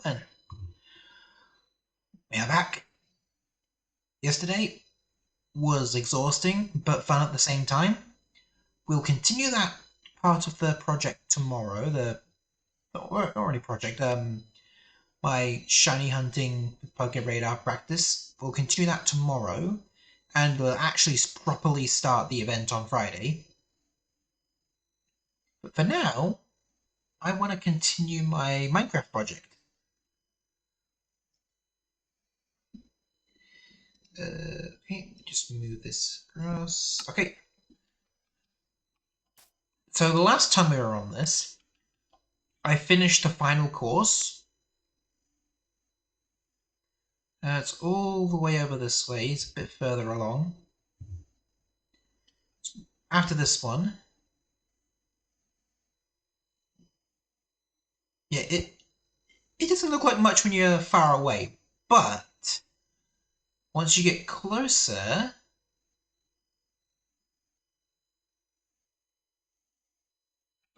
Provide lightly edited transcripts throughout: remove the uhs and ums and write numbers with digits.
then. We are back. Yesterday was exhausting, but fun at the same time. We'll continue that part of the project tomorrow, not really project, my shiny hunting Poké Radar practice. We'll continue that tomorrow, and we'll actually properly start the event on Friday. But for now, I want to continue my Minecraft project. Okay, just move this across. Okay. So the last time we were on this, I finished the final course. It's all the way over this way. It's a bit further along. After this one, yeah, it doesn't look like much when you're far away, but once you get closer,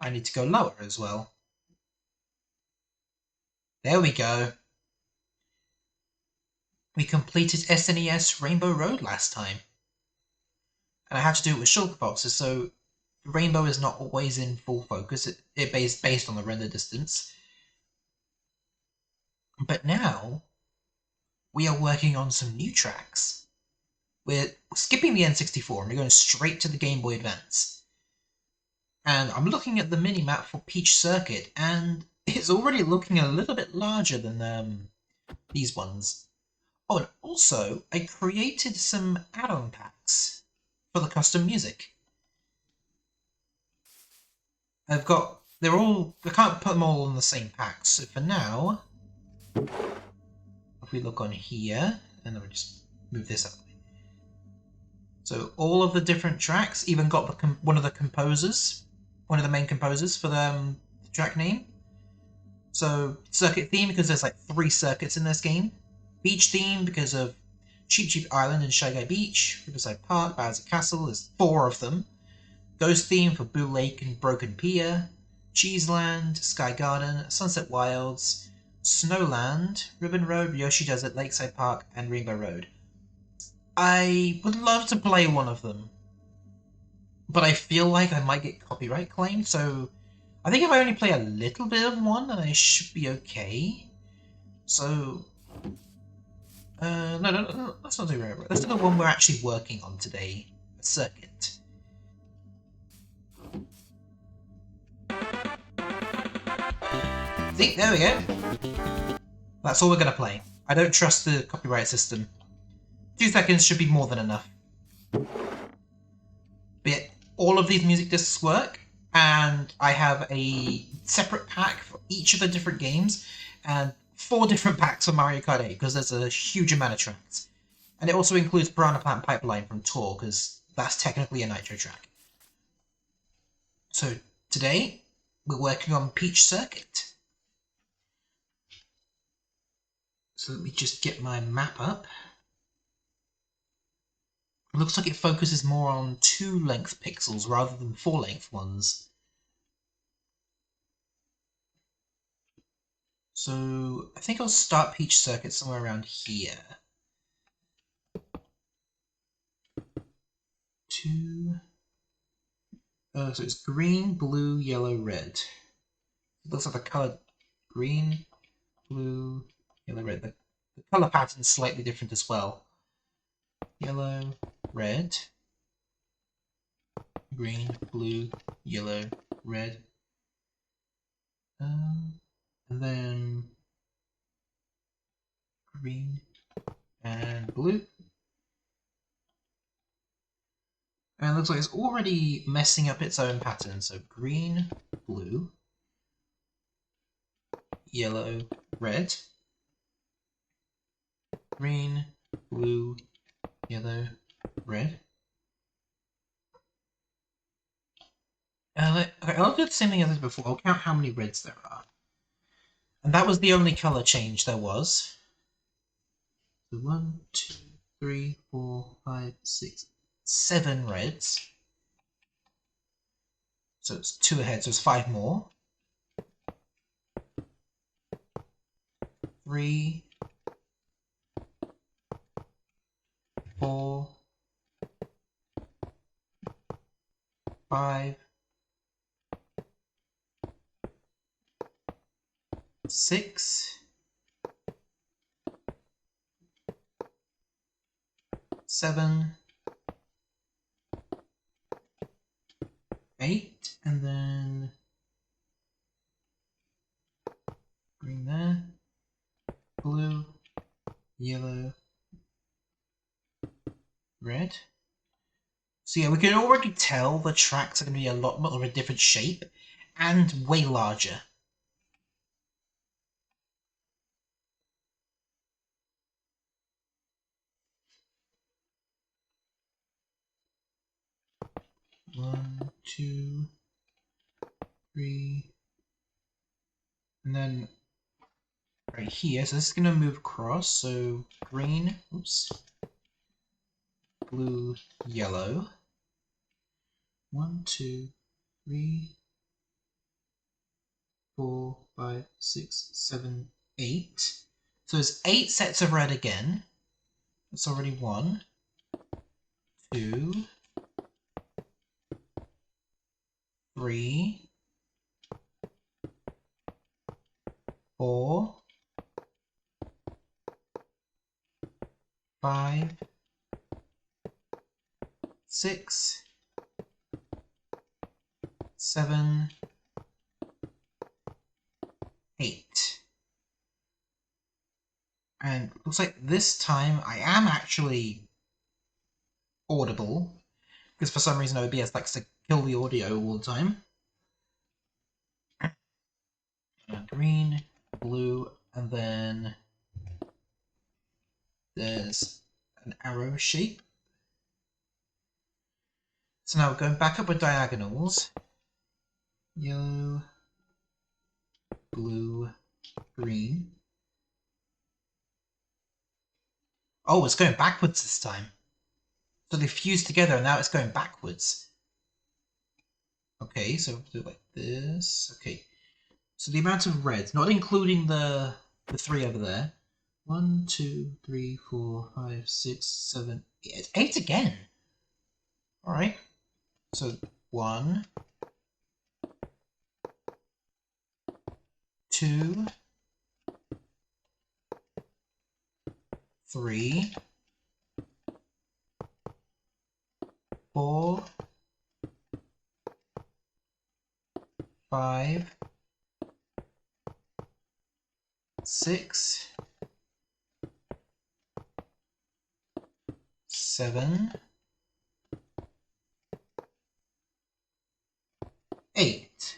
I need to go lower as well. There we go. We completed SNES Rainbow Road last time. And I had to do it with shulker boxes, so the rainbow is not always in full focus. It based on the render distance. But now, we are working on some new tracks. We're skipping the N64 and we're going straight to the Game Boy Advance. And I'm looking at the mini-map for Peach Circuit, and it's already looking a little bit larger than these ones. Oh, and also, I created some add-on packs for the custom music. I can't put them all in the same packs, so for now, if we look on here, and then we just move this up. So all of the different tracks, even got one of the main composers for the track name. So circuit theme, because there's like 3 circuits in this game. Beach theme, because of Cheap Cheap Island and Shy Guy Beach. Riverside Park, Bowser Castle, there's 4 of them. Ghost theme for Boo Lake and Broken Pier. Cheeseland, Sky Garden, Sunset Wilds, Snowland, Ribbon Road, Yoshi Desert, Lakeside Park, and Rainbow Road. I would love to play one of them, but I feel like I might get copyright claimed, so I think if I only play a little bit of one, then I should be okay. So, no, let's not do Rainbow. Let's do the one we're actually working on today, a circuit. See, there we go. That's all we're going to play. I don't trust the copyright system. 2 seconds should be more than enough. But yeah, all of these music discs work, and I have a separate pack for each of the different games, and 4 different packs for Mario Kart 8, because there's a huge amount of tracks. And it also includes Piranha Plant Pipeline from Tour, because that's technically a Nitro track. So today, we're working on Peach Circuit. So let me just get my map up. It looks like it focuses more on 2-length pixels rather than 4-length ones. So I think I'll start Peach Circuit somewhere around here. 2. So it's green, blue, yellow, red. It looks like the colour green, blue, yellow, red. The colour pattern is slightly different as well. Yellow, red, green, blue, yellow, red. And then green and blue. And it looks like it's already messing up its own pattern. So green, blue, yellow, red, green, blue, yellow, red. Okay, I'll do the same thing as before. I'll count how many reds there are. And that was the only colour change there was. So 1, 2, 3, 4, 5, 6, 7 reds. So it's 2 ahead, so it's 5 more. 3, 4, 5, 6, 7, 8, and then green there, blue, yellow, red. So yeah, we can already tell the tracks are going to be a lot more of a different shape and way larger. One, two, three, and then right here. So this is going to move across. So green, oops, blue, yellow. 1, 2, 3, 4, 5, 6, 7, 8. So there's 8 sets of red again. That's already 1, 2, 3, 4, 5, 6, 7, 8. And looks like this time I am actually audible, because for some reason OBS likes to kill the audio all the time. Green, blue, and then there's an arrow shape. So now we're going back up with diagonals. Yellow, blue, green. Oh, it's going backwards this time. So they fused together and now it's going backwards. Okay, so we'll do it like this. Okay. So the amount of reds, not including the 3 over there. 1, 2, 3, 4, 5, 6, 7, 8. It's 8 again. Alright. So 1, 2, 3, 4, 5, 6, 7, 8.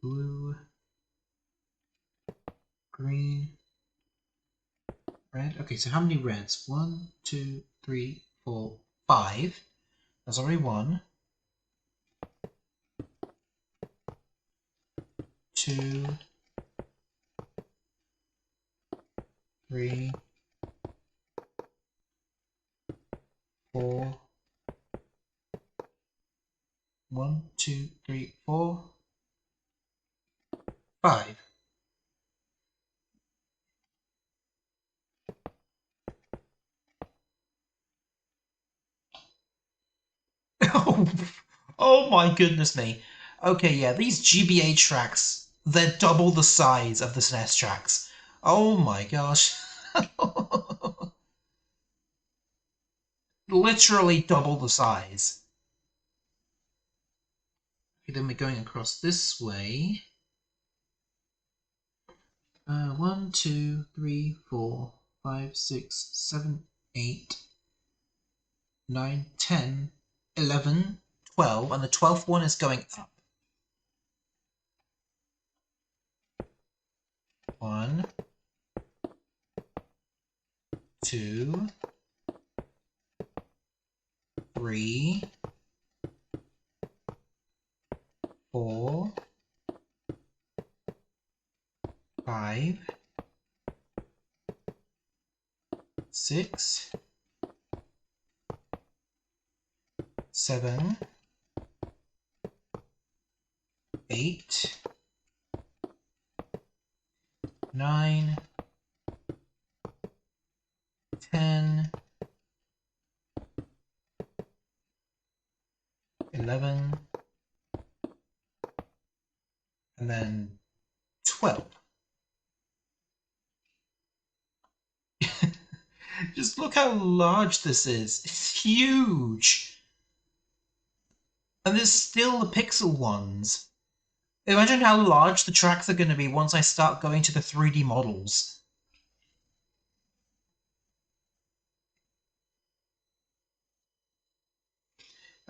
Blue, green, red. Okay, so how many reds? 1, 2, 3, 4, 5. That's already 1. 2, 3, 4. 1, 2, 3, 4, 5. Oh, oh my goodness me. Okay, yeah, these GBA tracks, they're double the size of the SNES tracks. Oh my gosh. Literally double the size. Okay, then we're going across this way. 1, 2, 3, 4, 5, 6, 7, 8, 9, 10, 11, 12, and the 12th one is going up. 1, 2, 3, 4, 5, 6, 7, 8, 9, 10, 11, and then 12. Just look how large this is. It's huge. And there's still the pixel ones. Imagine how large the tracks are going to be once I start going to the 3D models.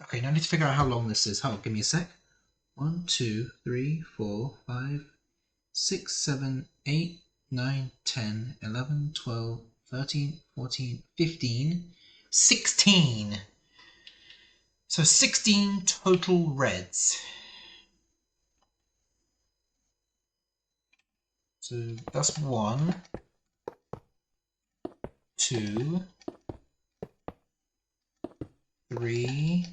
Okay, now I need to figure out how long this is. Hold on, give me a sec. 1, 2, 3, 4, 5, 6, 7, 8, 9, 10, 11, 12, 13, 14, 15, 16. So 16 total reds. So that's 1, 2, 3,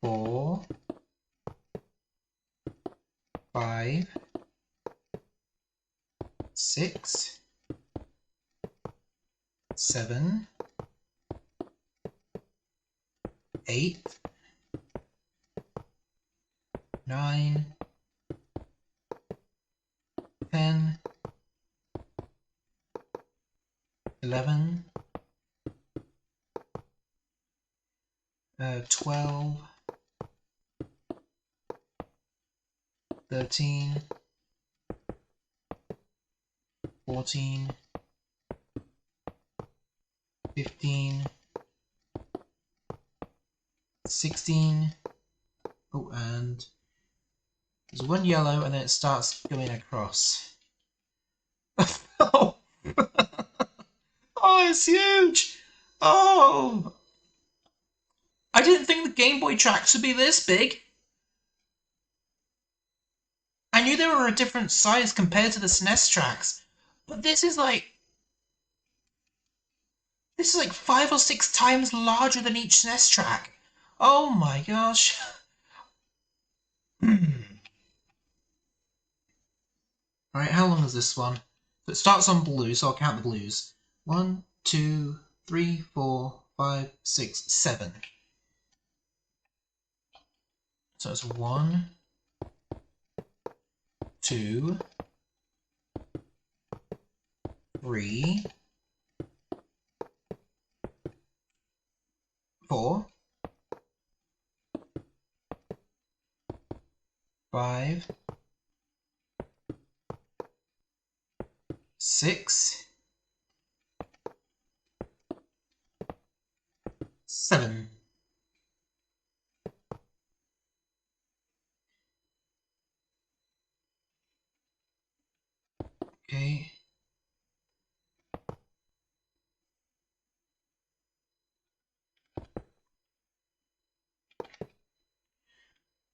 4, 5, 6, 7, 8, 9, 10, 11, 12, 13, 14, 15, 16. Oh, and there's one yellow, and then it starts going across. Oh! Oh, it's huge! Oh! I didn't think the Game Boy tracks would be this big. I knew they were a different size compared to the SNES tracks, but this is like 5 or 6 times larger than each SNES track. Oh my gosh. Alright, how long is this one? So it starts on blue, so I'll count the blues. 1, 2, 3, 4, 5, 6, 7. So it's 1, 2, 3, 4, 5, 6, 7. Okay.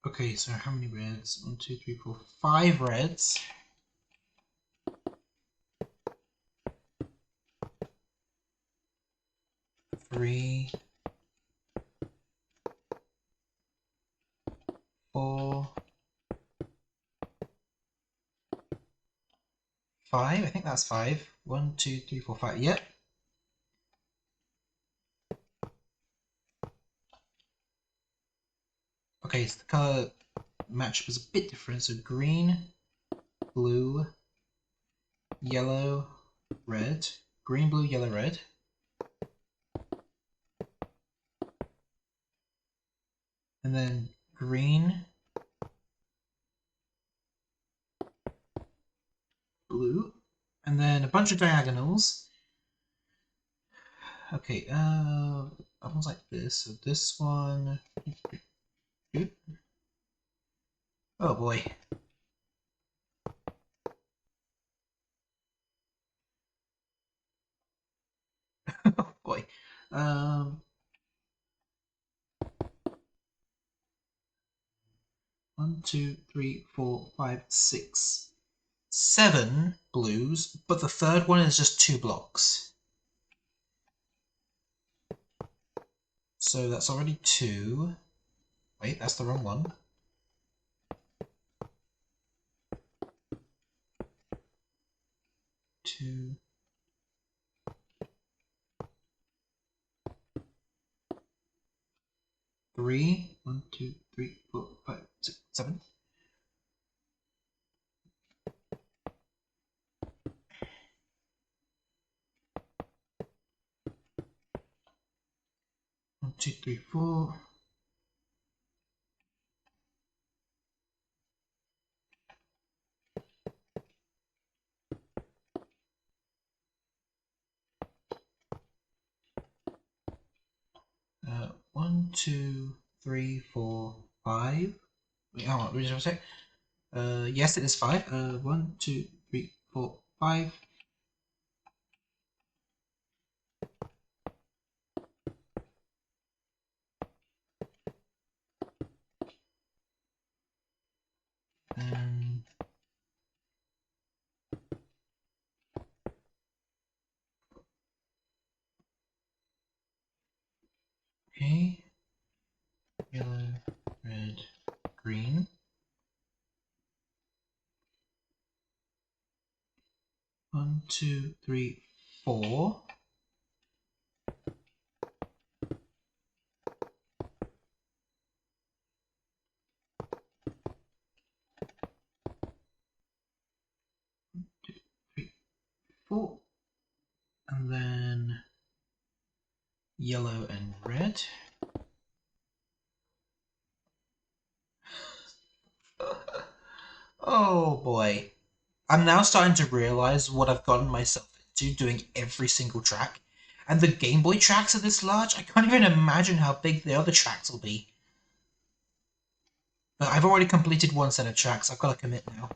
Okay, so how many reds? 1, 2, 3, 4, 5 reds. Three, 4, 5. I think that's 5. 1, 2, 3, 4, 5. Yep. Okay, so the color matchup is a bit different. So green, blue, yellow, red. Green, blue, yellow, red. And then green, blue, and then a bunch of diagonals. Okay, almost like this. So this one. Oh boy. Oh boy. 1, 2, 3, 4, 5, 6. 7 blues, but the third one is just 2 blocks. So that's already 2. Wait, that's the wrong one. Two. Three. 1, 2, 3, 4, 5, 6, 7. One, two, three, four. One, two, three, four, 5. Wait, hold on, just a sec. Yes, it is 5. 1, 2, 3, 4, 5. Okay. Yellow, red, green. 1, 2, 3, 4. Four. And then yellow and red. Oh boy. I'm now starting to realize what I've gotten myself into doing every single track. And the Game Boy tracks are this large, I can't even imagine how big the other tracks will be. But I've already completed one set of tracks, I've got to commit now.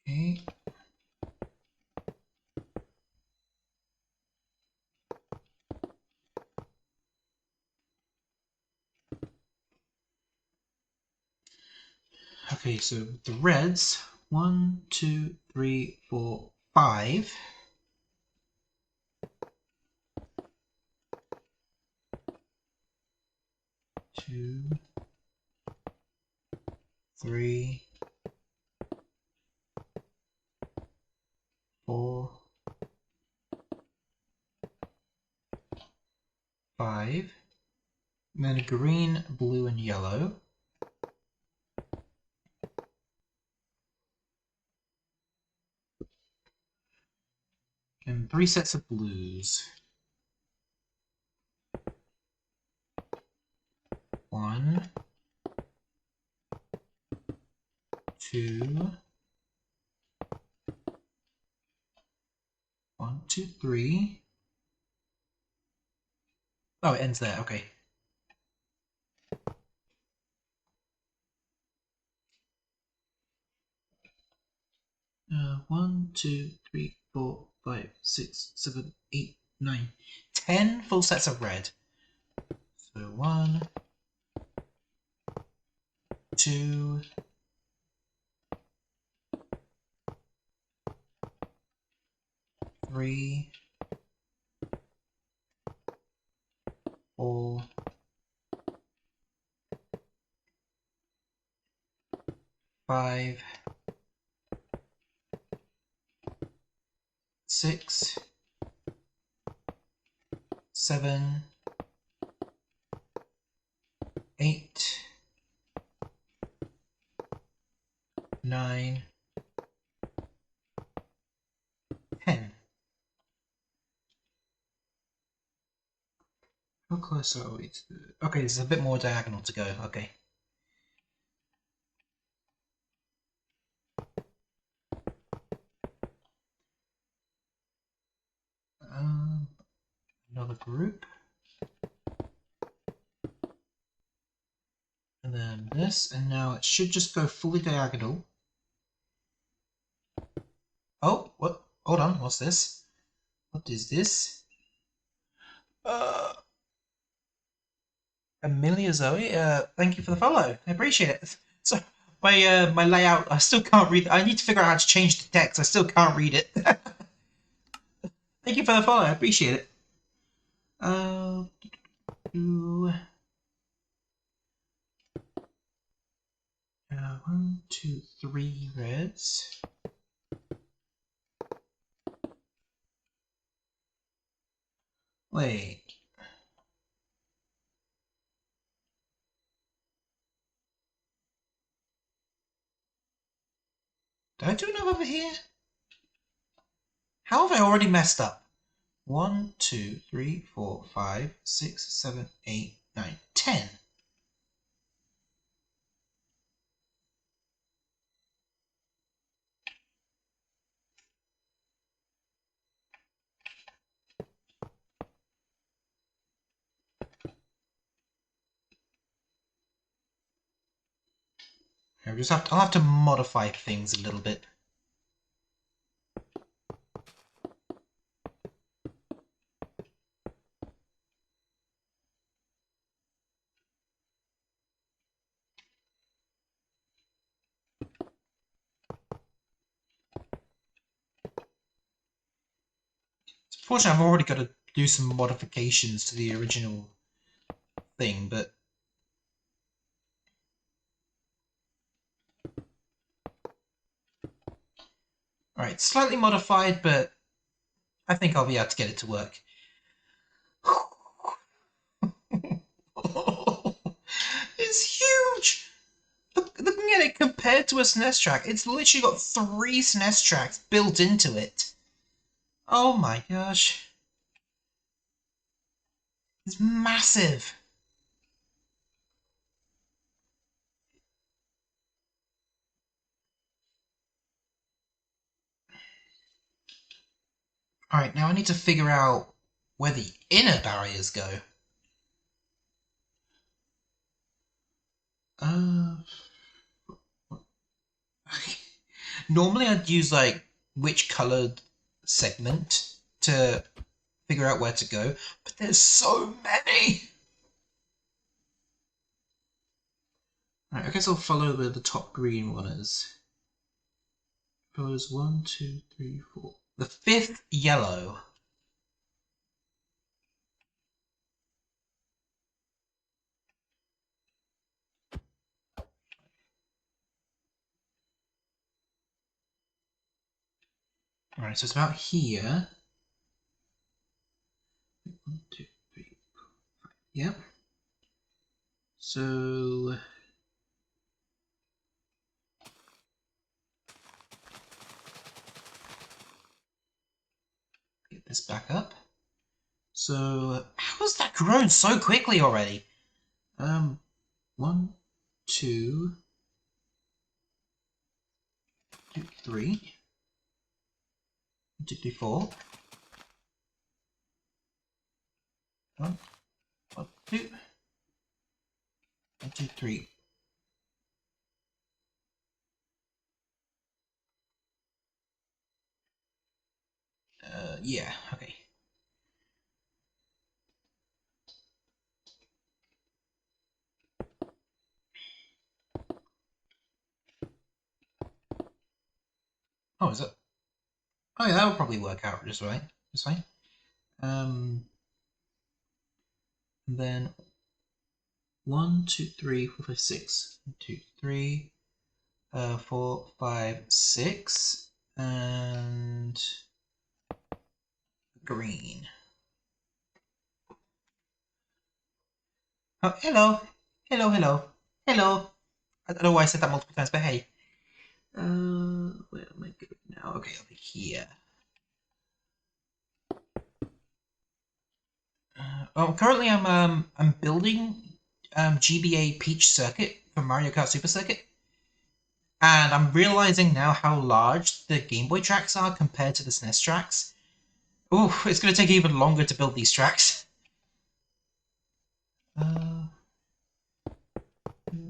Okay. Okay, so the reds, 1, 2, 3, 4, 5. 2, 3, 4, 5. And then green, blue, and yellow. And 3 sets of blues. 1, 2, 1, 2, 3. Oh, it ends there, okay. One, 2, 3, 4, 5, 6, 7, 8, 9, 10 full sets of red. So 1, 2, 3, 4, 5, 6, 7, 8, 9, 10. How close are we to... Okay, there's a bit more diagonal to go, okay. Another group. And then this, and now it should just go fully diagonal. Oh, what? Hold on, what's this? What is this? Amelia Zoe, thank you for the follow. I appreciate it. So my layout, I still can't read. I need to figure out how to change the text. I still can't read it. Thank you for the follow. I appreciate it. Two, 1, 2, 3 reds. Wait. Did I do enough over here? How have I already messed up? 1, 2, 3, 4, 5, 6, 7, 8, 9, 10. I'll have to modify things a little bit. Fortunately, I've already got to do some modifications to the original thing, but alright, slightly modified, but I think I'll be able to get it to work. It's huge! Looking at it compared to a SNES track, it's literally got 3 SNES tracks built into it. Oh my gosh. It's massive. Alright, now I need to figure out where the inner barriers go. Normally I'd use like which coloured segment to figure out where to go, but there's so many! Right, I guess I'll follow where the top green one is. Follows 1, 2, 3, 4. The 5th yellow. Alright, so it's about here. 1, 2, 3, 4, 5. Yep. So get this back up. So how has that grown so quickly already? 1, 2, 3. 1, 2, 3, 4. 1, 1, 2. 1, 2, 3. Yeah, okay. Oh, is it? Oh yeah, that would probably work out just right. Just fine. And then 1, 2, 3, 4, 5, 6. 1, 2, 3, 4, 5, 6, and green. Oh, hello, hello, hello, hello. I don't know why I said that multiple times, but hey. Where am I going now? Okay, over here. Currently I'm building GBA Peach Circuit for Mario Kart Super Circuit, and I'm realizing now how large the Game Boy tracks are compared to the SNES tracks. Oh, it's going to take even longer to build these tracks.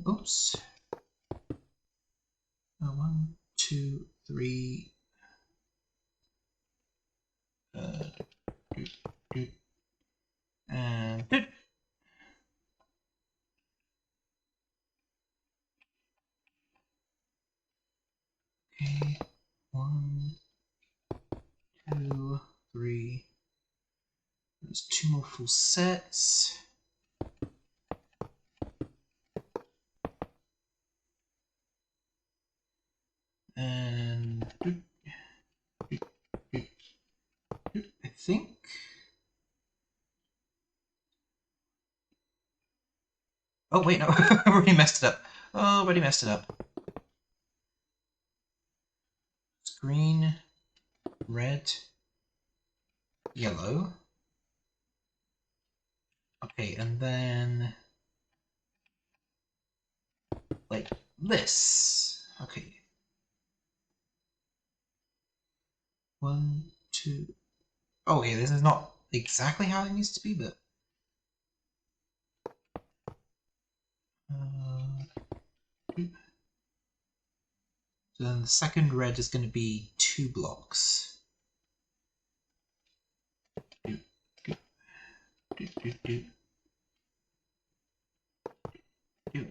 Oops. 1, 2, 3. Okay, 1, 2, 3. There's 2 more full sets. And I think. Oh wait, no, I already messed it up. Oh, already messed it up. It's green, red, yellow. Okay, and then like this. Okay. 1, 2. Oh, okay, this is not exactly how it needs to be, but so then the second red is going to be 2 blocks. Do, do, do, do, do, do.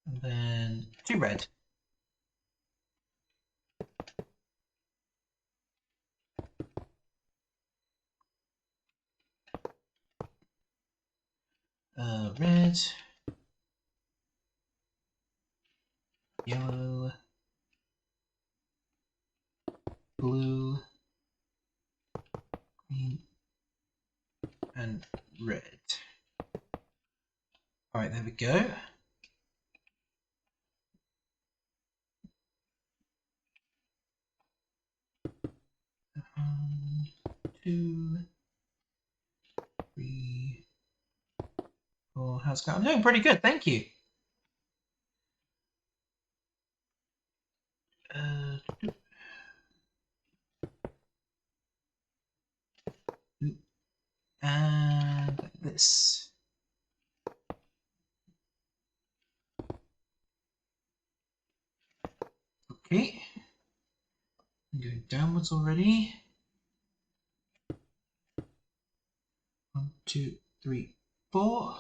And then 2 red. Red, yellow, blue, green, and red. Alright, there we go. One, 2, 3, 4. How's it going? I'm doing pretty good, thank you. And like this. Okay. I'm going downwards already. 1, 2, 3, 4.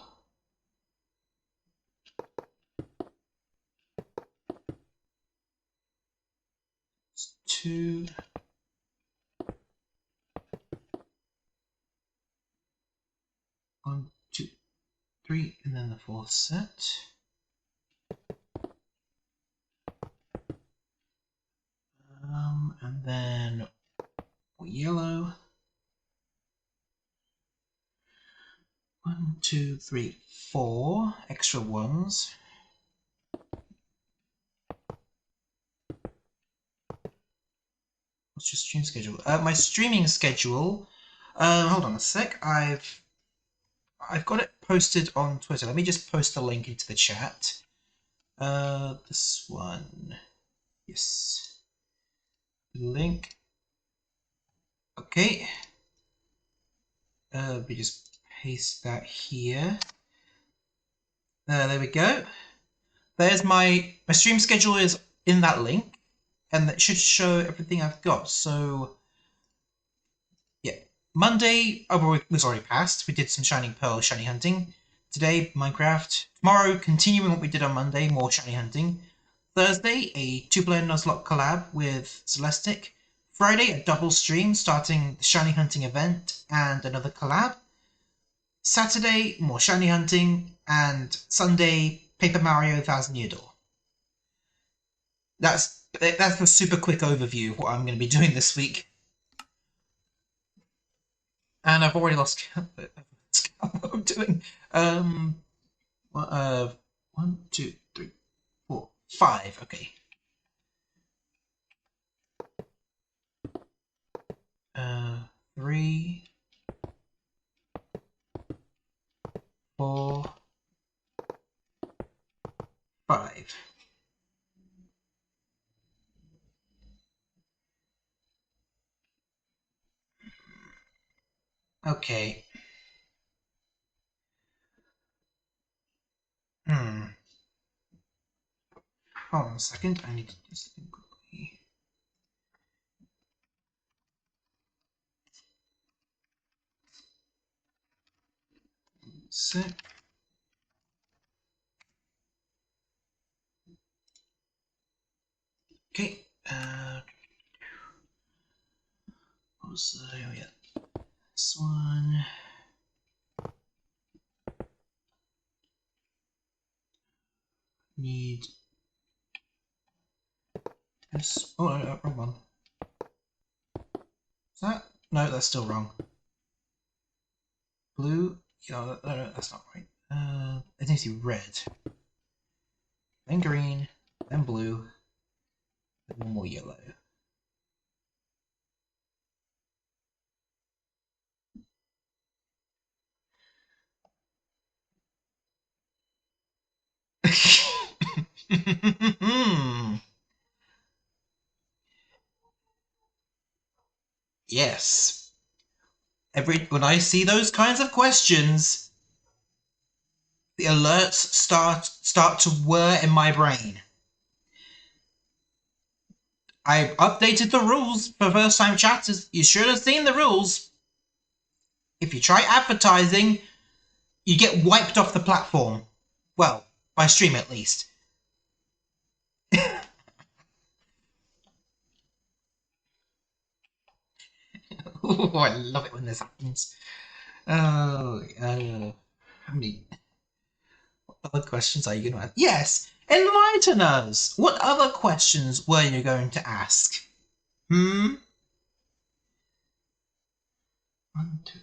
2. 1, 2, 3, and then the 4th set. And then yellow. 1, 2, 3, 4 extra ones. What's your stream schedule? My streaming schedule. Hold on a sec. I've got it posted on Twitter. Let me just post the link into the chat. This one. Yes. Link. Okay. We just paste that here. There we go. There's my stream schedule is in that link, and that should show everything I've got. So yeah, Monday was already passed. We did some Shining Pearl shiny hunting. Today, Minecraft. Tomorrow, continuing what we did on Monday, more shiny hunting. Thursday, a 2-player Nuzlocke collab with Celestic. Friday, a double stream starting the shiny hunting event and another collab. Saturday, more shiny hunting, and Sunday, Paper Mario 1000 Year Door. That's a super quick overview of what I'm going to be doing this week. And I've already lost count what I'm doing. 1, 2, 3, 4, 5. Okay. 3, 4, 5. Okay. Hold on a second. I need to do this thing quickly. Set. rules. Oh yeah, this one. Need this. Oh no, wrong one. Is that? No, that's still wrong. Blue. Yeah, no, that's not right. It needs to be red. Then green. Then blue. Then one more yellow. Yes. When I see those kinds of questions, the alerts start to whir in my brain. I updated the rules for first time chatters. You should have seen the rules. If you try advertising, you get wiped off the platform. Well, by stream at least. Ooh, I love it when this happens. Oh, how many other questions are you going to ask? Yes, enlighten us. What other questions were you going to ask? Hmm? 1, 2,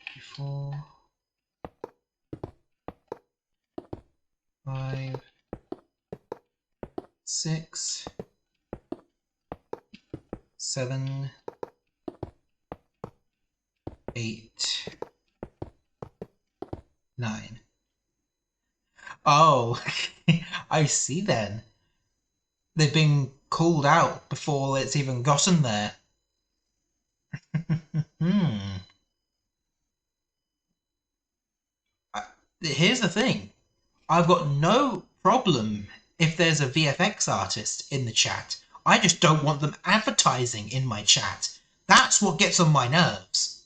3, 4, 5, 6, 7, 8, 9. Oh, I see then. They've been called out before it's even gotten there. Here's the thing. I've got no problem if there's a VFX artist in the chat. I just don't want them advertising in my chat. That's what gets on my nerves.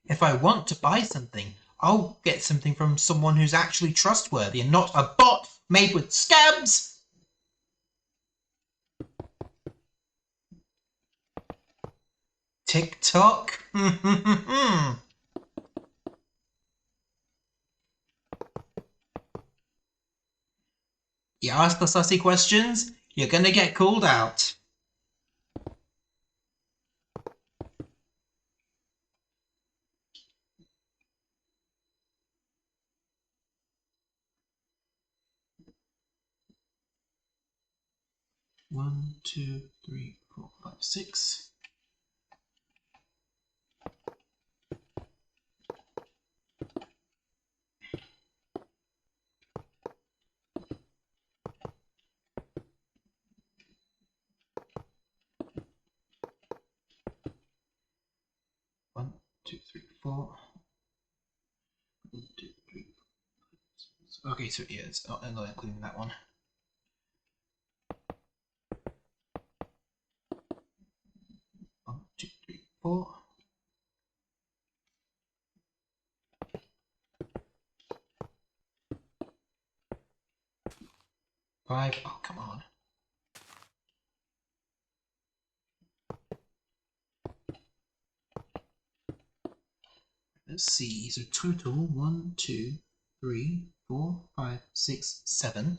If I want to buy something, I'll get something from someone who's actually trustworthy and not a bot made with scabs. TikTok? You ask the sussy questions, you're gonna get called out. One, 2, 3, 4, 5, 6. One, 2, 3, 4. 1, 2, 3, 4. Okay, so yeah, it's not including that one. One, 2, 3, 4. 5. Oh, come on. Let's see. So total 1, 2, 3, 4, 5, 6, 7.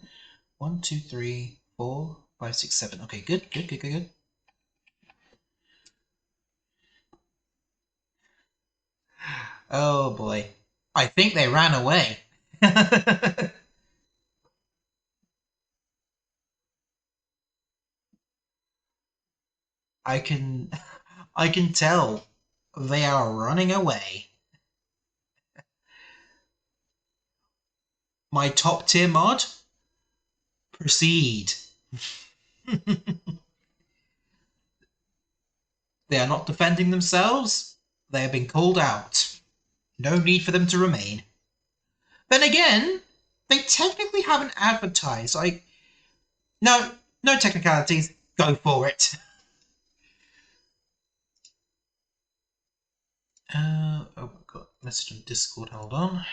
1, 2, 3, 4, 5, 6, 7. Okay, good, good, good, good, good. Oh boy. I think they ran away. I can tell they are running away. My top tier mod? Proceed. They are not defending themselves. They have been called out. No need for them to remain. Then again, They technically haven't advertised. Like, no technicalities. Go for it. Oh, I've got a message on Discord. Hold on.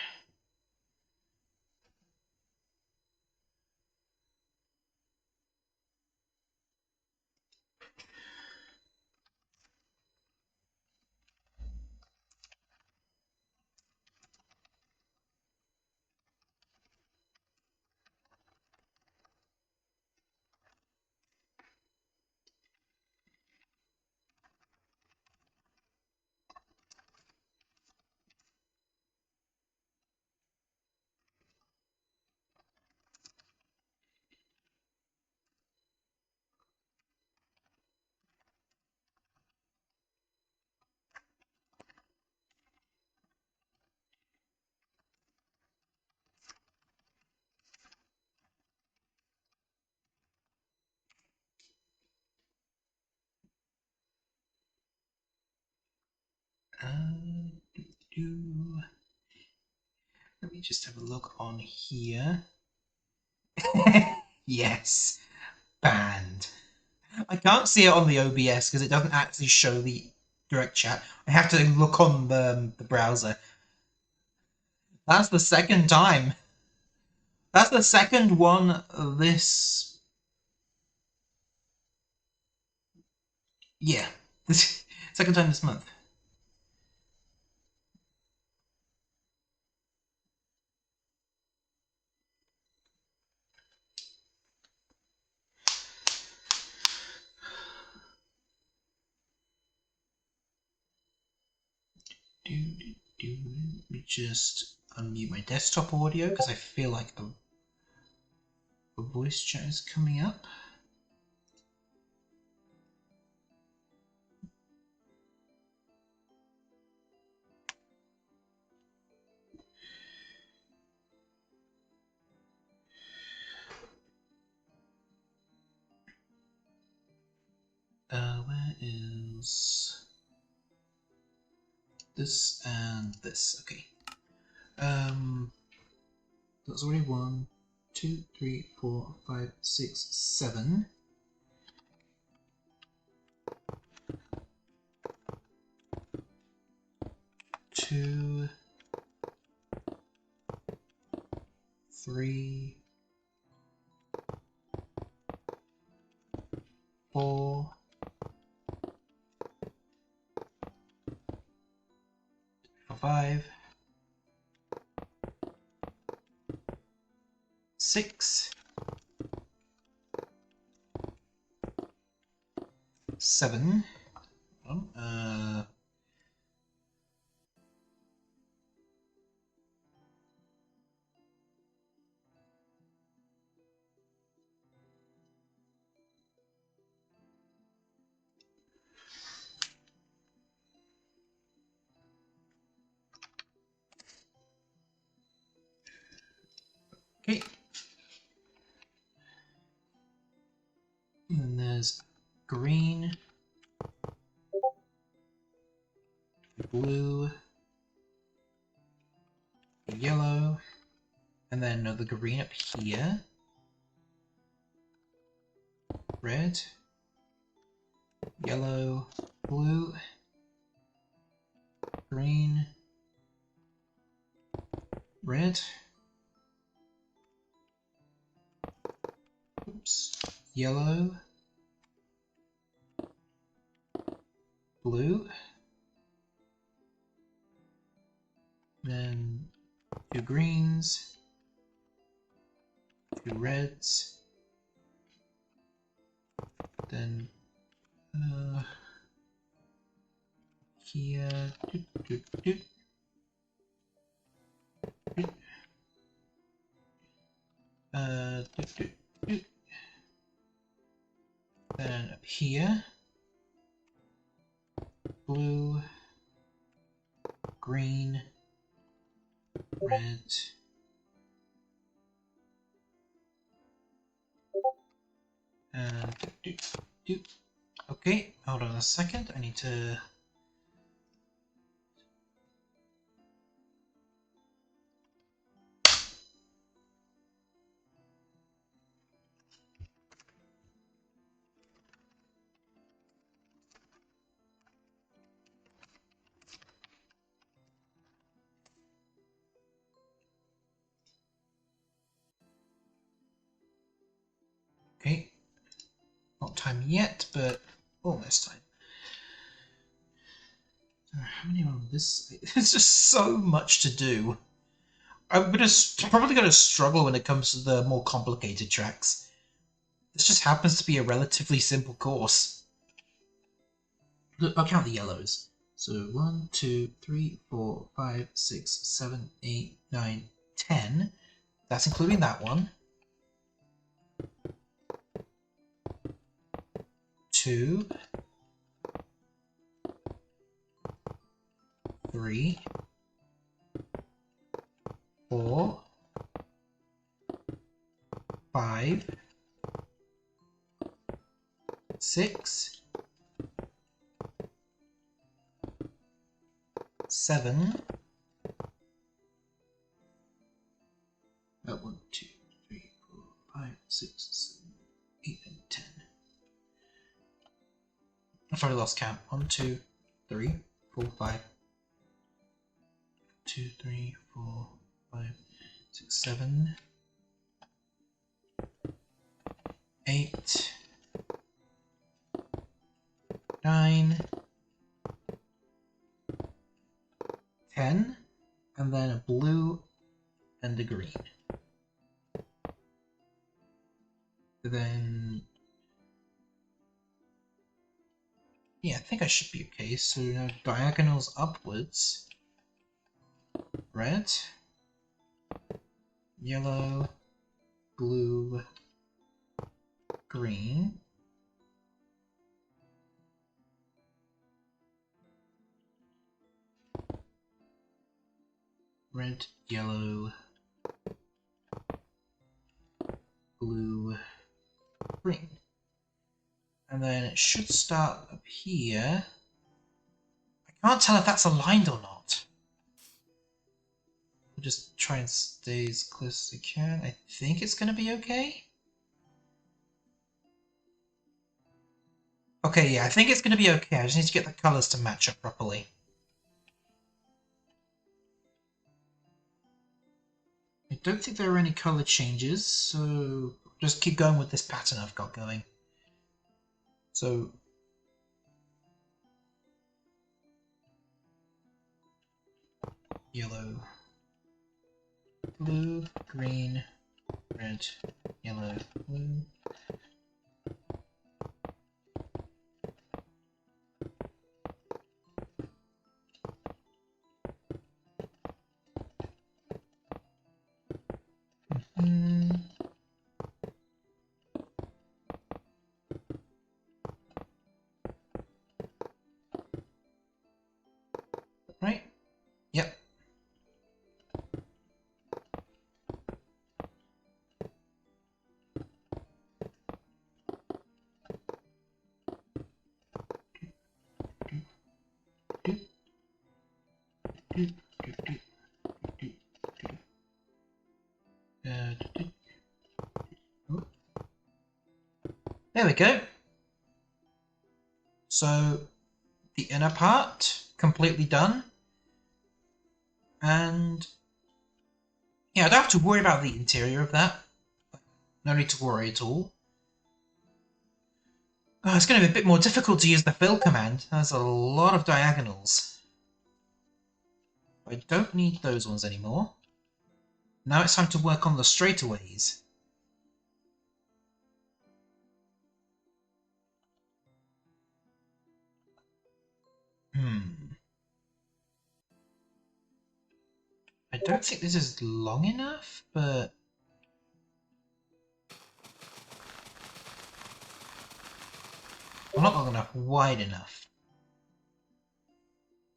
Let me just have a look on here. Yes, banned. I can't see it on the OBS because it doesn't actually show the direct chat. I have to look on the browser. That's the second time. That's the second one this... Yeah, this second time this month. Let me just unmute my desktop audio because I feel like a voice chat is coming up. Where is this and this? Okay. That's already 1, 2, 3, 4, 5, 6, 7. Two, 3, 4, 5, 6, 7. Okay. And then there's green, blue, yellow, and then another green up here. Red, yellow, blue, green, red, oops, yellow, blue, then 2 greens, 2 reds, then here, then up here, blue, green, red, and okay, hold on a second, I need to... Not time yet, but almost time. So how many are on this? It's just so much to do. I'm probably gonna struggle when it comes to the more complicated tracks. This just happens to be a relatively simple course. Look, I'll count the yellows. So 1, 2, 3, 4, 5, 6, 7, 8, 9, 10. That's including that one. 2, 3, 4, 5, 6, 7. 1, 2, 3, 4, 5, 6, 7, 8, and 10. I've already lost count. 1, 2, 3, 4, 5. 2, 3, 4, 5, 6, 7, 8, 9, 10, and then a blue and a green. Then, yeah, I think I should be okay. So now diagonals upwards. Red, yellow, blue, green. Red, yellow, blue, green. And then it should start up here. I can't tell if that's aligned or not. I'll just try and stay as close as I can. I think it's going to be okay. Okay, yeah, I think it's going to be okay. I just need to get the colours to match up properly. I don't think there are any colour changes, so just keep going with this pattern I've got going. So yellow, blue, green, red, yellow, blue. Right? Yep. There we go. So the inner part completely done, and yeah, I don't have to worry about the interior of that. No need to worry at all. Oh, it's going to be a bit more difficult to use the fill command. There's a lot of diagonals. I don't need those ones anymore. Now it's time to work on the straightaways. I don't think this is long enough, but... well, not long enough, wide enough.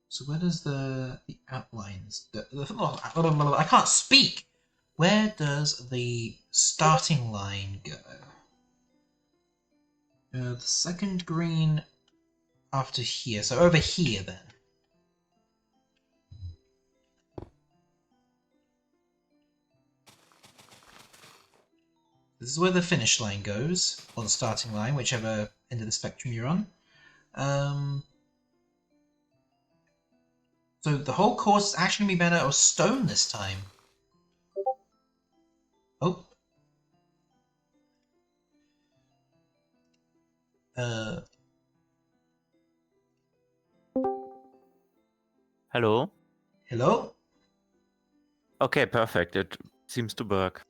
So where does the outlines... I can't speak! Where does the starting line go? The second green after here, so over here then. This is where the finish line goes, or the starting line, whichever end of the spectrum you're on. So the whole course is actually going to be made out of stone this time. Oh. Hello? Hello? Okay, perfect. It seems to work.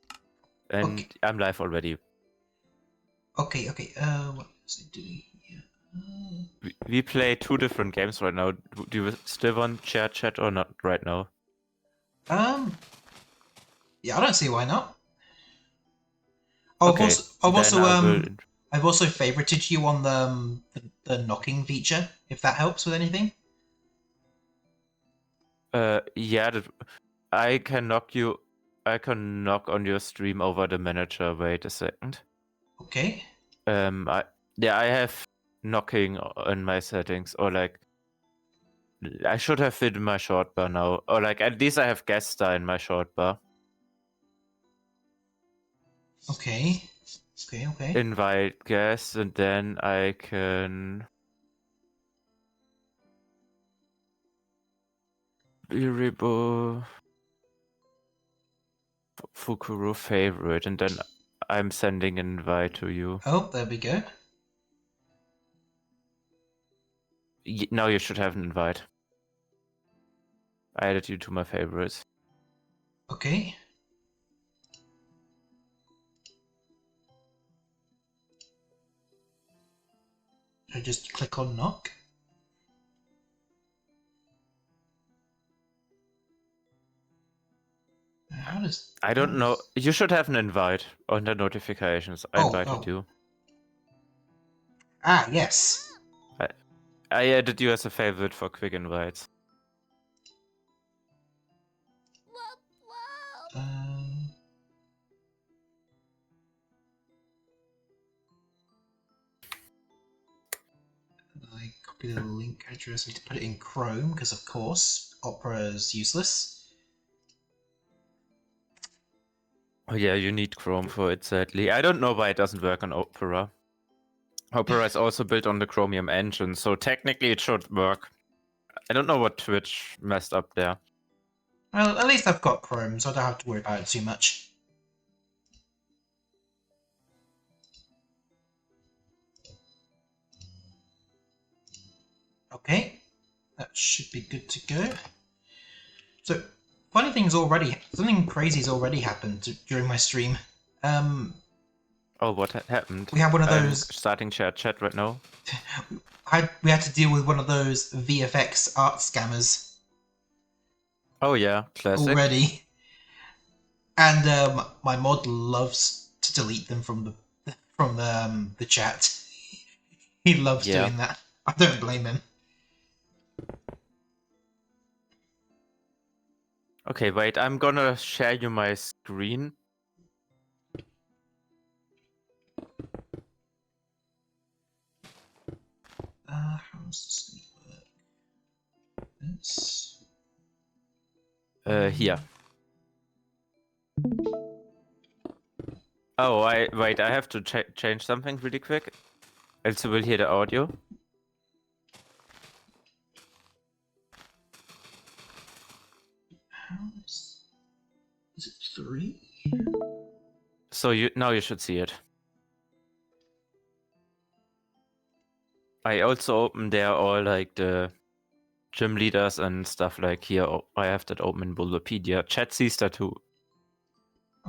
And Okay. I'm live already. Okay. What is it doing here? We play 2 different games right now. Do you still want share chat or not right now? Yeah, I don't see why not. Oh, Okay, then I will. I've also favorited you on the knocking feature. If that helps with anything. Yeah, I can knock you. I can knock on your stream over the manager. Wait a second. Okay. I have knocking in my settings, or like I should have it in my short bar now, or like at least I have guest star in my short bar. Okay. Okay. Invite guests, and then I can BiriboFukuro favorite, and then I'm sending an invite to you. Oh, there we go. Now you should have an invite. I added you to my favorites. Okay. I just click on knock. How does... I don't know. You should have an invite on the notifications. I invited you. Ah, yes. I added you as a favorite for quick invites. I copy the link address. I need to put it in Chrome because, of course, Opera is useless. Oh yeah, you need Chrome for it, sadly. I don't know why it doesn't work on Opera. Opera is also built on the Chromium engine, so technically it should work. I don't know what Twitch messed up there. Well, at least I've got Chrome, so I don't have to worry about it too much. Okay, that should be good to go. So, something crazy's already happened during my stream. Oh, what happened? We had one of I'm those. starting chat right now. We had to deal with one of those VFX art scammers. Oh yeah, classic. Already, and my mod loves to delete them from the chat. He loves doing that. I don't blame him. Okay, wait, I'm gonna share you my screen. How does this work? This. Here. Oh, I have to change something really quick. Else you will hear the audio. Is it 3? So now you should see it. I also opened there all like the gym leaders and stuff like here. I have that open in Bulbapedia. Chat sees that too.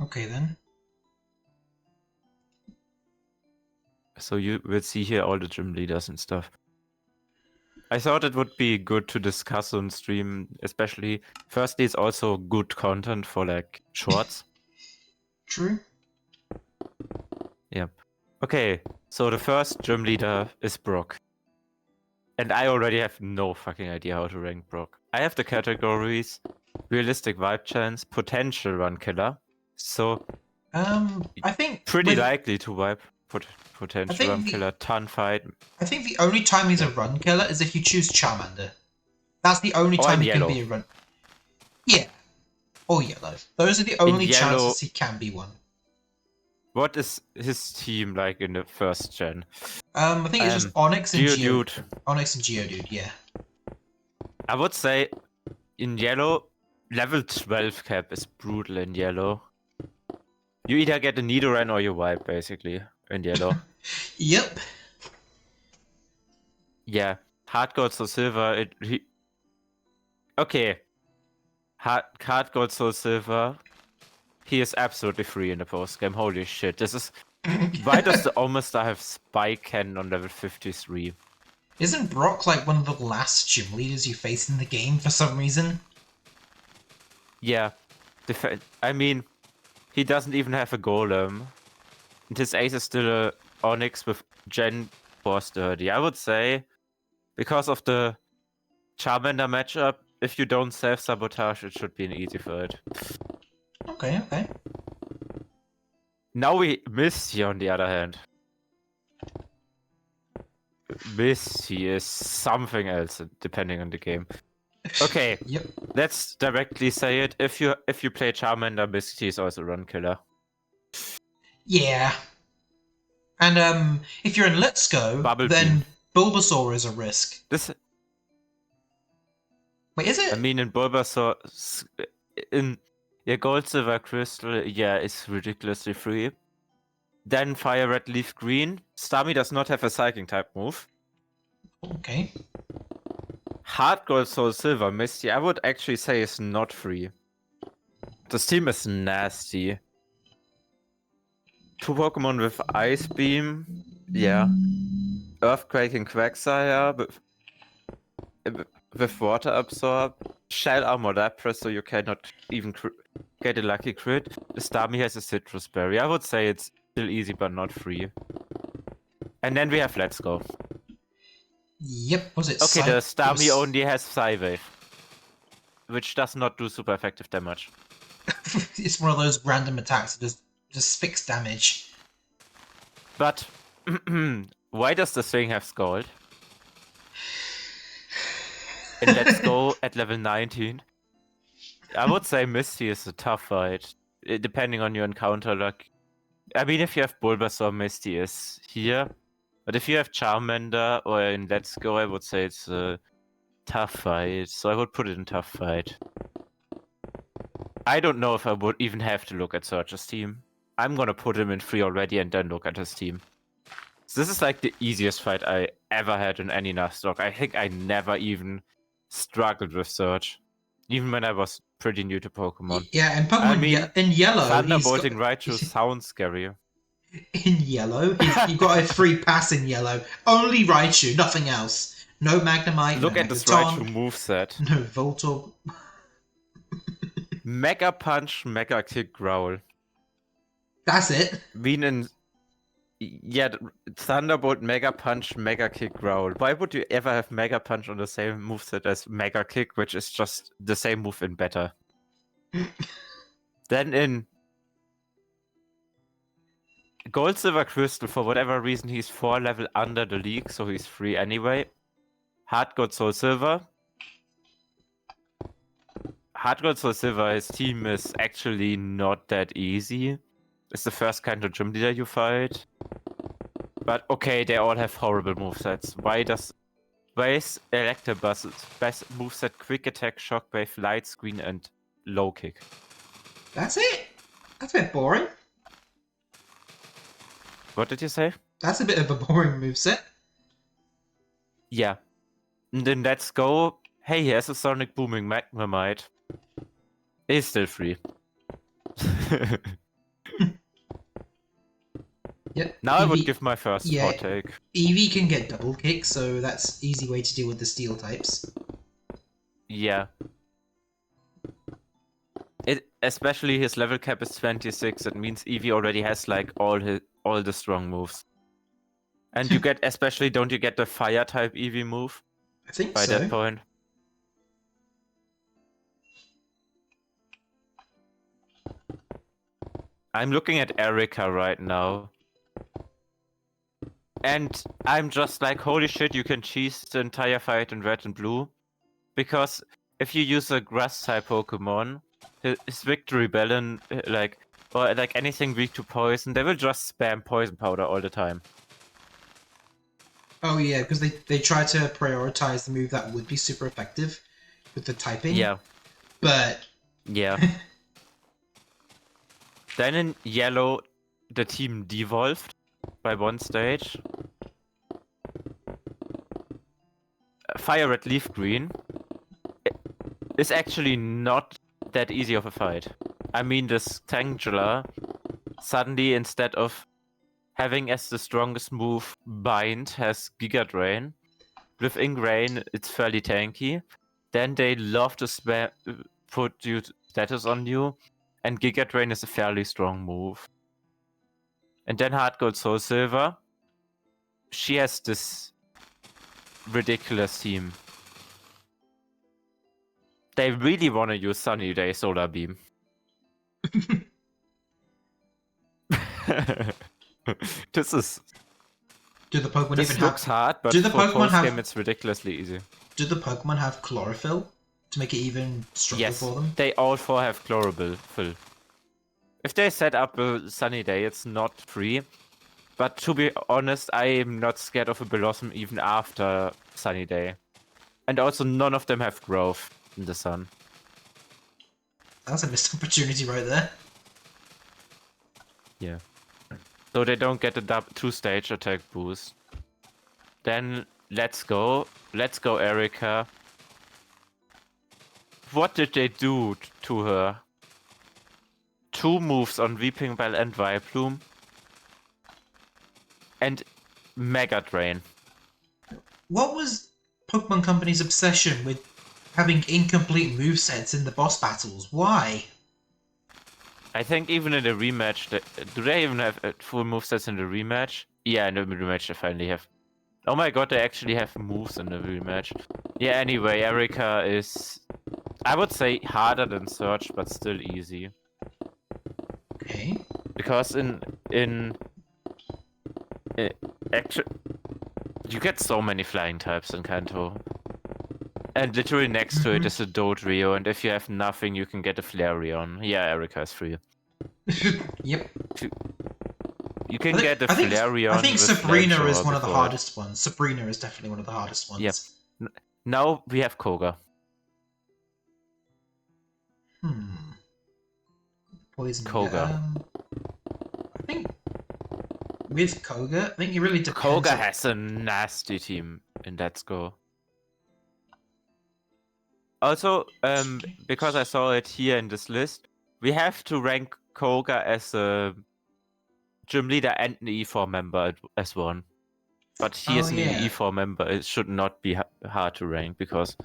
Okay then. So you will see here all the gym leaders and stuff. I thought it would be good to discuss on stream, especially firstly it's also good content for like shorts. True. Yeah. Okay, so the first gym leader is Brock. And I already have no fucking idea how to rank Brock. I have the categories: realistic vibe chance, potential run killer. So I think pretty likely to wipe potential run killer, ton fight. I think the only time he's a run killer is if you choose Charmander. That's the only time he can be a run. Yeah. Or yellow. Those are the only chances he can be one. What is his team like in the first gen? I think it's just Onyx and Geodude. Onyx and Geodude, yeah. I would say in yellow, level 12 cap is brutal in yellow. You either get a Nidoran or you wipe, basically, in yellow. Yep. Yeah, hard gold, soul silver. Okay, hard gold, soul silver. He is absolutely free in the post game. Holy shit! This is why does the Omestar have spike cannon on level 53? Isn't Brock like one of the last gym leaders you face in the game for some reason? Yeah, I mean, he doesn't even have a golem. And his ace is still a Onyx with Gen 4 sturdy. I would say, because of the Charmander matchup, if you don't self-sabotage, it should be an easy fight. Okay, okay. Now we Misty on the other hand. Misty is something else, depending on the game. Okay, Yep. let's directly say it. If you play Charmander, Misty is also a run killer. Yeah. And if you're in Let's Go, Bubble then Beam. Bulbasaur is a risk. This, Wait, is it? I mean, in Bulbasaur, in Gold, Silver, Crystal, yeah, it's ridiculously free. Then Fire Red, Leaf Green. Starmie does not have a Psychic type move. Okay. Hard Gold, Soul Silver, Misty, I would actually say is not free. This team is nasty. 2 Pokemon with Ice Beam, yeah. Earthquake and Quagsire with Water Absorb. Shell Armor Lapras, so you cannot even get a lucky crit. Starmie has a Citrus Berry. I would say it's still easy but not free. And then we have Let's Go. Yep, was it Okay, the Starmie only has Psywave, which does not do super effective damage. It's one of those random attacks that just fixed damage. But why does this thing have Scald? And Let's Go at level 19. I would say Misty is a tough fight, depending on your encounter luck. I mean, if you have Bulbasaur, Misty is here. But if you have Charmander or in Let's Go, I would say it's a tough fight. So I would put it in tough fight. I don't know if I would even have to look at Surge's team. I'm gonna put him in free already and then look at his team. So this is like the easiest fight I ever had in any Nuzlocke. I think I never even struggled with Surge. Even when I was pretty new to Pokemon. Yeah, and Pokemon I mean, in yellow, Thunderbolting Raichu sounds scary. In yellow, you got a free pass in yellow. Only Raichu, nothing else. No Magnemite, Look no at this Megaton, Raichu moveset. no Voltorb. Mega Punch, Mega Kick, Growl. That's it. Yeah, Thunderbolt, Mega Punch, Mega Kick, Growl. Why would you ever have Mega Punch on the same moveset as Mega Kick, which is just the same move in better? Then in Gold, Silver, Crystal, for whatever reason, he's 4 level under the league, so he's free anyway. Hard Gold, Soul Silver. Hard Gold, Soul Silver, his team is actually not that easy. It's the first kind of gym leader you fight. But okay, they all have horrible movesets. Why is Electabuzz best moveset Quick Attack, Shockwave, Light Screen, and Low Kick? That's it. That's a bit boring. What did you say? That's a bit of a boring moveset. Yeah. And then Let's Go. Hey, here's a Sonic Booming Magnemite. He's still free. Yep. Now I would give my first hot take. Eevee can get double kick, so that's easy way to deal with the steel types. Yeah. Especially his level cap is 26. That means Eevee already has like all the strong moves. And you get don't you get the fire type Eevee move? I think by so. that point. I'm looking at Erika right now. And I'm just like, holy shit, you can cheese the entire fight in red and blue. Because if you use a grass type Pokemon, his victory balance, or anything weak to poison, they will just spam poison powder all the time. Oh yeah, because they try to prioritize the move that would be super effective with the typing. Yeah. But yeah. Then in yellow, the team devolved by one stage. Fire Red Leaf Green is actually not that easy of a fight. I mean, this Tangela suddenly, instead of having as the strongest move Bind, has Giga Drain. With Ingrain, it's fairly tanky. Then they love to put you status on you, and Giga Drain is a fairly strong move. And then Hard Gold Soul Silver, she has this ridiculous team. They really want to use Sunny Day Solar Beam. This is. Do the Pokemon This even looks have? hard, but Do the for Pokemon post have? game, it's ridiculously easy. Do the Pokemon have chlorophyll to make it even stronger Yes, for them? they all four have chlorophyll. If they set up a Sunny Day, it's not free. But to be honest, I am not scared of a Blossom even after Sunny Day. And also, none of them have growth in the sun. That's a missed opportunity right there. Yeah. So they don't get a 2-stage attack boost. Then let's go. Let's go, Erika. What did they do to her? 2 moves on Weeping Bell and Vileplume. And Mega Drain. What was Pokemon Company's obsession with having incomplete movesets in the boss battles? Why? I think even in the rematch, do they even have full movesets in the rematch? Yeah, in the rematch they finally have. Oh my god, they actually have moves in the rematch. Yeah, anyway, Erika is, I would say, harder than Surge, but still easy. Okay. Because actually, you get so many flying types in Kanto. And literally next to it is a Dodrio, and if you have nothing, you can get a Flareon. Yeah, Erika is free. Yep. You can get a Flareon. I think with Sabrina is one of the before it. hardest ones. Sabrina is definitely one of the hardest ones. Yep. Now we have Koga. Poison. Koga. I think with Koga, I think it really depends. Koga has a nasty team in Let's Go. Also, because I saw it here in this list, we have to rank Koga as a gym leader and an E4 member as one. But he is an E4 member. It should not be hard to rank because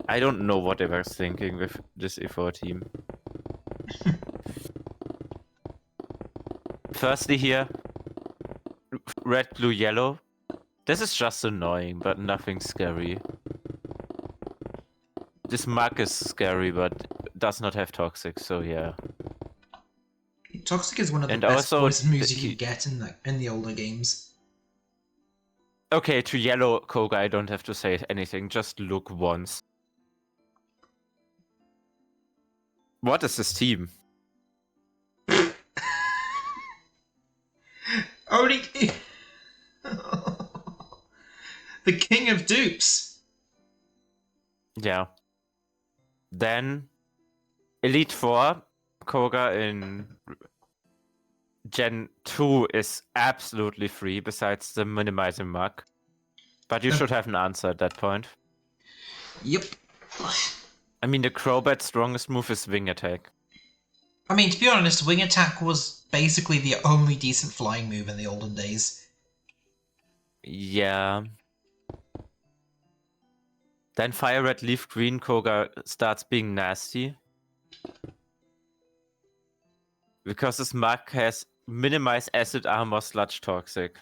I don't know what they were thinking with this E4 team. Firstly here, red, blue, yellow. This is just annoying, but nothing scary. This mug is scary, but does not have toxic, so yeah. Toxic is one of the best poison moves you can get in the older games. Okay, to yellow Koga, I don't have to say anything. Just look once. What is this team? Only the king of dupes. Yeah. Then Elite 4 Koga in Gen 2 is absolutely free besides the minimizing mug. But you should have an answer at that point. Yep. I mean, the Crobat's strongest move is Wing Attack. I mean, to be honest, Wing Attack was basically the only decent flying move in the olden days. Yeah. Then Fire Red Leaf Green Koga starts being nasty. Because this mug has minimized acid armor sludge toxic.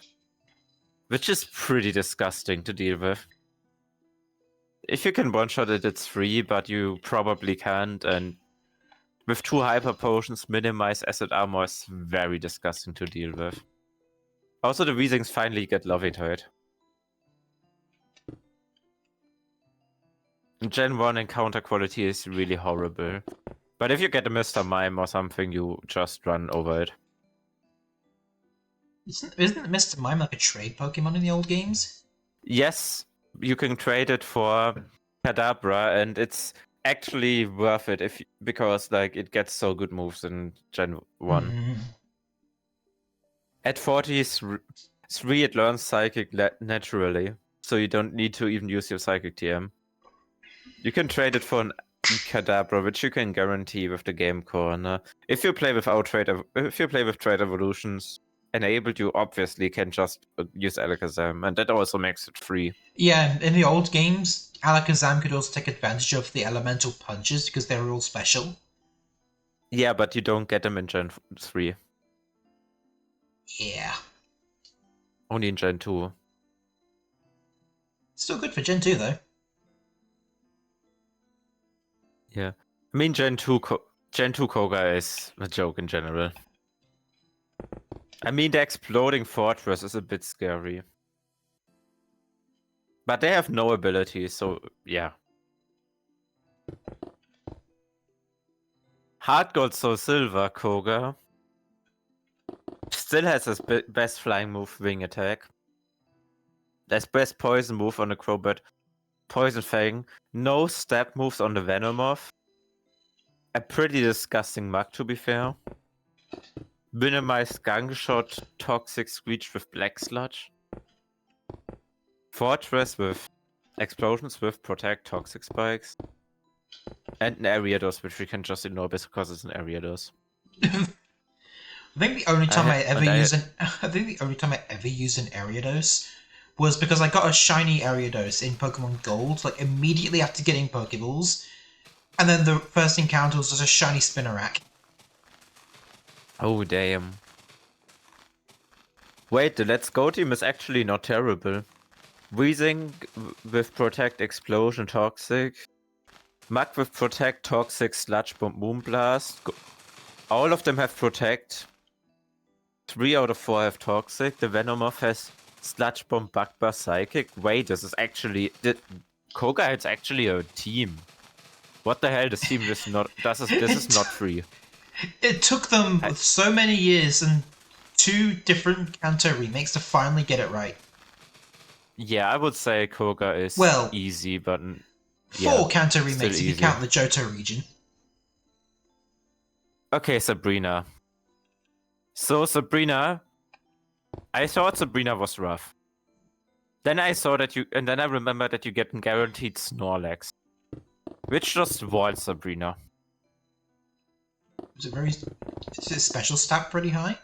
Which is pretty disgusting to deal with. If you can one-shot it, it's free, but you probably can't, and with 2 hyper potions, minimize acid armor is very disgusting to deal with. Also, the Weezings finally get Lovitoid. Gen 1 encounter quality is really horrible. But if you get a Mr. Mime or something, you just run over it. Isn't Mr. Mime like a trade Pokemon in the old games? Yes, you can trade it for Kadabra, and it's actually worth it because like it gets so good moves in Gen 1. At 43, it learns Psychic naturally. so you don't need to even use your Psychic TM. You can trade it for an Kadabra, which you can guarantee with the game corner. If you play with Trade Evolutions enabled, you obviously can just use Alakazam, and that also makes it free. Yeah, in the old games, Alakazam could also take advantage of the elemental punches because they were all special. Yeah, but you don't get them in Gen 3. Yeah. Only in Gen 2. Still good for Gen 2, though. Yeah. I mean, Gen 2 Koga is a joke in general. I mean, the Exploding Fortress is a bit scary. But they have no abilities, so yeah. Hard Gold Soul Silver Koga still has his best flying move, Wing Attack. His best poison move on the Crobat, Poison Fang. No step moves on the Venomoth. A pretty disgusting mug, to be fair. Minimize Gunk Shot, Toxic Screech with Black Sludge. Fortress with Explosions with Protect, Toxic Spikes. And an Ariados, which we can just ignore because it's an Ariados. I think the only time I think the only time I ever used an Ariados was because I got a shiny Ariados in Pokemon Gold, like immediately after getting Pokeballs, and then the first encounter was just a shiny Spinarak. Oh damn. Wait, the Let's Go team is actually not terrible. Weezing with Protect, Explosion, Toxic. Muk with Protect, Toxic, Sludge Bomb, Moonblast. All of them have Protect. 3 out of 4 have Toxic. The Venomoth has Sludge Bomb, Bug Buzz, Psychic. Wait, this is actually... Koga is actually a team. What the hell? This team is not... This is not free. It took them so many years and 2 different Kanto remakes to finally get it right. Yeah, I would say Koga is easy, but... 4 Kanto remakes if you count the Johto region. Okay, Sabrina. So Sabrina... I thought Sabrina was rough. Then I saw that and then I remember that you get a guaranteed Snorlax. Which just walls Sabrina. Is his special stat pretty high?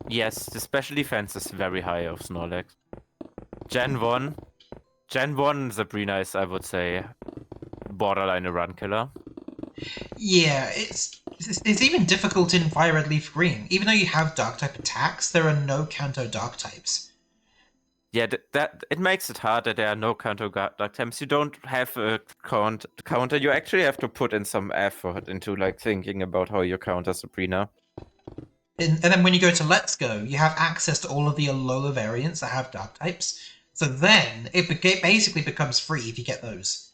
Yes, the special defense is very high of Snorlax. Gen 1 Sabrina is, I would say, borderline a run killer. Yeah, it's even difficult in Fire Red Leaf Green. Even though you have Dark-type attacks, there are no Kanto Dark-types. Yeah, it makes it hard that there are no counter dark types. You don't have a counter. You actually have to put in some effort into like thinking about how you counter Sabrina. And then when you go to Let's Go, you have access to all of the Alola variants that have dark types. So then it basically becomes free if you get those.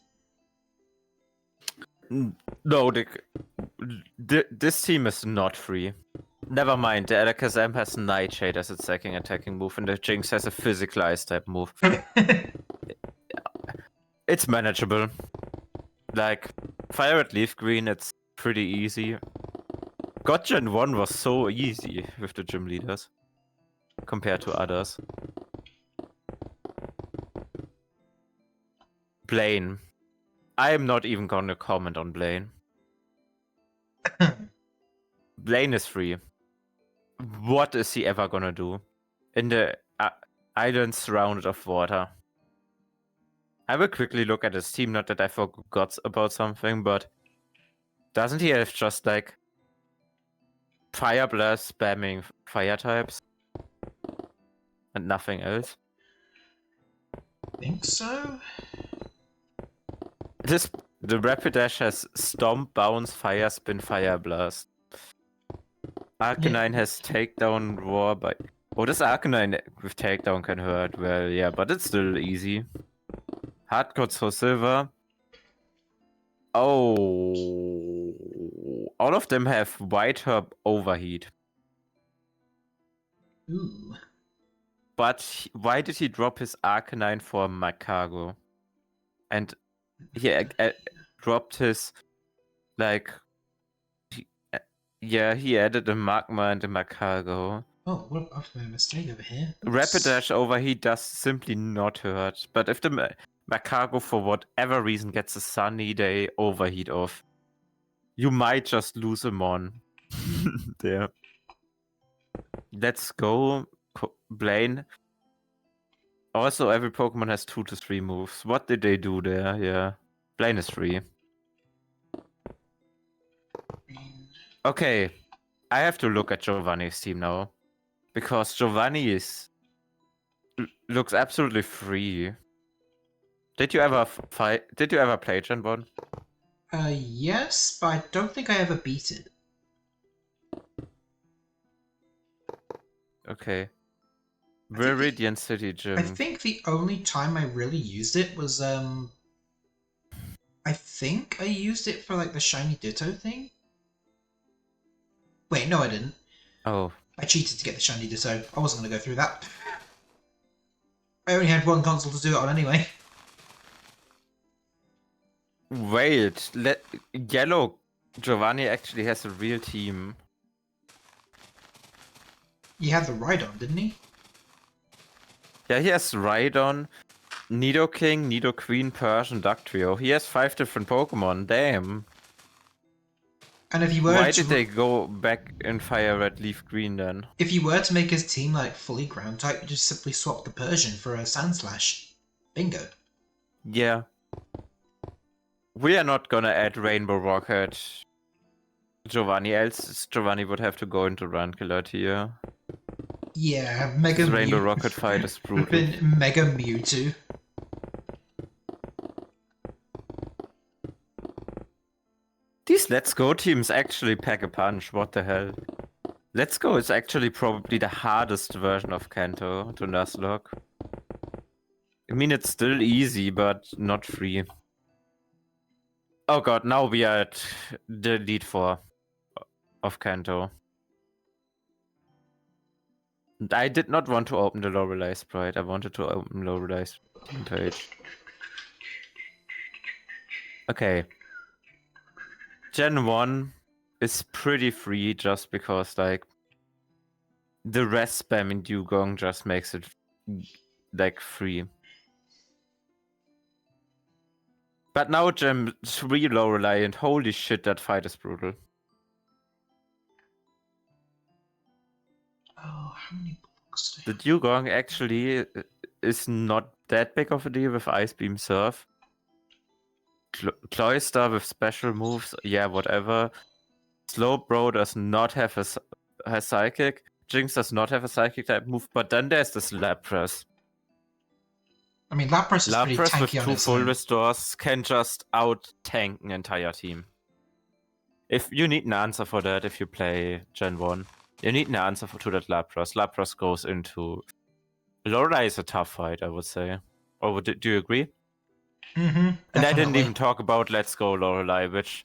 No, this team is not free. Never mind, the Alakazam has Nightshade as its second attacking move, and the Jinx has a physical ice type move. It's manageable. Like, Fire Red Leaf Green, it's pretty easy. God Gen 1 was so easy with the gym leaders compared to others. Blaine. I am not even gonna comment on Blaine. Blaine is free. What is he ever gonna do? In the island surrounded of water. I will quickly look at his team, not that I forgot about something, but doesn't he have just like Fire Blast spamming fire types? And nothing else? I think so. The Rapidash has Stomp, Bounce, Fire Spin, Fire Blast. Arcanine has Takedown, Roar by... Oh, this Arcanine with Takedown can hurt. Well, yeah, but it's still easy. Hardcore Soul Silver. Oh... All of them have White Herb Overheat. Ooh. But why did he drop his Arcanine for Macago? And he dropped his, like... he added a Magma and a Macago. Oh, what? I've made a mistake over here. Rapidash overheat does simply not hurt, but if the Macago for whatever reason gets a sunny day overheat off, you might just lose a mon. There. Let's go, Blaine. Also, every Pokemon has 2 to 3 moves. What did they do there? Yeah. Blaine is free. Okay. I have to look at Giovanni's team now. Because Giovanni looks absolutely free. Did you ever Did you ever play Gen 1? Yes, but I don't think I ever beat it. Okay. Viridian City Gym. I think the only time I really used it was, I think I used it for, like, the Shiny Ditto thing? Wait, no I didn't. Oh. I cheated to get the Shiny Ditto. I wasn't going to go through that. I only had one console to do it on anyway. Wait, Yellow Giovanni actually has a real team. He had the Rhydon, didn't he? Yeah, he has Rhydon, Nidoking, Nidoqueen, Persian, Dugtrio. He has 5 different Pokemon, damn. And if you were Why did they go back in Fire Red, Leaf Green then? If you were to make his team like fully ground type, you just simply swap the Persian for a Sandslash. Bingo. Yeah. We are not gonna add Rainbow Rocket Giovanni, else Giovanni would have to go into Rankiller tier. Yeah, Mega Mew. Rainbow Rocket fight is brutal. Been Mega Mewtwo. These Let's Go teams actually pack a punch, what the hell. Let's Go is actually probably the hardest version of Kanto to Nuzlocke. I mean, it's still easy, but not free. Oh god, now we are at the Elite 4 of Kanto. And I did not want to open the Lorelei sprite, I wanted to open Lorelei's team page. Okay. Gen 1 is pretty free just because, like, the rest spam in Dugong just makes it, like, free. But now Gen 3 Lorelei, and holy shit, that fight is brutal. Oh, how many blocks The Dugong actually is not that big of a deal with Ice Beam Surf. Cloyster with special moves, yeah, whatever. Slowbro does not have a Psychic. Jinx does not have a Psychic type move, but then there's this Lapras. I mean, Lapras is pretty Lapras with tanky on 2 its full own. restores can just out-tank an entire team. If you need an answer for that, if you play Gen 1, you need an answer to that Lapras. Lapras goes into... Lorelei is a tough fight, I would say. Or do you agree? Mm-hmm. And I didn't even talk about Let's Go Lorelei, which...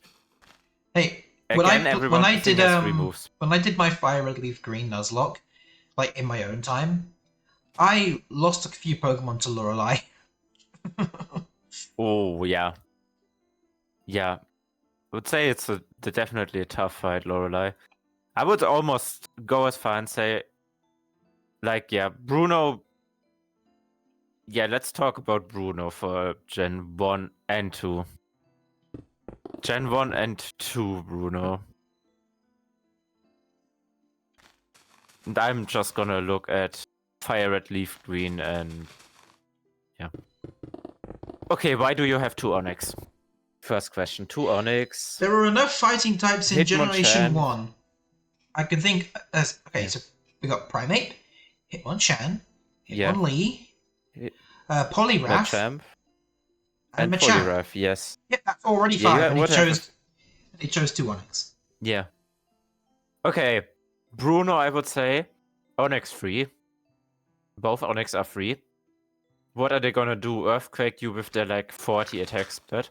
Hey, Again, everyone has 3 moves. When I did my Fire Red Leaf Green Nuzlocke, like in my own time, I lost a few Pokemon to Lorelei. Oh, yeah. Yeah. I would say it's definitely a tough fight, Lorelei. I would almost go as far and say, like, yeah, Bruno... Yeah, let's talk about Bruno for Gen 1 and 2. Gen 1 and 2, Bruno. And I'm just gonna look at Fire Red, Leaf Green, and... Yeah. Okay, why do you have 2 Onyx? First question, 2 Onyx. There were enough fighting types in Generation 1. I can think as... Okay, yeah. So we got Primeape, Hitmonchan, Hitmonlee, Poliwrath, and Poliwrath, yes. Yeah, that's already 5, and he chose 2 Onyx. Yeah. Okay, Bruno, I would say, Onyx free. Both Onyx are free. What are they gonna do? Earthquake you with their, like, 40 attack stat?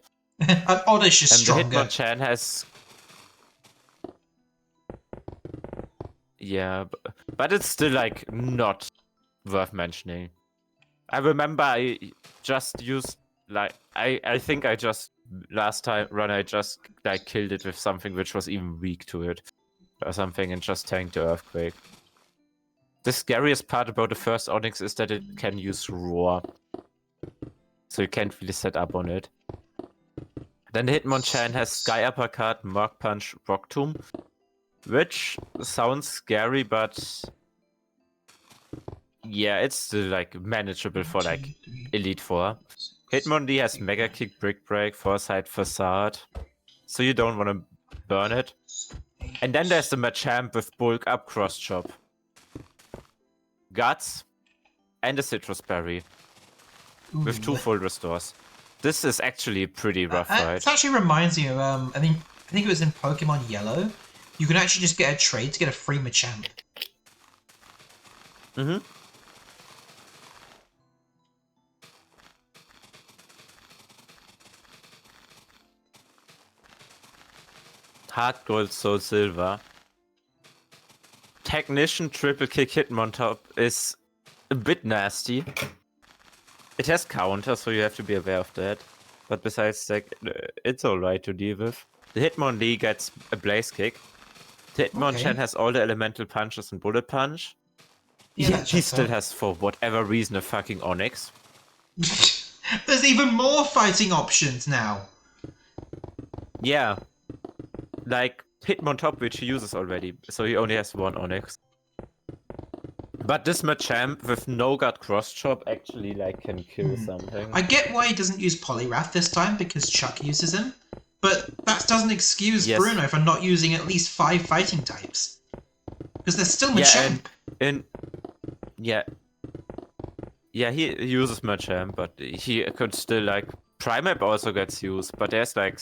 Oddish is stronger. And the Hitmonchan has... Yeah, but it's still, like, not worth mentioning. I remember I just used, like, I think I just, last time run, I just, like, killed it with something which was even weak to it. Or something, and just tanked the Earthquake. The scariest part about the first Onyx is that it can use Roar. So you can't really set up on it. Then the Hitmonchan has Sky Uppercut, Murk Punch, Rock Tomb. Which sounds scary, but... yeah, it's still like manageable for like Elite Four. Hitmonlee has Mega Kick, Brick Break, Foresight, Facade. So you don't want to burn it. And then there's the Machamp with Bulk Up, Cross Chop, Guts, and a Citrus Berry with 2 full restores. This is actually a pretty rough fight. It actually reminds me of I think it was in Pokemon Yellow. You can actually just get a trade to get a free Machamp. Mm-hmm. Heart Gold, Soul Silver. Technician Triple Kick Hitmontop is a bit nasty. It has counter, so you have to be aware of that. But besides that, it's alright to deal with. The Hitmonlee gets a Blaze Kick. The Hitmonchan has all the elemental punches and Bullet Punch. Yeah, he still has, for whatever reason, a fucking Onyx. There's even more fighting options now. Yeah. Like, Hitmontop, which he uses already, so he only has 1 Onyx. But this Machamp with no guard cross chop actually like can kill something. I get why he doesn't use Poliwrath this time because Chuck uses him, but that doesn't excuse Bruno for not using at least 5 fighting types. Because there's still Machamp. Yeah, he uses Machamp, but he could still like Primeape also gets used, but there's like,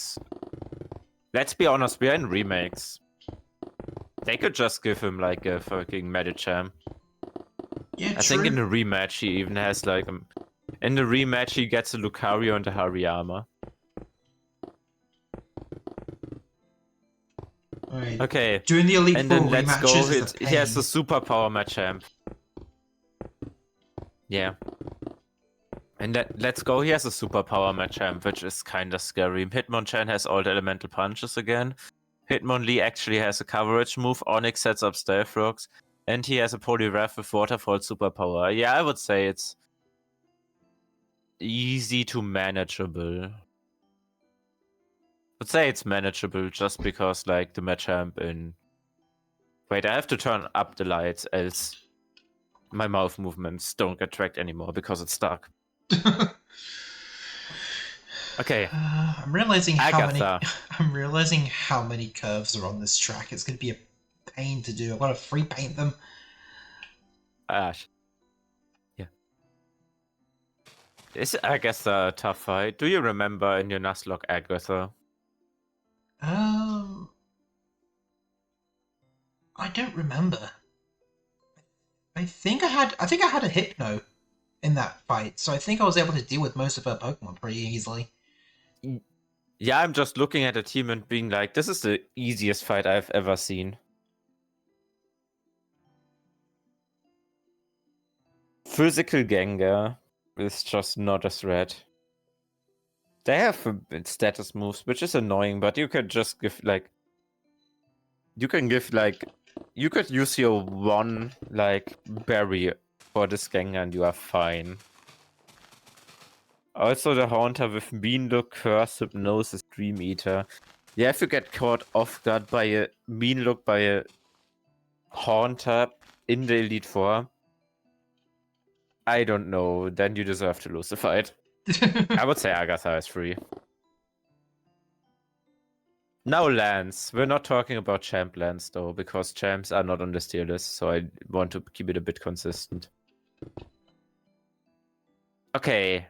let's be honest, we're in remakes. They could just give him like a fucking Medicham. Yeah, I think in the rematch he even has like in the rematch he gets a Lucario and a Hariyama. Right. Okay. During the Elite and Four then let's go. rematches, He has the superpower Machamp. Yeah. And let's go. He has a superpower Machamp, which is kinda scary. Hitmonchan has all the elemental punches again. Hitmonlee actually has a coverage move. Onyx sets up Stealth Rocks. And he has a Poliwrath with Waterfall superpower. Yeah, I would say it's easy to manageable. I'd say it's manageable just because like the Machamp in... Wait, I have to turn up the lights, else my mouth movements don't get tracked anymore because it's dark. Okay. I'm realizing how many curves are on this track. It's going to be a pain to do. I've got to free paint them. Yeah. It's, I guess, a tough fight. Do you remember in your Nuzlocke Agatha? I don't remember. I think I had a Hypno in that fight, so I think I was able to deal with most of her Pokemon pretty easily. Yeah, I'm just looking at the team and being like, this is the easiest fight I've ever seen. Physical Gengar is just not a threat. They have status moves, which is annoying, but you could just give like... You could use your 1 like berry for this Gengar and you are fine. Also the Haunter with Mean Look, Curse, Hypnosis, Dream Eater. Yeah, if you get caught off guard by a Mean Look by a Haunter in the Elite Four, I don't know, then you deserve to lose the fight. I would say Agatha is free. Now Lance. We're not talking about champ Lance though, because champs are not on the tier list, so I want to keep it a bit consistent. Okay.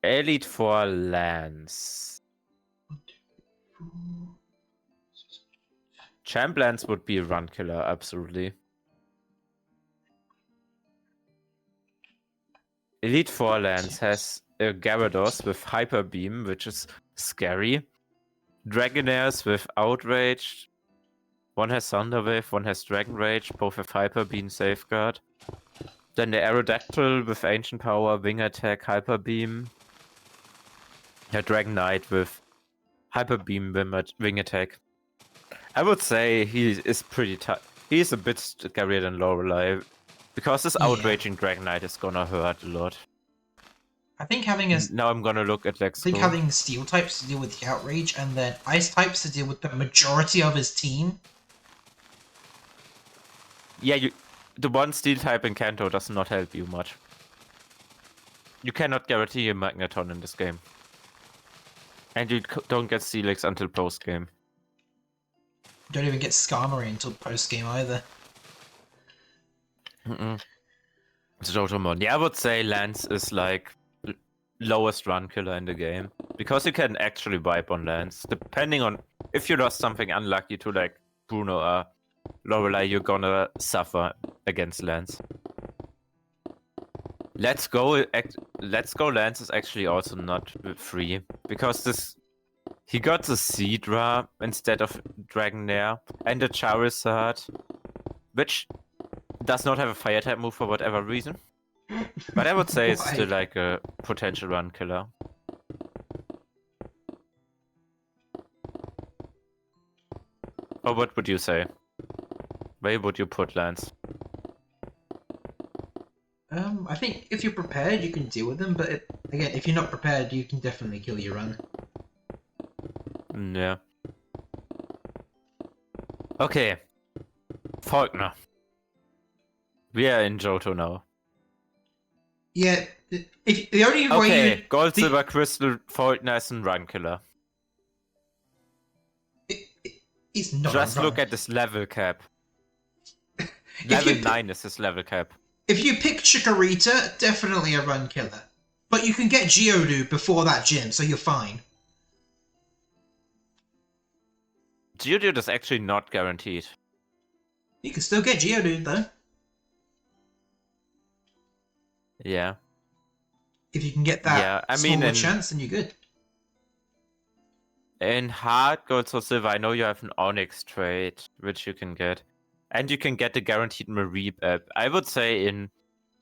Elite Four Lance. Champ Lance would be a run killer, absolutely. Elite Four Lance has a Gyarados with Hyper Beam, which is scary. Dragonairs with Outrage. One has Thunder Wave, one has Dragon Rage, both have Hyper Beam, Safeguard. Then the Aerodactyl with Ancient Power, Wing Attack, Hyper Beam. The Dragonite with Hyper Beam, Wing Attack. I would say he is pretty tough. He's a bit scarier than Lorelei. Because this Yeah. outraging Dragon Knight is gonna hurt a lot. I think having Now I'm gonna look at Lex. having steel types to deal with the outrage and then ice types to deal with the majority of his team. Yeah, the one steel type in Kanto does not help you much. You cannot guarantee a Magneton in this game. And you don't get Steelix until post-game. You don't even get Skarmory until post-game either. It's Jotomon. Yeah, I would say Lance is like lowest run killer in the game. Because you can actually wipe on Lance. Depending on if you lost something unlucky to like Bruno or Lorelei, you're gonna suffer against Lance. Let's Go Lance is actually also not free. Because he got the Seadra instead of Dragonair and the Charizard, which does not have a fire type move for whatever reason. But I would say it's still like a potential run killer. Or what would you say? Where would you put Lance? I think if you're prepared, you can deal with them, but again, if you're not prepared, you can definitely kill your run. Yeah. Okay. Faulkner. We are in Johto now. Yeah, if the only way Okay, Gold, Silver, Crystal, Faulkner is a run killer. It's not. Just look at this level cap. Level 9 is his level cap. If you pick Chikorita, definitely a run killer. But you can get Geodude before that gym, so you're fine. Geodude is actually not guaranteed. You can still get Geodude, though. Yeah. If you can get that small chance, then you're good. In Hard Gold or Silver, I know you have an Onyx trait, which you can get. And you can get the guaranteed Mareep app. I would say in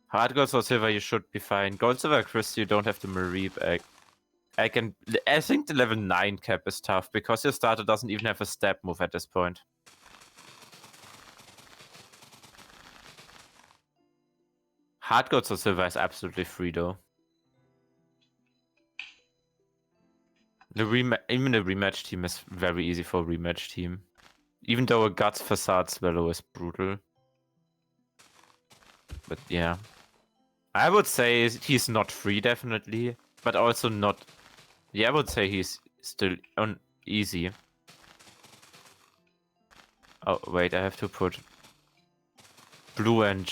Hard Gold or Silver, you should be fine. Gold, Silver, Crystal, you don't have the Mareep app. I think the level 9 cap is tough, because your starter doesn't even have a step move at this point. Hard Gold or Silver is absolutely free, though. Even the rematch team is very easy for a rematch team. Even though a Guts Facade Swallow is brutal. But yeah. I would say he's not free, definitely. But also not... Yeah, I would say he's still on easy. Oh, wait, I have to put Blue and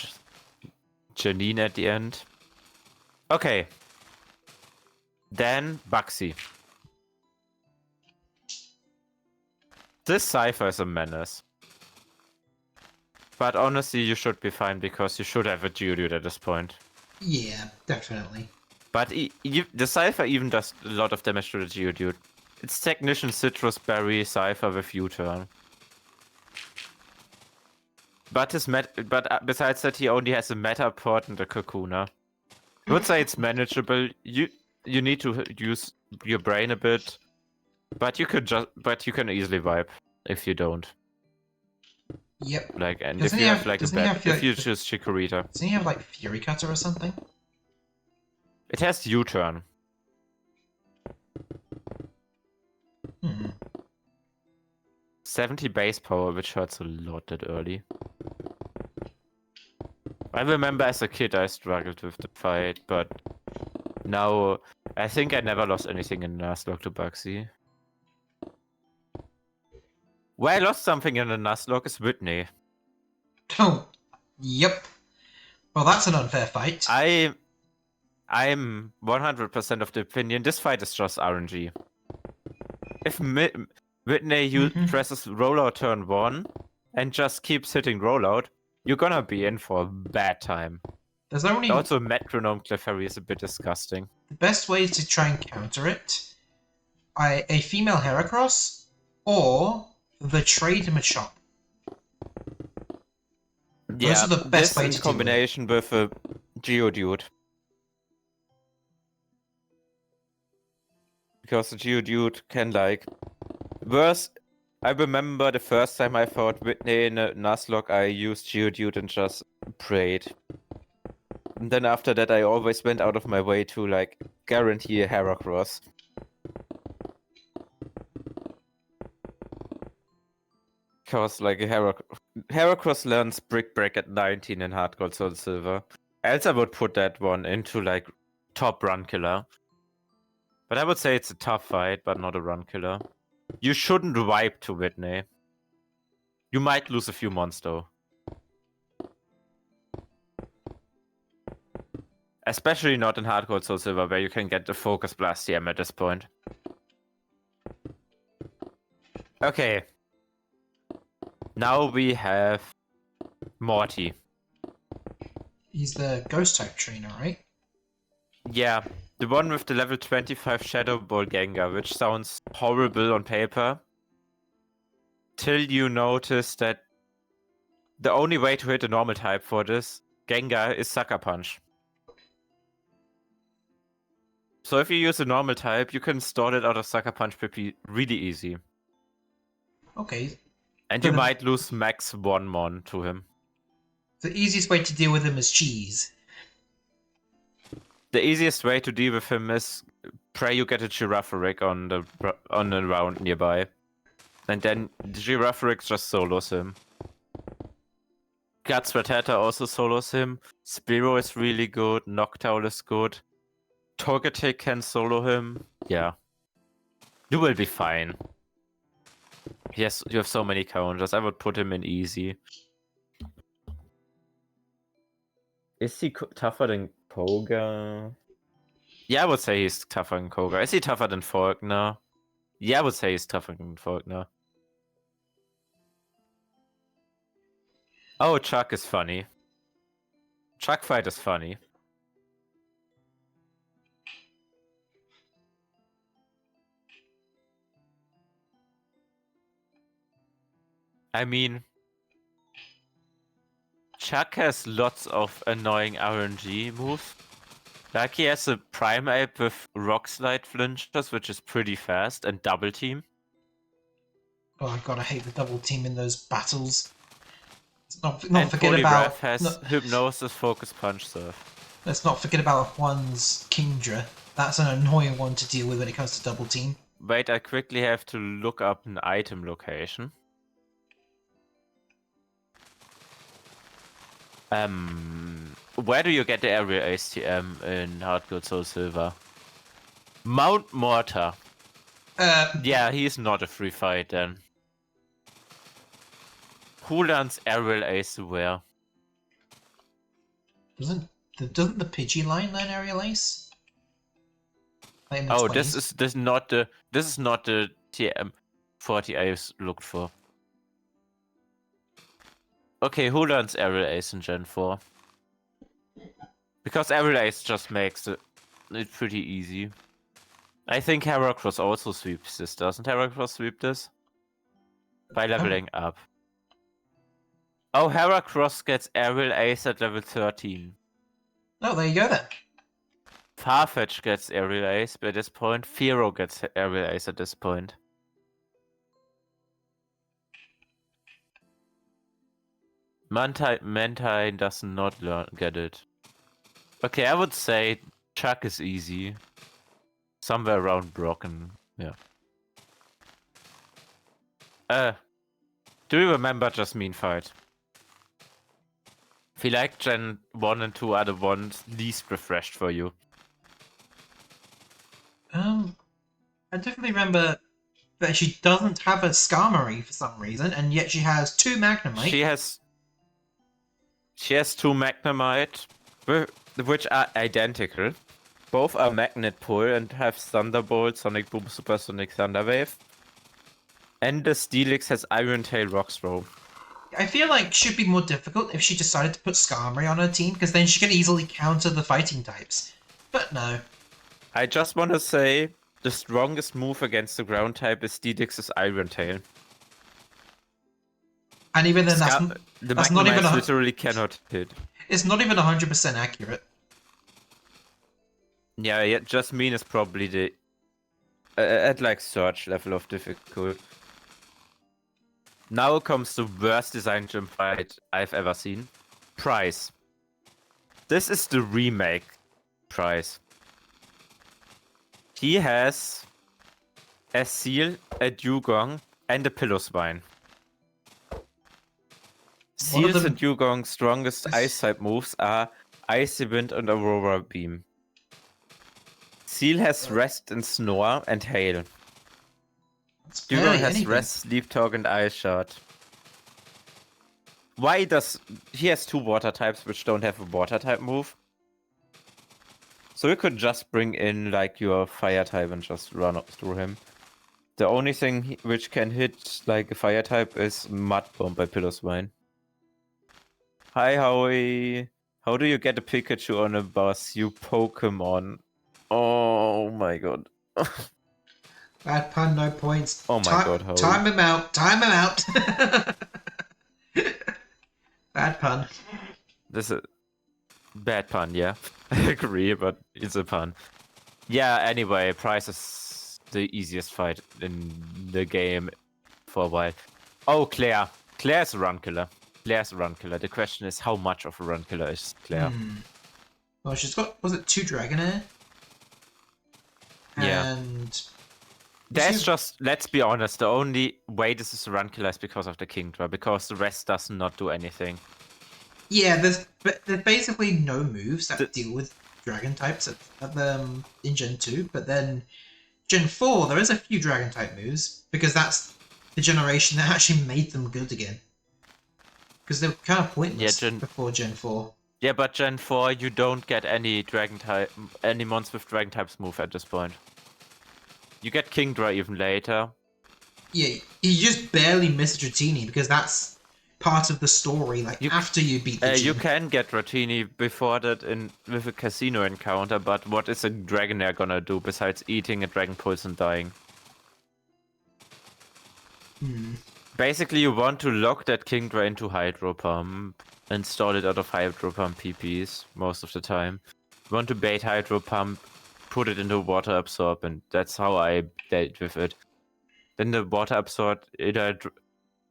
Janine at the end. Okay. Then Baxi. This Cypher is a menace. But honestly, you should be fine, because you should have a Geodude at this point. Yeah, definitely. But the Cypher even does a lot of damage to the Geodude. It's Technician, Citrus Berry, Cypher with U-turn. But besides that, he only has a Metaport and a Kakuna. I would say it's manageable. You need to use your brain a bit. But you can easily wipe if you don't. Yep. Like, and if you have like if you choose Chikorita. Doesn't he have like Fury Cutter or something? It has U-turn. 70 base power, which hurts a lot that early. I remember as a kid I struggled with the fight, but now I think I never lost anything in Nuzlocke to Baxi. Where I lost something in the Nuzlocke is Whitney. Oh, yep. Well, that's an unfair fight. I'm 100% of the opinion this fight is just RNG. If Whitney presses rollout turn 1 and just keeps hitting rollout, you're gonna be in for a bad time. There's only... Also, Metronome Clefairy is a bit disgusting. The best way to try and counter it, a female Heracross or the trade Machop. Yeah, those are the best way to in combination with a Geodude. Because the Geodude can like... I remember the first time I fought Whitney in a Nuzlocke, I used Geodude and just prayed. And then after that, I always went out of my way to like guarantee a Heracross. Because like a Heracross learns Brick Break at 19 in Hard Gold Soul Silver. Else I would put that one into like top run killer. But I would say it's a tough fight, but not a run killer. You shouldn't wipe to Whitney. You might lose a few mons though. Especially not in Hard Gold Soul Silver, where you can get the Focus Blast TM at this point. Okay. Now we have Morty. He's the ghost type trainer, right? Yeah, the one with the level 25 Shadow Ball Gengar, which sounds horrible on paper. Till you notice that the only way to hit a normal type for this Gengar is Sucker Punch. So if you use a normal type, you can stall it out of Sucker Punch really easy. Okay. And you might lose max 1 mon to him. The easiest way to deal with him is cheese. The easiest way to deal with him is pray you get a Girafarig on the round nearby. And then the Girafarig just solos him. Guts Rattata also solos him. Spearow is really good. Noctowl is good. Togetic can solo him. Yeah. You will be fine. Yes, you have so many counters. I would put him in easy. Is he tougher than Koga? Yeah, I would say he's tougher than Koga. Is he tougher than Faulkner? Yeah, I would say he's tougher than Faulkner. Oh, Chuck is funny. Chuck fight is funny. I mean, Chuck has lots of annoying RNG moves. Like he has a Prime Ape with Rock Slide flinchers, which is pretty fast, and Double Team. Oh god, I hate the double team in those battles. Not and forget about has Hypnosis, Focus Punch, Surf. Let's not forget about Juan's Kingdra. That's an annoying one to deal with when it comes to double team. Wait, I quickly have to look up an item location. Where do you get the area ASTM in Hard Gold Soul Silver? Mount Mortar. Yeah, he's not a free fight then. Who learns Aerial Ace where? Doesn't the Pidgey line learn Aerial Ace? Like Oh, 20s? this is not the TM 40 I looked for. Okay, who learns Aerial Ace in Gen 4? Because Aerial Ace just makes it pretty easy. I think Heracross also sweeps this, doesn't Heracross sweep this? By leveling up. Oh, Heracross gets Aerial Ace at level 13. Oh, there you go then. Farfetch gets Aerial Ace by this point. Fearow gets Aerial Ace at this point. Mantine does not get it. Okay, I would say Chuck is easy. Somewhere around Brocken, yeah. Do you remember Jasmine fight? I feel like Gen 1 and 2 are the ones least refreshed for you. I definitely remember that she doesn't have a Skarmory for some reason, and yet she has 2 Magnemite. She has 2 Magnemite, which are identical. Both are Magnet Pull and have Thunderbolt, Sonic Boom, Supersonic Thunder Wave. And the Steelix has Iron Tail Rock Throw. I feel like it should be more difficult if she decided to put Skarmory on her team, because then she can easily counter the fighting types. But no. I just want to say, the strongest move against the ground type is Steelix's Iron Tail. And even then, that's not even literally cannot hit. It's not even 100% accurate. Yeah, Jasmine is probably the at like search level of difficult. Now comes the worst design gym fight I've ever seen. Price. This is the remake price. He has a seal, a dugong, and a pillowswine. Seals and Dugong's strongest ice type moves are Icy Wind and Aurora Beam. Seal has Rest and Snore and Hail. Dugong has Rest, Sleep Talk, and Ice Shot. Why does... He has 2 water types which don't have a water type move. So you could just bring in like your fire type and just run up through him. The only thing which can hit like a fire type is Mud Bomb by Pillowswine. Hi Howie. How do you get a Pikachu on a bus, you Pokemon? Oh my god. Bad pun, no points. Oh my god, Howie. Time him out. Time him out. Bad pun. This is bad pun, yeah. I agree, but it's a pun. Yeah, anyway, Price is the easiest fight in the game for a while. Oh, Claire. Claire's a run killer. Claire's a run killer. The question is, how much of a run killer is Claire? Well, she's got, was it 2 Dragonair? Yeah. And... That's just, let's be honest, the only way this is a run killer is because of the Kingdra, because the rest does not do anything. Yeah, there's basically no moves that deal with Dragon types in Gen 2, but then Gen 4, there is a few Dragon type moves, because that's the generation that actually made them good again. Because they were kind of pointless before Gen 4. Yeah, but Gen 4, you don't get any Dragon type, any monster with Dragon types move at this point. You get Kingdra even later. Yeah, you just barely miss Dratini, because that's part of the story, like, after you beat the gym. You can get Dratini before that with a casino encounter, but what is a Dragonair gonna do besides eating a Dragon Pulse and dying? Basically, you want to lock that Kingdra into Hydro Pump and stall it out of Hydro Pump PPs most of the time. You want to bait Hydro Pump, put it into Water Absorb, and that's how I dealt with it. Then the Water Absorb, either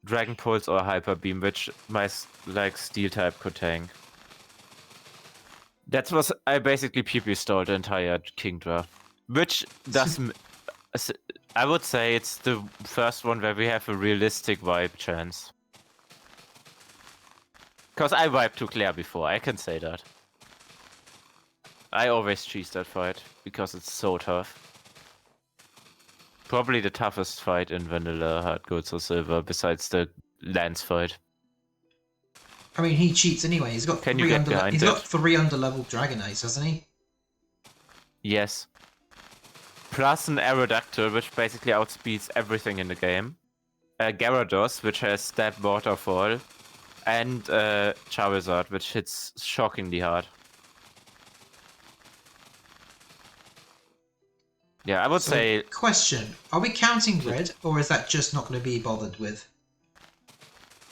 Dragon Pulse or Hyper Beam, which my Steel type could tank. That was, I basically PP stalled the entire Kingdra. Which does... I would say it's the first one where we have a realistic wipe chance. Because I wiped to Claire before, I can say that. I always cheese that fight, because it's so tough. Probably the toughest fight in Vanilla, Hard Gold or Silver, besides the Lance fight. I mean, he cheats anyway. He's got 3 under-leveled Dragonites, hasn't he? Yes. Plus an Aerodactyl, which basically outspeeds everything in the game. Gyarados, which has Stab Waterfall. And Charizard, which hits shockingly hard. Yeah, I would say... Question, are we counting Red, or is that just not going to be bothered with?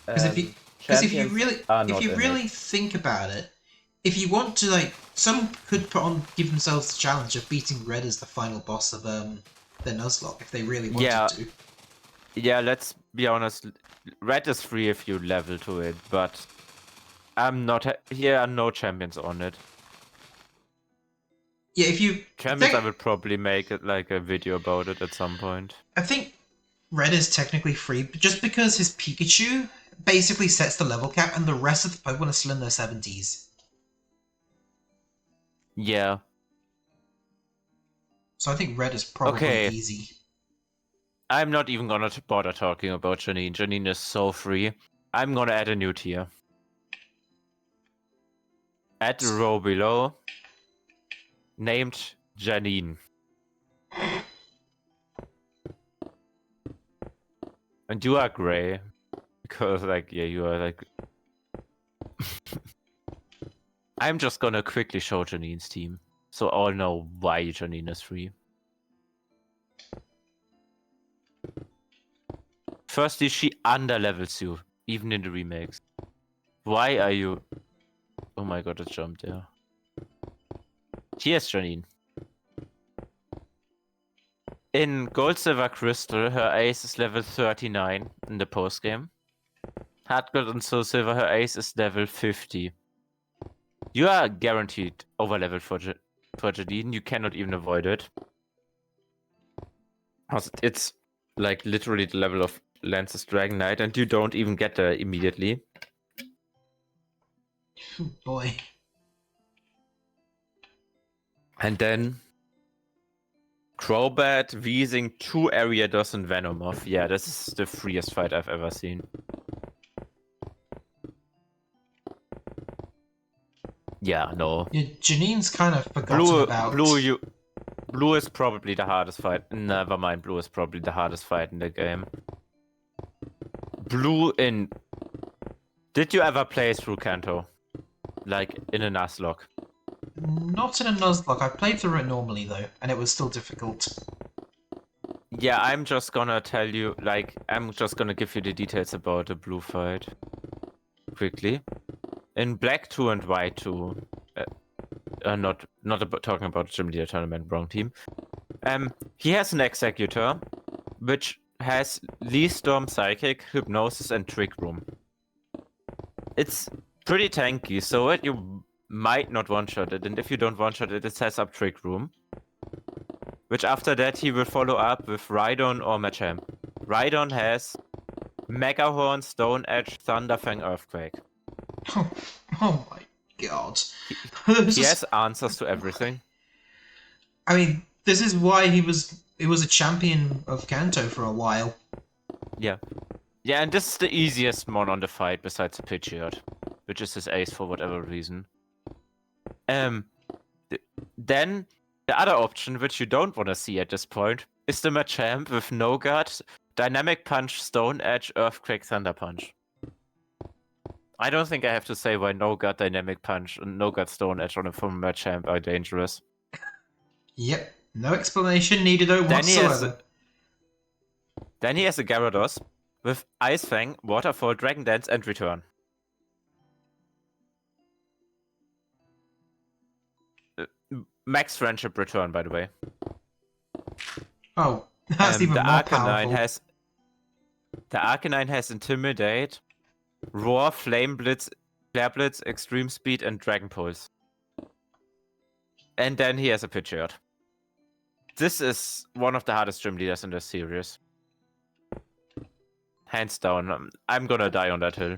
Because if you really think about it, if you want to, like, some could give themselves the challenge of beating Red as the final boss of their Nuzlocke, if they really wanted to. Yeah, let's be honest. Red is free if you level to it, but I'm not. Here are no champions on it. Yeah, if you champions, I would probably make it like a video about it at some point. I think Red is technically free, but just because his Pikachu basically sets the level cap, and the rest of the Pokemon are still in their 70s. Yeah. So I think Red is probably easy. I'm not even gonna bother talking about Janine. Janine is so free. I'm gonna add a new tier. Add the row below. Named Janine. And you are grey. Because, like, yeah, you are, like... I'm just gonna quickly show Janine's team. So all know why Janine is free. Firstly, she underlevels you, even in the remakes. Why are you... Oh my god, it jumped, yeah. Here's Janine. In Gold, Silver, Crystal, her ace is level 39 in the postgame. Hard Gold and Soul Silver, her ace is level 50. You are guaranteed overleveled for Jadine. You cannot even avoid it. It's like literally the level of Lance's Dragon Knight, and you don't even get there immediately. Oh, boy. And then Crobat, Weezing, 2 Ariados, and Venomoth. Yeah, this is the freest fight I've ever seen. Yeah, no. Yeah, Janine's kind of forgotten about. Blue is probably the hardest fight. Never mind, Blue is probably the hardest fight in the game. Blue in... Did you ever play through Kanto? Like, in a Nuzlocke? Not in a Nuzlocke. I played through it normally, though, and it was still difficult. Yeah, I'm just gonna tell you, like, I'm just gonna give you the details about the Blue fight. Quickly. In Black 2 and White 2, not talking about Gym Leader Tournament, wrong team. He has an Executor, which has Lee Storm Psychic, Hypnosis, and Trick Room. It's pretty tanky, so you might not one-shot it, and if you don't one-shot it, it sets up Trick Room. Which after that he will follow up with Rhydon or Machamp. Rhydon has Mega Horn, Stone Edge, Thunderfang, Earthquake. Oh my god. He has answers to everything. I mean, this is why he was a champion of Kanto for a while. Yeah. Yeah, and this is the easiest mon on the fight besides the Pidgeot, which is his ace for whatever reason. Then the other option, which you don't want to see at this point, is the Machamp with No Guard, Dynamic Punch, Stone Edge, Earthquake, Thunder Punch. I don't think I have to say why No Guard, Dynamic Punch, and No Guard, Stone Edge on a former Machamp are dangerous. Yep, no explanation needed whatsoever. Then he has a Gyarados with Ice Fang, Waterfall, Dragon Dance, and Return. Max Friendship Return, by the way. Oh, that's even more powerful. The Arcanine has Intimidate, Roar, Flame Blitz, Flare Blitz, Extreme Speed, and Dragon Pulse. And then he has a Pidgeot. This is one of the hardest gym leaders in this series. Hands down. I'm gonna die on that hill.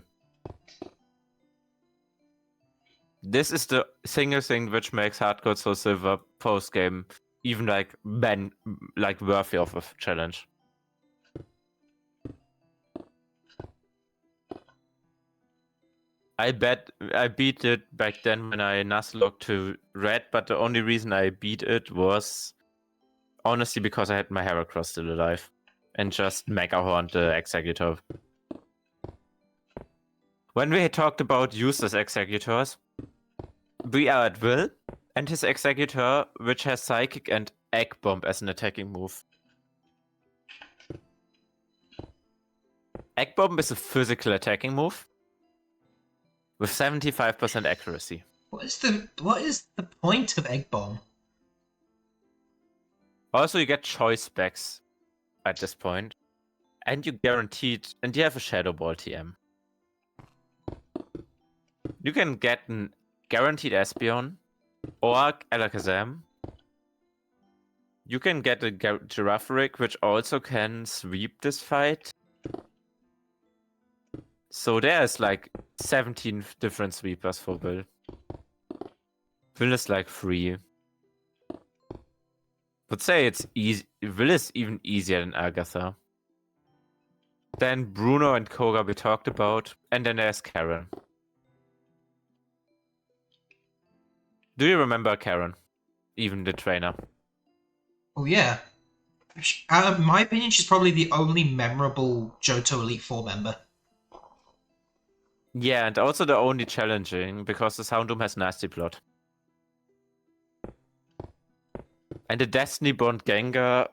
This is the single thing which makes Hardcore Soul Silver post-game even worthy of a challenge. I beat it back then when I Nuzlocked to Red, but the only reason I beat it was honestly because I had my Heracross still alive and just Mega Horned the Executor. When we talked about useless Executors, we are at Will and his Executor, which has Psychic and Egg Bomb as an attacking move. Egg Bomb is a physical attacking move with 75% accuracy. What is the point of Egg Bomb? Also, you get choice specs at this point, and you have a Shadow Ball TM. You can get a guaranteed Espeon or Alakazam. You can get a Girafarig, which also can sweep this fight. So there's like 17 different sweepers for Will. Will is like 3. Would say it's easy. Will is even easier than Agatha. Then Bruno and Koga we talked about, and then there's Karen. Do you remember Karen? Even the trainer. Oh yeah. Out of my opinion, she's probably the only memorable Johto Elite Four member. Yeah, and also the only challenging, because the Houndoom has Nasty Plot. And the Destiny Bond Gengar,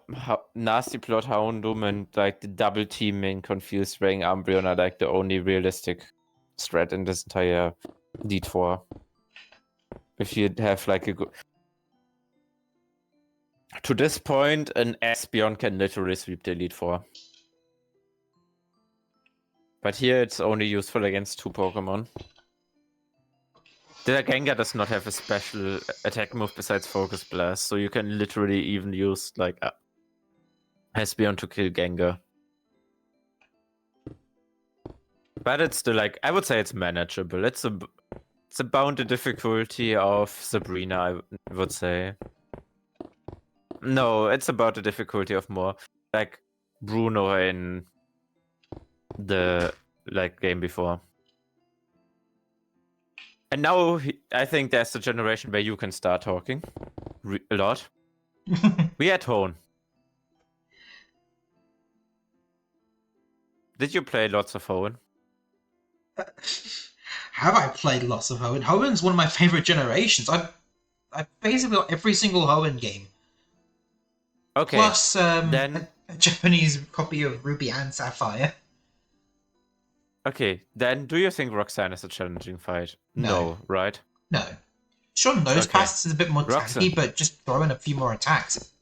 Nasty Plot Houndoom, and like the double teaming Confused Ring Umbreon are like the only realistic threat in this entire Elite Four. If you have like a good... To this point, an Espeon can literally sweep the Elite Four. But here it's only useful against 2 Pokemon. The Gengar does not have a special attack move besides Focus Blast, so you can literally even use like Espeon to kill Gengar. But it's still like, I would say it's manageable. It's about the difficulty of Sabrina, I would say. No, it's about the difficulty of more like Bruno in the game before. And now I think there's the generation where you can start talking a lot. We at home. Did you play lots of Hoenn? Have I played lots of Hoenn? Hoenn's one of my favorite generations. I've basically got every single Hoenn game. Okay. Plus then a Japanese copy of Ruby and Sapphire. Okay, then do you think Roxanne is a challenging fight? No, right? No. Sure, Nose Pass is a bit more tanky, but just throw in a few more attacks.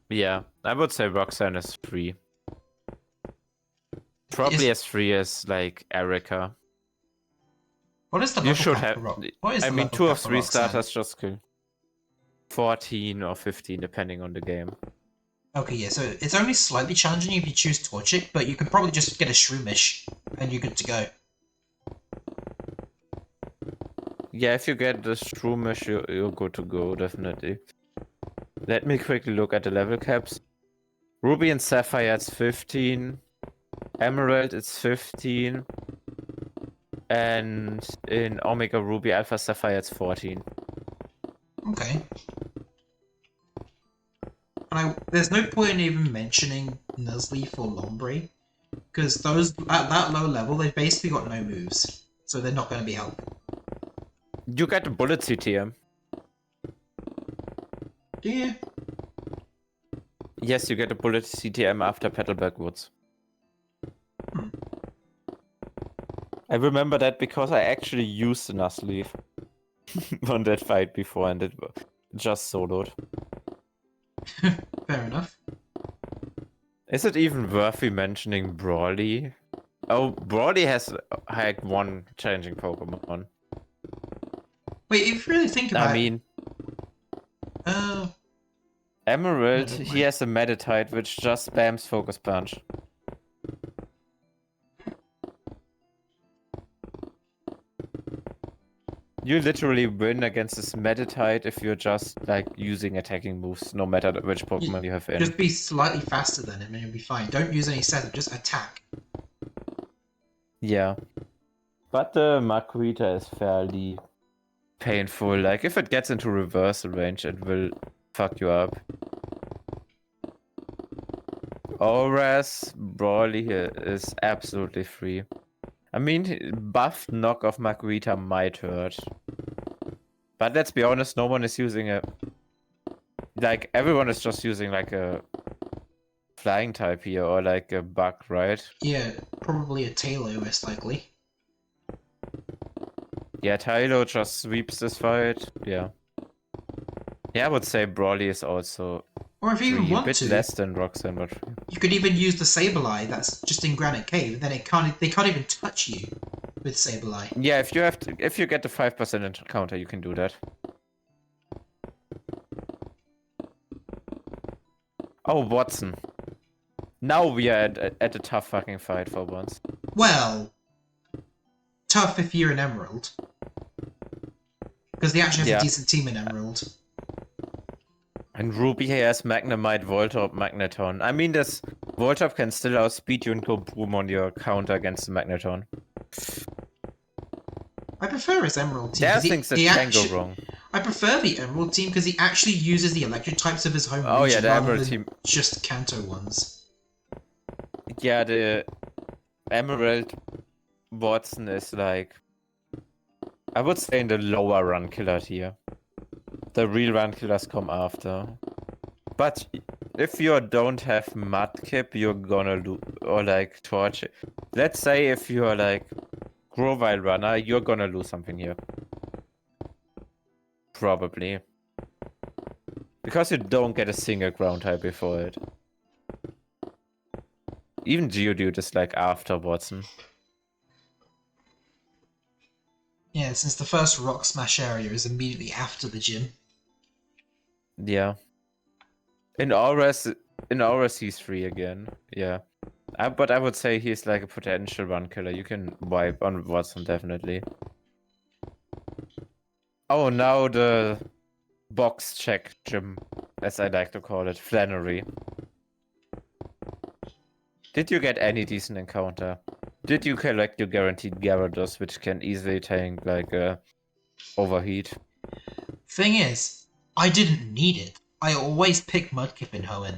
Yeah, I would say Roxanne is 3. Probably as 3 as like Erica. What is the you should have? What is I the mean, 2 or 3 Roxanne? starters just kill 14 or 15 depending on the game. Okay, yeah, so it's only slightly challenging if you choose Torchic, but you can probably just get a Shroomish and you're good to go. Yeah, if you get the Shroomish, you're good to go, definitely. Let me quickly look at the level caps. Ruby and Sapphire, it's 15. Emerald, it's 15. And in Omega Ruby Alpha Sapphire, it's 14. Okay. And there's no point in even mentioning Nuzleaf or Lombre, because those at that low level, they've basically got no moves, so they're not going to be helpful. You get the Bullet CTM. Yeah. Yes, you get a Bullet CTM after Petalburg Woods. I remember that because I actually used the Nuzleaf on that fight before, and it just soloed. Fair enough. Is it even worthy mentioning Brawly? Oh, Brawly has had one challenging Pokemon. Wait, if you really think about it... I mean... Emerald, he has a Meditite which just spams Focus Punch. You literally win against this Meditite if you're just like using attacking moves, no matter which Pokemon you have in. Just be slightly faster than him and you'll be fine. Don't use any setup, just attack. Yeah. But the Makuhita is fairly painful. Like, if it gets into reversal range, it will fuck you up. Oras Brawly here is absolutely free. I mean, buffed knockoff Makuhita might hurt. But let's be honest, no one is using a... Like, everyone is just using like a flying type here, or like a bug, right? Yeah, probably a Tailo, most likely. Yeah, Tailo just sweeps this fight. Yeah. Yeah, I would say Brawly is also... Or if you even want a bit to, less than Roxanne, but... You could even use the Sableye that's just in Granite Cave, then they can't even touch you with Sableye. Yeah, if you get the 5% encounter, you can do that. Oh, Watson. Now we are at a tough fucking fight for once. Well, tough if you're an Emerald. Because they actually have a decent team in Emerald. And Ruby has Magnemite, Voltorb, Magneton. I mean, this Voltorb can still outspeed you and go boom on your counter against the Magneton. I prefer his Emerald team. There are things that can go wrong. I prefer the Emerald team because he actually uses the electric types of his home region yeah, the rather Emerald than team. Just Kanto ones. Yeah, the Emerald Watson is like... I would say in the lower run killer tier. The real run killers come after. But if you don't have Mudkip, you're gonna lose. Or like Torch. Let's say if you're like Grovyle runner, you're gonna lose something here. Probably. Because you don't get a single ground type before it. Even Geodude is like after Watson. Yeah, since the first Rock Smash area is immediately after the gym. Yeah. In Auras he's free again. Yeah. But I would say he's like a potential run killer. You can wipe on Watson definitely. Oh, now the box check gym, as I like to call it, Flannery. Did you get any decent encounter? Did you collect your guaranteed Gyarados, which can easily tank like overheat? Thing is, I didn't need it. I always pick Mudkip in Hoenn.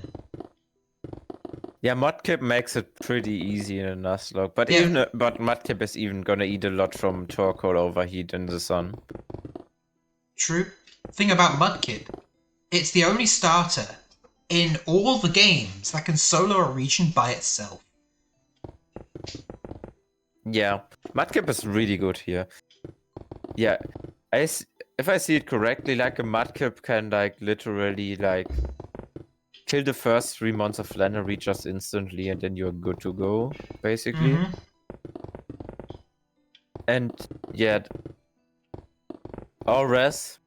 Yeah, Mudkip makes it pretty easy in a Nuzlocke, but Yeah. but Mudkip is even gonna eat a lot from Torkoal overheat in the sun. True. Thing about Mudkip, it's the only starter in all the games that can solo a region by itself. Yeah, Mudkip is really good here. Yeah, if I see it correctly, like a Mudkip can like literally like kill the first 3 months of Flannery just instantly, and then you're good to go, basically. Mm-hmm. And yeah, Auras,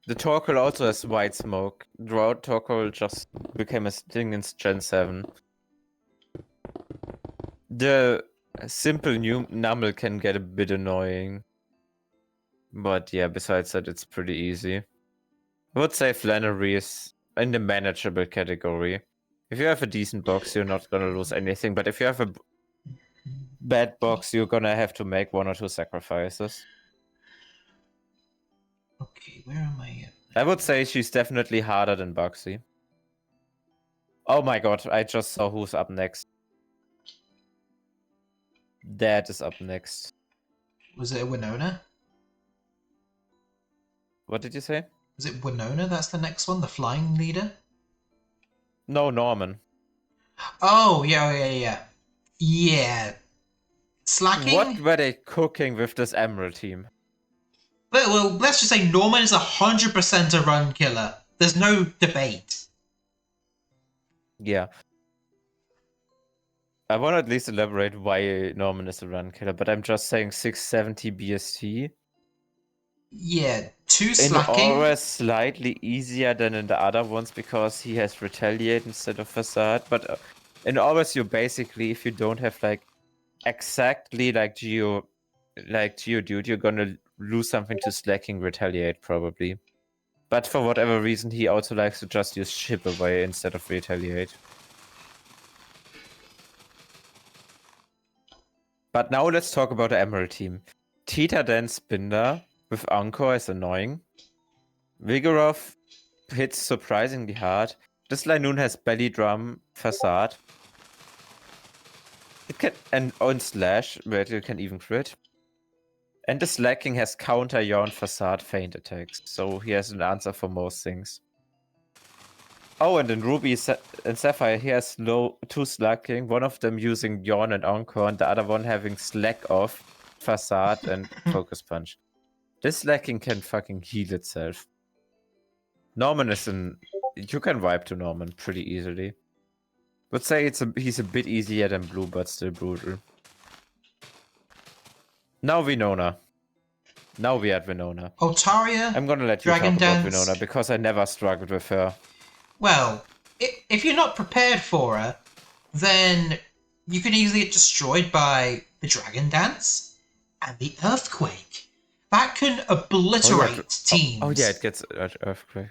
the Torkoal also has White Smoke. Drought Torkoal just became a thing in Gen 7. The simple new Numble can get a bit annoying. But yeah, besides that, it's pretty easy. I would say Flannery is in the manageable category. If you have a decent box, you're not gonna lose anything. But if you have a bad box, you're gonna have to make 1 or 2 sacrifices. Okay, where am I? I would say she's definitely harder than Bugsy. Oh my god, I just saw who's up next. That is up next. Was it a Winona? What did you say? Was it Winona? That's the next one, the flying leader? No, Norman. Oh, yeah. Yeah. Slacking? What were they cooking with this Emerald team? Well, let's just say Norman is 100% a run killer. There's no debate. Yeah. I want to at least elaborate why Norman is a run killer, but I'm just saying 670 BST. Yeah, 2 In slacking. Aura slightly easier than in the other ones because he has Retaliate instead of Facade. But in Auras, you basically, if you don't have like exactly like Geodude, you're gonna lose something to slacking Retaliate probably. But for whatever reason, he also likes to just use Chip Away instead of Retaliate. But now let's talk about the Emerald team. Tita then Spinder with Anchor is annoying. Vigoroth hits surprisingly hard. This Linoon has Belly Drum, Facade. It can and on Slash, where it can even crit. And the Slacking has Counter, Yawn, Facade, Feint attacks. So he has an answer for most things. Oh, and in Ruby and Sapphire, he has 2 Slacking, one of them using Yawn and Encore, and the other one having Slack Off, Facade, and Focus Punch. This Slacking can fucking heal itself. Norman is you can wipe to Norman pretty easily. Would say he's a bit easier than Blue, but still brutal. Now Winona. Now we at Winona. Altaria, I'm gonna let you Dragon talk about Dance. Winona because I never struggled with her. Well, if you're not prepared for her, then you can easily get destroyed by the Dragon Dance and the Earthquake. That can obliterate teams. Oh yeah, it gets Earthquake.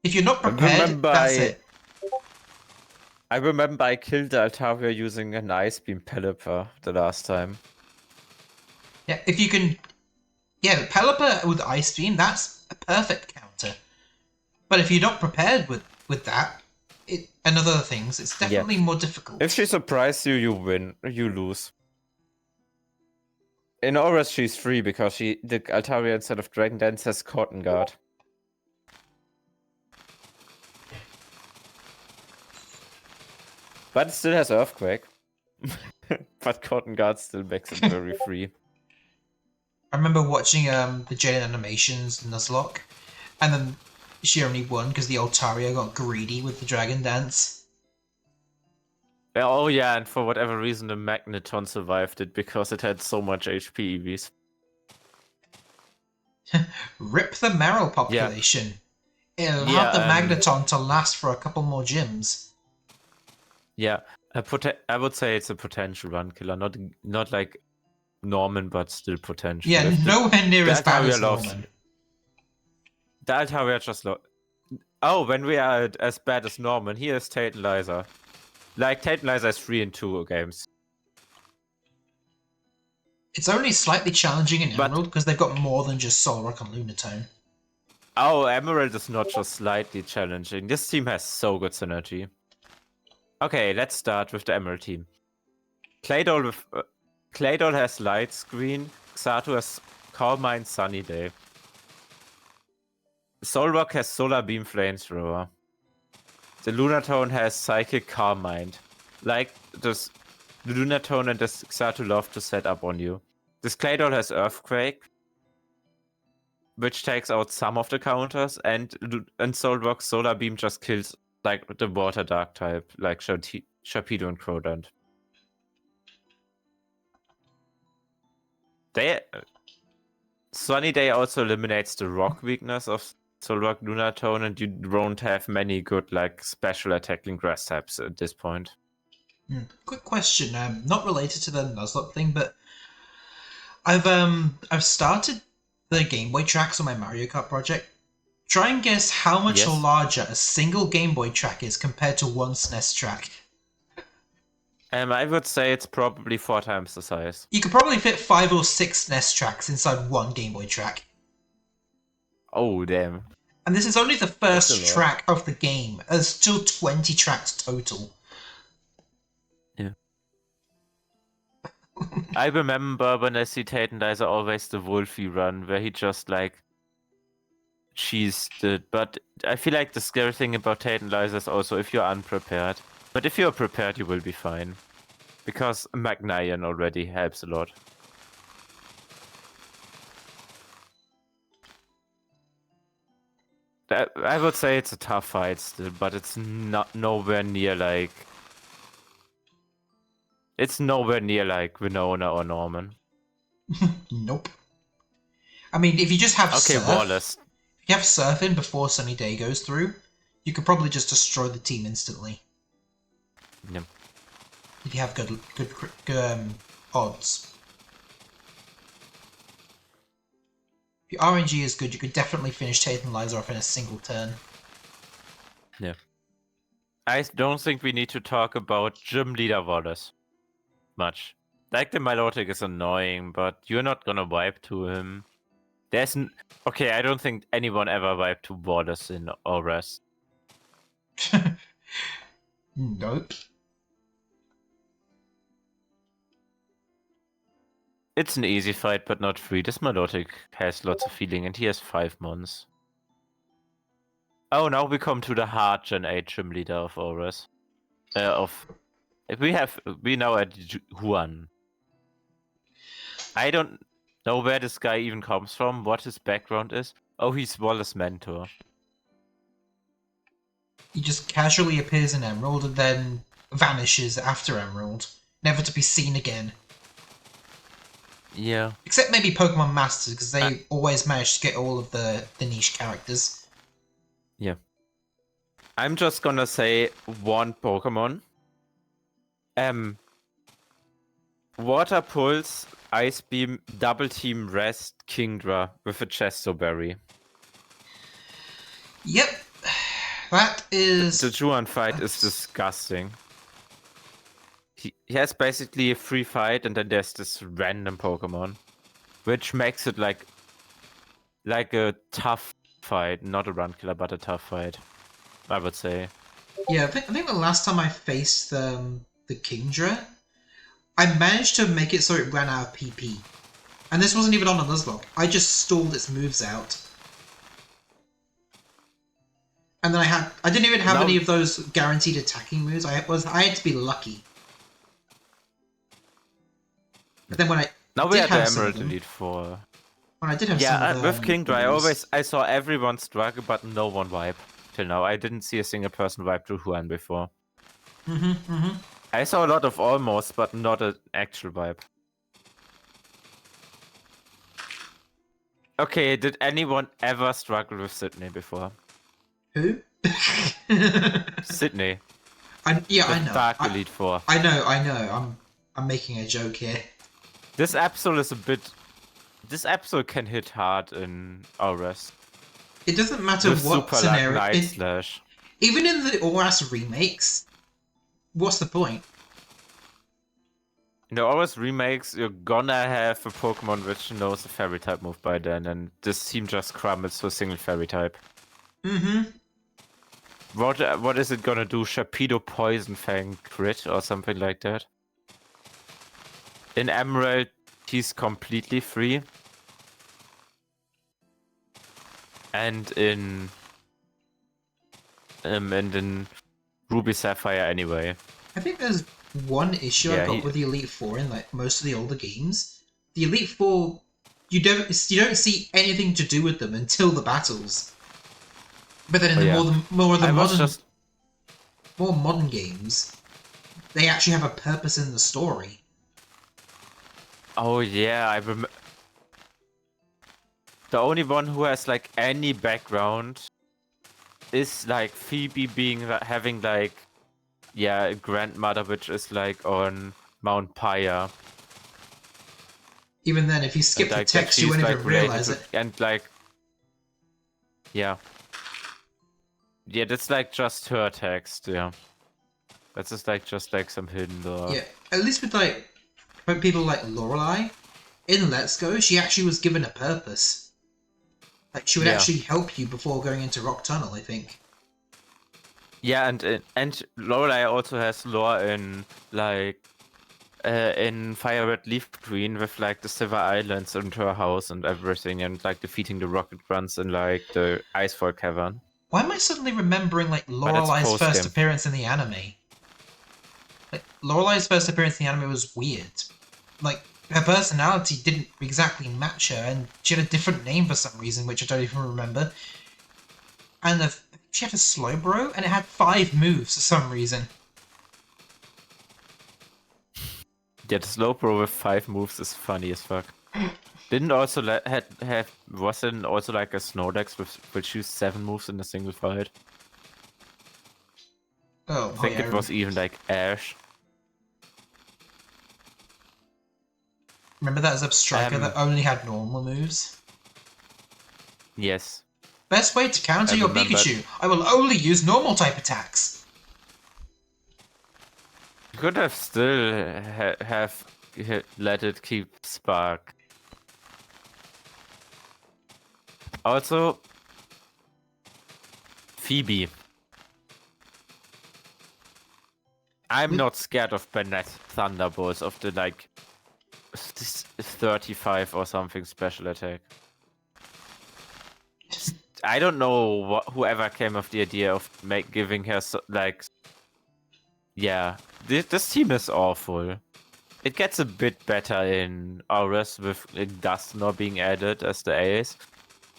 If you're not prepared, that's it. I remember I killed the Altaria using an Ice Beam Pelipper the last time. Yeah, if you can... Yeah, the Pelipper with Ice Beam, that's a perfect counter. But if you're not prepared with that, and other things, it's definitely more difficult. If she surprises you, you win. You lose. In Auras, she's free because the Altaria instead of Dragon Dance has Cotton Guard. But it still has Earthquake. But Cotton Guard still makes it very free. I remember watching the Jade animations Nuzlocke, and then she only won because the Altaria got greedy with the Dragon Dance. Oh yeah, and for whatever reason the Magneton survived it because it had so much HP EVs. Rip the Meryl Yeah, population. It'll have the yeah, Magneton to last for a couple more gyms. yeah. I would say it's a potential run killer, not like Norman, but still potential. Yeah, If nowhere near the as bad Altaria as Norman. The Altaria just Oh, when we are as bad as Norman, here is Tantalizer. Like, Tantalizer is 3-2 games. It's only slightly challenging in But Emerald because they've got more than just Solrock and Lunatone. oh, Emerald is not just slightly challenging. This team has so good synergy. Okay, let's start with the Emerald team. Claydol has Light Screen. Xatu has Calm Mind, Sunny Day. Solrock has Solar Beam, Flamethrower. The Lunatone has Psychic, Calm Mind. Like, the Lunatone and the Xatu love to set up on you. This Claydol has Earthquake, which takes out some of the counters, and Solrock's Solar Beam just kills like the Water Dark type, like Sharpedo and Crodent. Sunny Day also eliminates the rock weakness of Solrock Lunatone, and you don't have many good like special attacking grass types at this point. Quick question, not related to the Nuzlocke thing, but I've started the Game Boy tracks on my Mario Kart project. Try and guess how much larger a single Game Boy track is compared to one SNES track. I would say it's probably 4 times the size. You could probably fit 5 or 6 SNES tracks inside one Game Boy track. Oh, damn. And this is only the first track of the game. There's still 20 tracks total. Yeah. I remember when I see Tantalizer always the Wolfie run, where he just like cheesed it. But I feel like the scary thing about Tantalizer is also if you're unprepared. But if you're prepared, you will be fine. Because Magnian already helps a lot. I would say it's a tough fight still, but it's not nowhere near like... It's nowhere near like Winona or Norman. Nope. I mean, if you just have Surf... Wallace. If you have Surf in before Sunny Day goes through, you could probably just destroy the team instantly. Yep. If you have good odds. If your RNG is good, you could definitely finish Tantalizer off in a single turn. Yeah. I don't think we need to talk about Gym Leader Wallace much. Like, the Milotic is annoying, but you're not gonna wipe to him. Okay, I don't think anyone ever wiped to Wallace in Auras. Nope. It's an easy fight, but not free. This Milotic has lots of healing, and he has 5 mons. Oh, now we come to the hard Gen 8 Gym Leader of Auras. We now at Juan. I don't know where this guy even comes from, what his background is. Oh, he's Wallace's mentor. He just casually appears in Emerald and then vanishes after Emerald, never to be seen again. Yeah. Except maybe Pokemon Masters, because they always manage to get all of the niche characters. Yeah. I'm just gonna say one Pokemon. Water Pulse, Ice Beam, Double Team Rest, Kingdra with a Chesto Berry. Yep. That is... The Juan fight is disgusting. He has basically a free fight, and then there's this random Pokemon, which makes it like a tough fight, not a run killer, but a tough fight, I would say. Yeah, I think the last time I faced the Kingdra, I managed to make it so it ran out of PP. And this wasn't even on a Nuzlocke. I just stalled its moves out. And then I didn't even have any of those guaranteed attacking moves. I had to be lucky. But then when I we had the Emerald Elite Four. When I did have with Kingdra, I saw everyone struggle, but no one wipe. Till now, I didn't see a single person wipe to Juan before. I saw a lot of almost, but not an actual wipe. Okay, did anyone ever struggle with Sydney before? Who? Sydney, Yeah, I the know. Dark Elite 4. I know. I know. I'm making a joke here. This episode is a bit. This episode can hit hard in Auras. It doesn't matter With what Super Luck scenario. Night Slash. Even in the Auras remakes, what's the point? In the Auras remakes, you're gonna have a Pokemon which knows a Fairy type move by then, and this team just crumbles to a single Fairy type. Mm-hmm. What is it gonna do? Sharpedo Poison Fang Crit or something like that? In Emerald, he's completely free. And in Ruby Sapphire anyway. I think there's one issue Yeah, I got with the Elite Four in like most of the older games. The Elite Four, you don't see anything to do with them until the battles. But then in more modern games, they actually have a purpose in the story. Oh yeah, I remember. The only one who has like any background is like Phoebe having like, yeah, a grandmother which is like on Mount Pyre. Even then, if you skip the like, text, you wouldn't like, even realize it. And like, yeah. Yeah, that's like just her text, yeah. That's just like some hidden lore. Yeah, at least with like people like Lorelei, in Let's Go, she actually was given a purpose. Like she would actually help you before going into Rock Tunnel, I think. Yeah, and Lorelei also has lore in like in Fire Red Leaf Green with like the Silver Islands and her house and everything, and like defeating the Rocket Grunts in like the Icefall Cavern. Why am I suddenly remembering like Lorelei's first appearance in the anime? Like Lorelei's first appearance in the anime was weird. Like her personality didn't exactly match her, and she had a different name for some reason, which I don't even remember. And she had a Slowbro, and it had 5 moves for some reason. Yeah, the Slowbro with 5 moves is funny as fuck. Didn't also wasn't also like a Snorlax which used 7 moves in a single fight? Oh, I think it was even like Ash. Remember that Zebstrika that only had normal moves? Yes. Best way to counter your Pikachu. I will only use normal type attacks. You could have still have let it keep Spark. Also, Phoebe. I'm not scared of Bennett Thunderbolts of the like 35 or something special attack. I don't know whoever came up with the idea of giving her like. Yeah, this team is awful. It gets a bit better in Auras with Dusknoir being added as the ace,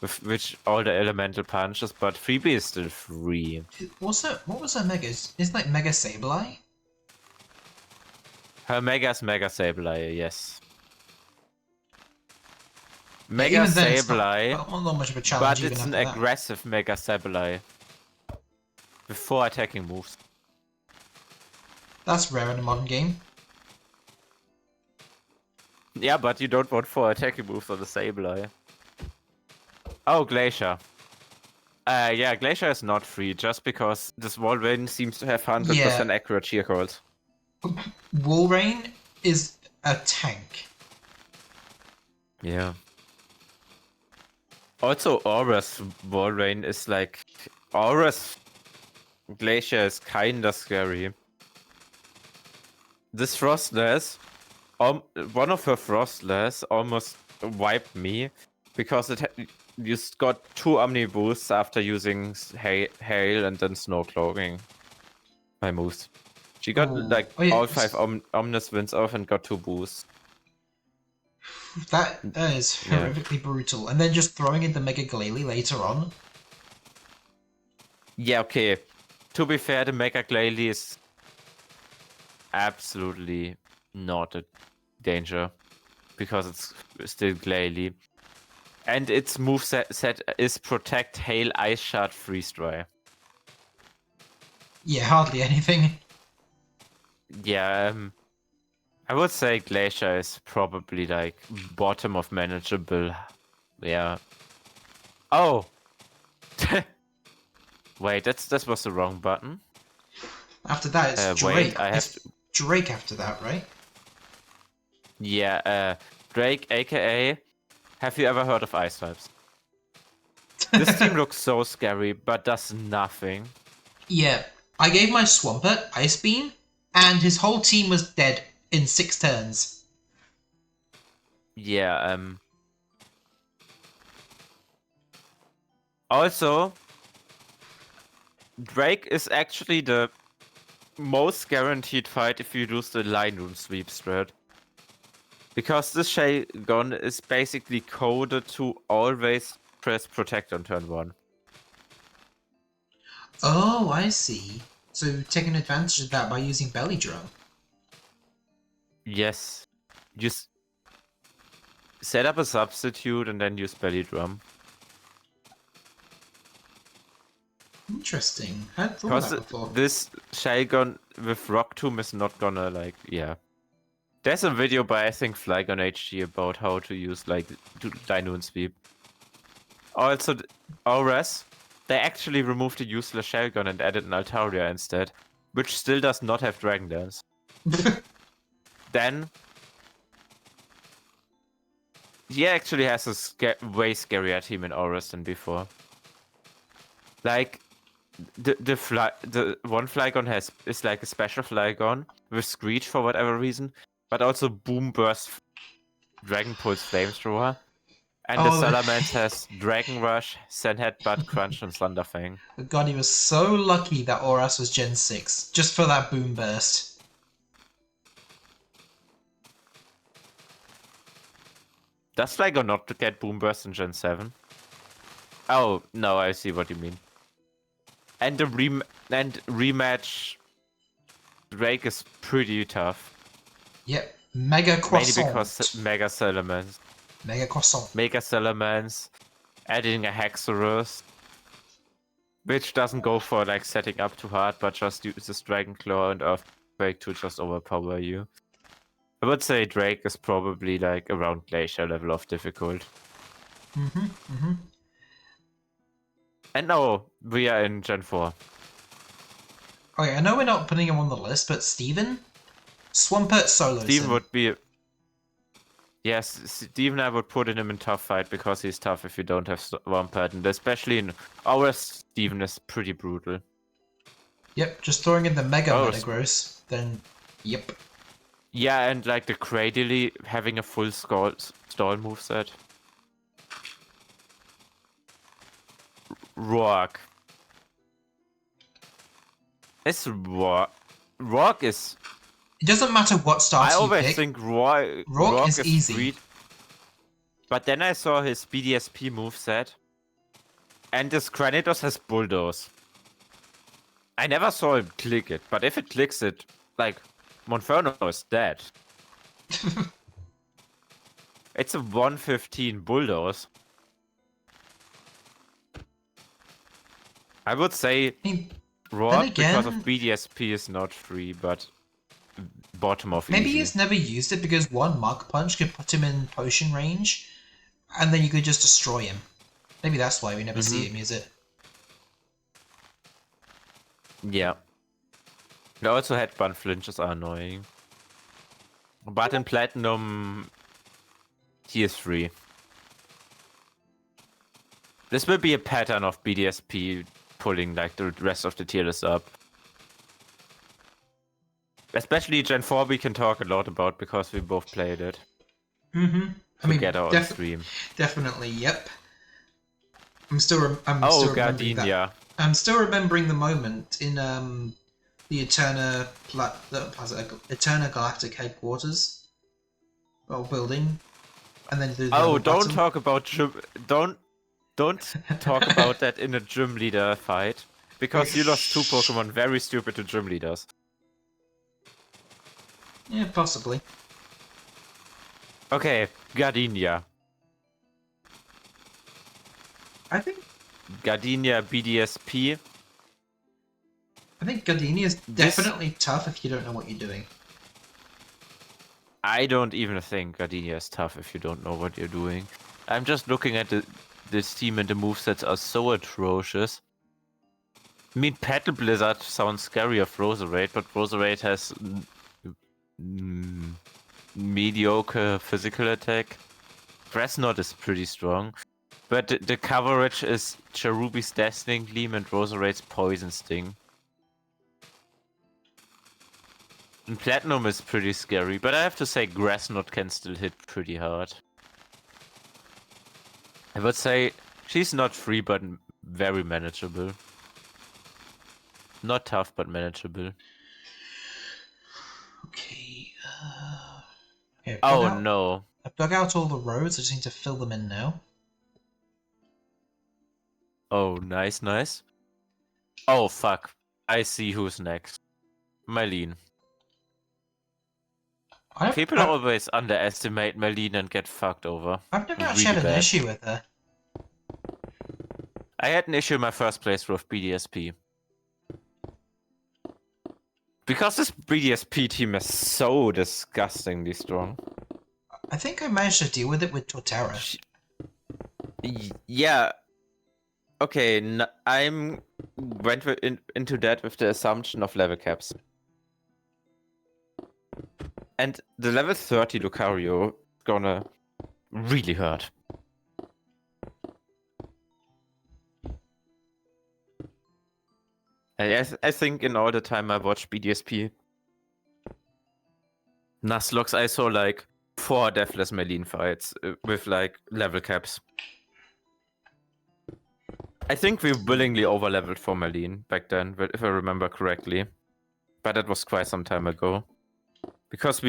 with which all the elemental punches, but Phoebe is still free. What was her Mega? It's like Mega Sableye? Her Mega's Mega Sableye, yes. Mega Sableye, not much of a challenge, but it's an aggressive Mega Sableye. With 4 attacking moves. That's rare in a modern game. Yeah, but you don't want 4 attacking moves on the Sableye. Oh, Glacier. Yeah, Glacier is not free, just because this Walrein seems to have 100% accurate cheer calls. Walrein is a tank. Yeah. Also, Aura's Walrein is like... Aura's Glacier is kinda scary. This Frostless, one of her Frostless almost wiped me because you got 2 Omni boosts after using Hail and then Snow Cloaking. My moves. She got all 5 Omnis Winds off and got 2 boosts. That is horrifically brutal. And then just throwing in the Mega Glalie later on. Yeah, okay. To be fair, the Mega Glalie is absolutely not a danger because it's still Glalie. And its move set is Protect, Hail, Ice Shard, Freeze Dry. Yeah, hardly anything. Yeah, I would say Glacier is probably like bottom of manageable. Yeah. Oh! Wait, that was the wrong button. After that, it's Wait, Drake. I have It's to... Drake after that, right? Yeah, Drake, aka... Have you ever heard of Ice Types? This team looks so scary, but does nothing. Yeah, I gave my Swampert Ice Beam, and his whole team was dead in 6 turns. Yeah, Also, Drake is actually the most guaranteed fight if you lose the line room sweep strat. Because this Shagon is basically coded to always press protect on turn 1. Oh, I see. So taking advantage of that by using Belly Drum. Yes. Just set up a substitute and then use belly drum. Interesting. I hadn't thought of Because that before. this Shagon with Rock Tomb is not gonna like, yeah. There's a video by I think Flygon HG about how to use like Dino and Sweep. Also, ORES, they actually removed the useless Shagon and added an Altaria instead, which still does not have Dragon Dance. Then he actually has a way scarier team in ORES than before. Like the one Flygon is like a special Flygon with Screech for whatever reason, but also Boom Burst, Dragon Pulse, Flamethrower. And the Oh, Salamence has Dragon Rush, Sand Headbutt, Crunch, and Thunderfang. God, he was so lucky that Auras was Gen 6, just for that Boom Burst. Does Flygon not get Boom Burst in Gen 7? Oh, no, I see what you mean. And the rematch Drake is pretty tough. Yep, Mega Croissant. Mainly because Mega Salamence. Mega Croissant. Mega Salamence, adding a Hexorus, which doesn't go for like setting up too hard, but just uses Dragon Claw and Earthquake to just overpower you. I would say Drake is probably like around Glacier level of difficult. And now we are in Gen 4. Okay, I know we're not putting him on the list, but Steven? Swampert solos Steven him. would be... Yes, Steven I would put him in tough fight because he's tough if you don't have Swampert. And especially in our Steven is pretty brutal. Yep, just throwing in the Mega Metagross, then yep. Yeah, and like the Cradily having a full stall moveset. Rock. It's Rock. Rock is... It doesn't matter what starter you pick. I always think Rock is easy. Sweet. But then I saw his BDSP moveset. And this Granitos has Bulldoze. I never saw him click it, but if it clicks it, like, Monferno is dead. It's a 115 Bulldoze. I would say Rock because of BDSP is not free, but bottom of maybe easy. he's never used it because one Mach Punch could put him in potion range, and then you could just destroy him. Maybe that's why we never see him use it. Yeah. And also headbutt flinches are annoying. But in Platinum, he is free. This will be a pattern of BDSP pulling like the rest of the tier list up. Especially Gen 4 we can talk a lot about because we both played it. Together on stream. Definitely, yep. I'm still remembering Gardenia. that. I'm still remembering the moment in the Eterna Galactic headquarters, building, and then don't talk about don't talk about that in a gym leader fight because you lost 2 Pokemon very stupid to gym leaders. Yeah, possibly. Okay, Gardenia. I think Gardenia, BDSP. Gardenia is This definitely tough if you don't know what you're doing. I don't even think Gardenia is tough if you don't know what you're doing. I'm just looking at this team and the movesets are so atrocious. I mean, Petal Blizzard sounds scary of Roserade, but Roserade has mediocre physical attack. Dreadnought is pretty strong, but the coverage is Cherubi's Deathling Gleam and Roserade's Poison Sting. And Platinum is pretty scary, but I have to say Grassnot can still hit pretty hard. I would say she's not free, but very manageable. Not tough, but manageable. Okay. Oh no. I've dug out all the roads. I just need to fill them in now. Oh, nice, nice. Oh, fuck. I see who's next. Marlene. People always underestimate Marlene and get fucked over. I've never actually had an issue with her. I had an issue in my first playthrough with BDSP. Because this BDSP team is so disgustingly strong. I think I managed to deal with it with Torterra. Yeah. Okay, I'm went into that with the assumption of level caps. And the level 30 Lucario is gonna really hurt. I think in all the time I watched BDSP Nuzlocke, I saw like 4 Deathless Marlene fights with like level caps. I think we willingly overleveled for Marlene back then, if I remember correctly. But that was quite some time ago. Because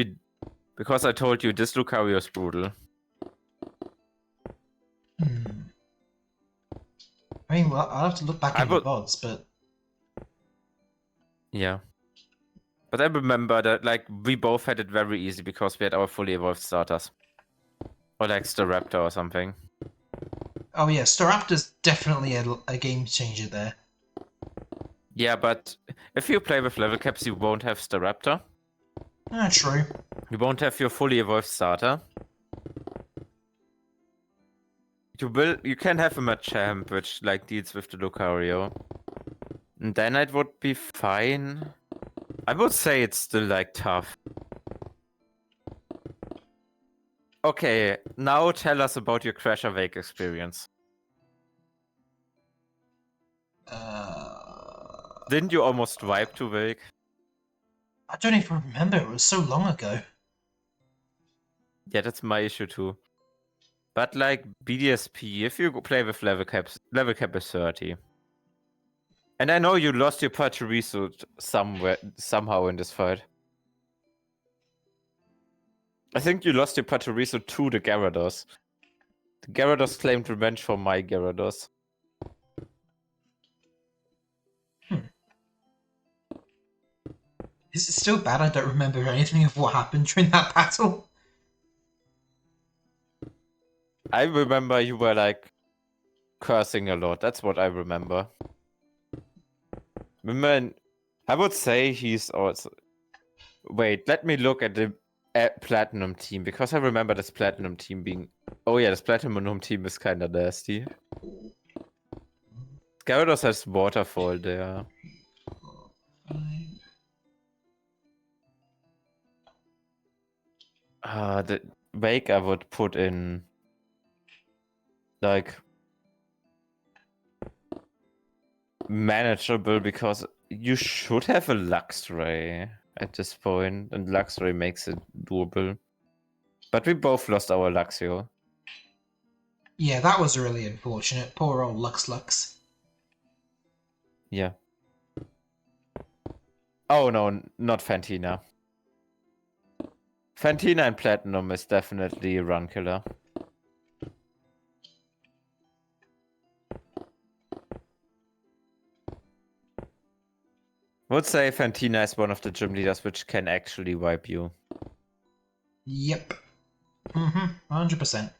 I told you this Lucario is brutal. I mean, well, I'll have to look back in the VODs, but... Yeah. But I remember that, like, we both had it very easy because we had our fully evolved starters. Or like Staraptor or something. Oh yeah, Staraptor's definitely a game changer there. Yeah, but if you play with level caps, you won't have Staraptor. True. You won't have your fully evolved starter. You can have a Machamp which like deals with the Lucario. And then it would be fine. I would say it's still like tough. Okay, now tell us about your Crash Awake experience. Didn't you almost wipe to Wake? I don't even remember, it was so long ago. Yeah, that's my issue too. But like BDSP, if you play with level cap is 30. And I know you lost your Pachirisu somehow in this fight. I think you lost your Pachirisu to the Gyarados. The Gyarados claimed revenge for my Gyarados. Is it still bad I don't remember anything of what happened during that battle? I remember you were like cursing a lot. That's what I remember. I would say he's also... Wait, let me look at the Platinum team, because I remember this Platinum team being... Oh yeah, this Platinum team is kinda nasty. Gyarados has Waterfall there. The Wake I would put in... like... manageable, because you should have a Luxray at this point, and Luxray makes it doable. But we both lost our Luxio. Yeah, that was really unfortunate. Poor old Lux. Yeah. Oh no, not Fantina. Fantina and Platinum is definitely a run killer. I would say Fantina is one of the gym leaders which can actually wipe you. Yep. 100%.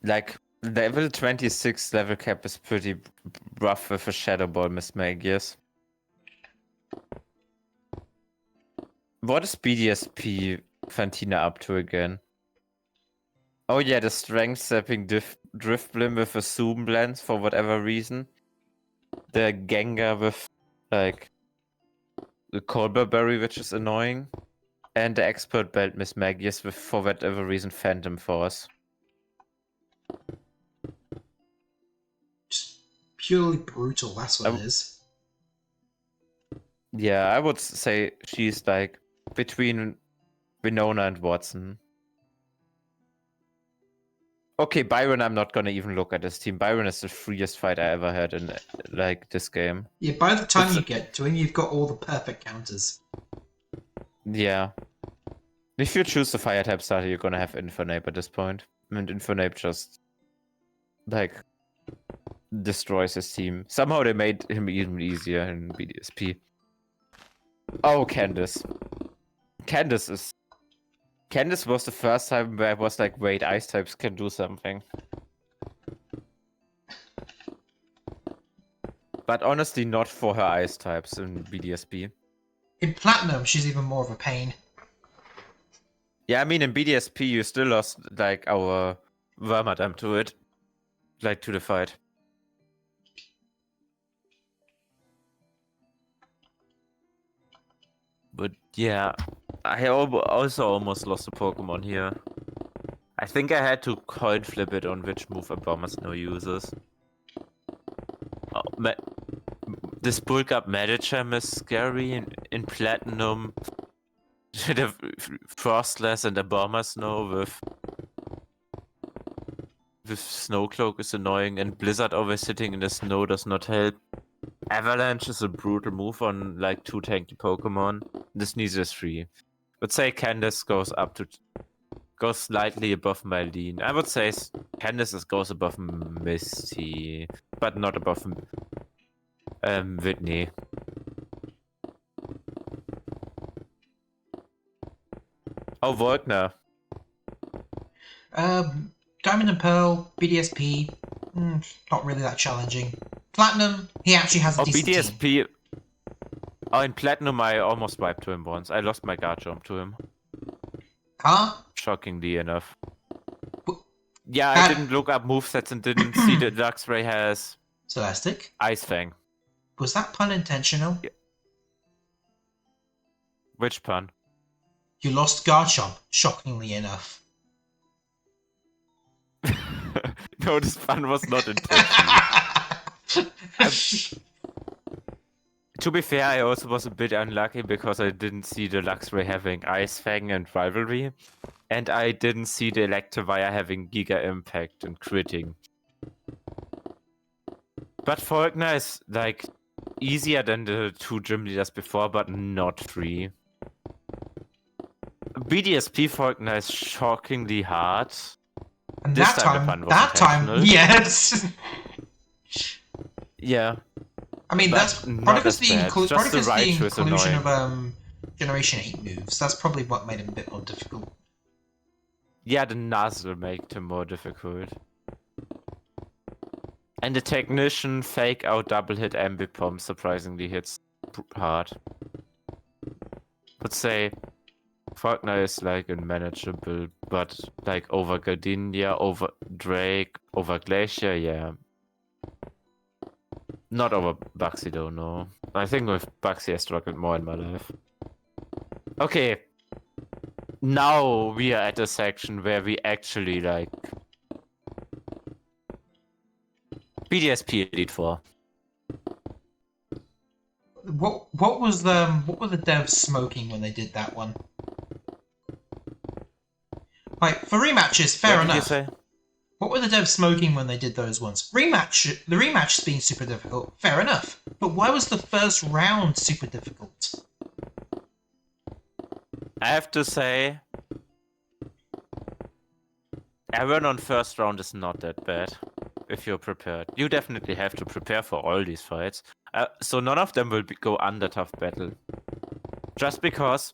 like level 26 level cap is pretty rough with a Shadow Ball Miss Magius. What is BDSP Fantina up to again? Oh yeah, the strength stepping drift blim with a zoom lens for whatever reason. The Gengar with like the Colbur Berry, which is annoying. And the expert belt Miss Magius with, for whatever reason, Phantom Force. Just purely brutal, that's what it is. Yeah, I would say she's like between Winona and Watson. Okay, Byron, I'm not gonna even look at this team. Byron is the freest fight I ever had in like this game. Yeah, by the time you get to him, you've got all the perfect counters. Yeah. If you choose the fire type starter, you're gonna have Infernape at this point. And Infernape just like destroys his team. Somehow they made him even easier in BDSP. Oh, Candace. Candace was the first time where I was like, wait, ice types can do something. But honestly, not for her ice types in BDSP. In Platinum, she's even more of a pain. Yeah, I mean, in BDSP, you still lost like our Wormadam to it. Like, to the fight. But yeah, I also almost lost a Pokemon here. I think I had to coin flip it on which move Abomasnow uses. Oh, this bulk up Medicham is scary in Platinum. The Frostless and Abomasnow with Snowcloak is annoying, and Blizzard always sitting in the snow does not help. Avalanche is a brutal move on like 2 tanky Pokemon. This needs a 3. Let's say Candace goes slightly above Mylene. I would say Candace goes above Misty, but not above Whitney. Oh, Volkner. Diamond and Pearl, BDSP, not really that challenging. Platinum, he actually has a decent BDSP. team. Oh, in Platinum, I almost wiped to him once. I lost my guard jump to him. Huh? Shockingly enough. But yeah, I didn't look up movesets and didn't see that Luxray has Celestic? Ice Fang. Was that pun intentional? Yeah. Which pun? You lost Garchomp, shockingly enough. No, this pun was not intentional. To be fair, I also was a bit unlucky because I didn't see the Luxray having Ice Fang and Rivalry. And I didn't see the Electivire having Giga Impact and critting. But Faulkner is like easier than the 2 gym leaders before, but not free. BDSP Faulkner is shockingly hard. And This that time the pun was intentional. yes. Yeah. I mean, but that's probably because the inclusion of Generation 8 moves. That's probably what made him a bit more difficult. Yeah, the Nuzzle made him more difficult. And the Technician fake out double hit Ambipom surprisingly hits hard. Let's say Faulkner is like unmanageable, but like over Gardenia, over Drake, over Glacier, yeah. Not over Baxi though, no. I think with Baxi I struggled more in my life. Okay. Now we are at a section where we actually like BDSP Elite 4. What were the devs smoking when they did that one? Like, for rematches, fair enough. What did you say? What were the devs smoking when they did those ones? The rematch being super difficult, fair enough. But why was the first round super difficult? I have to say, Aaron on first round is not that bad, if you're prepared. You definitely have to prepare for all these fights. So none of them will go under tough battle. Just because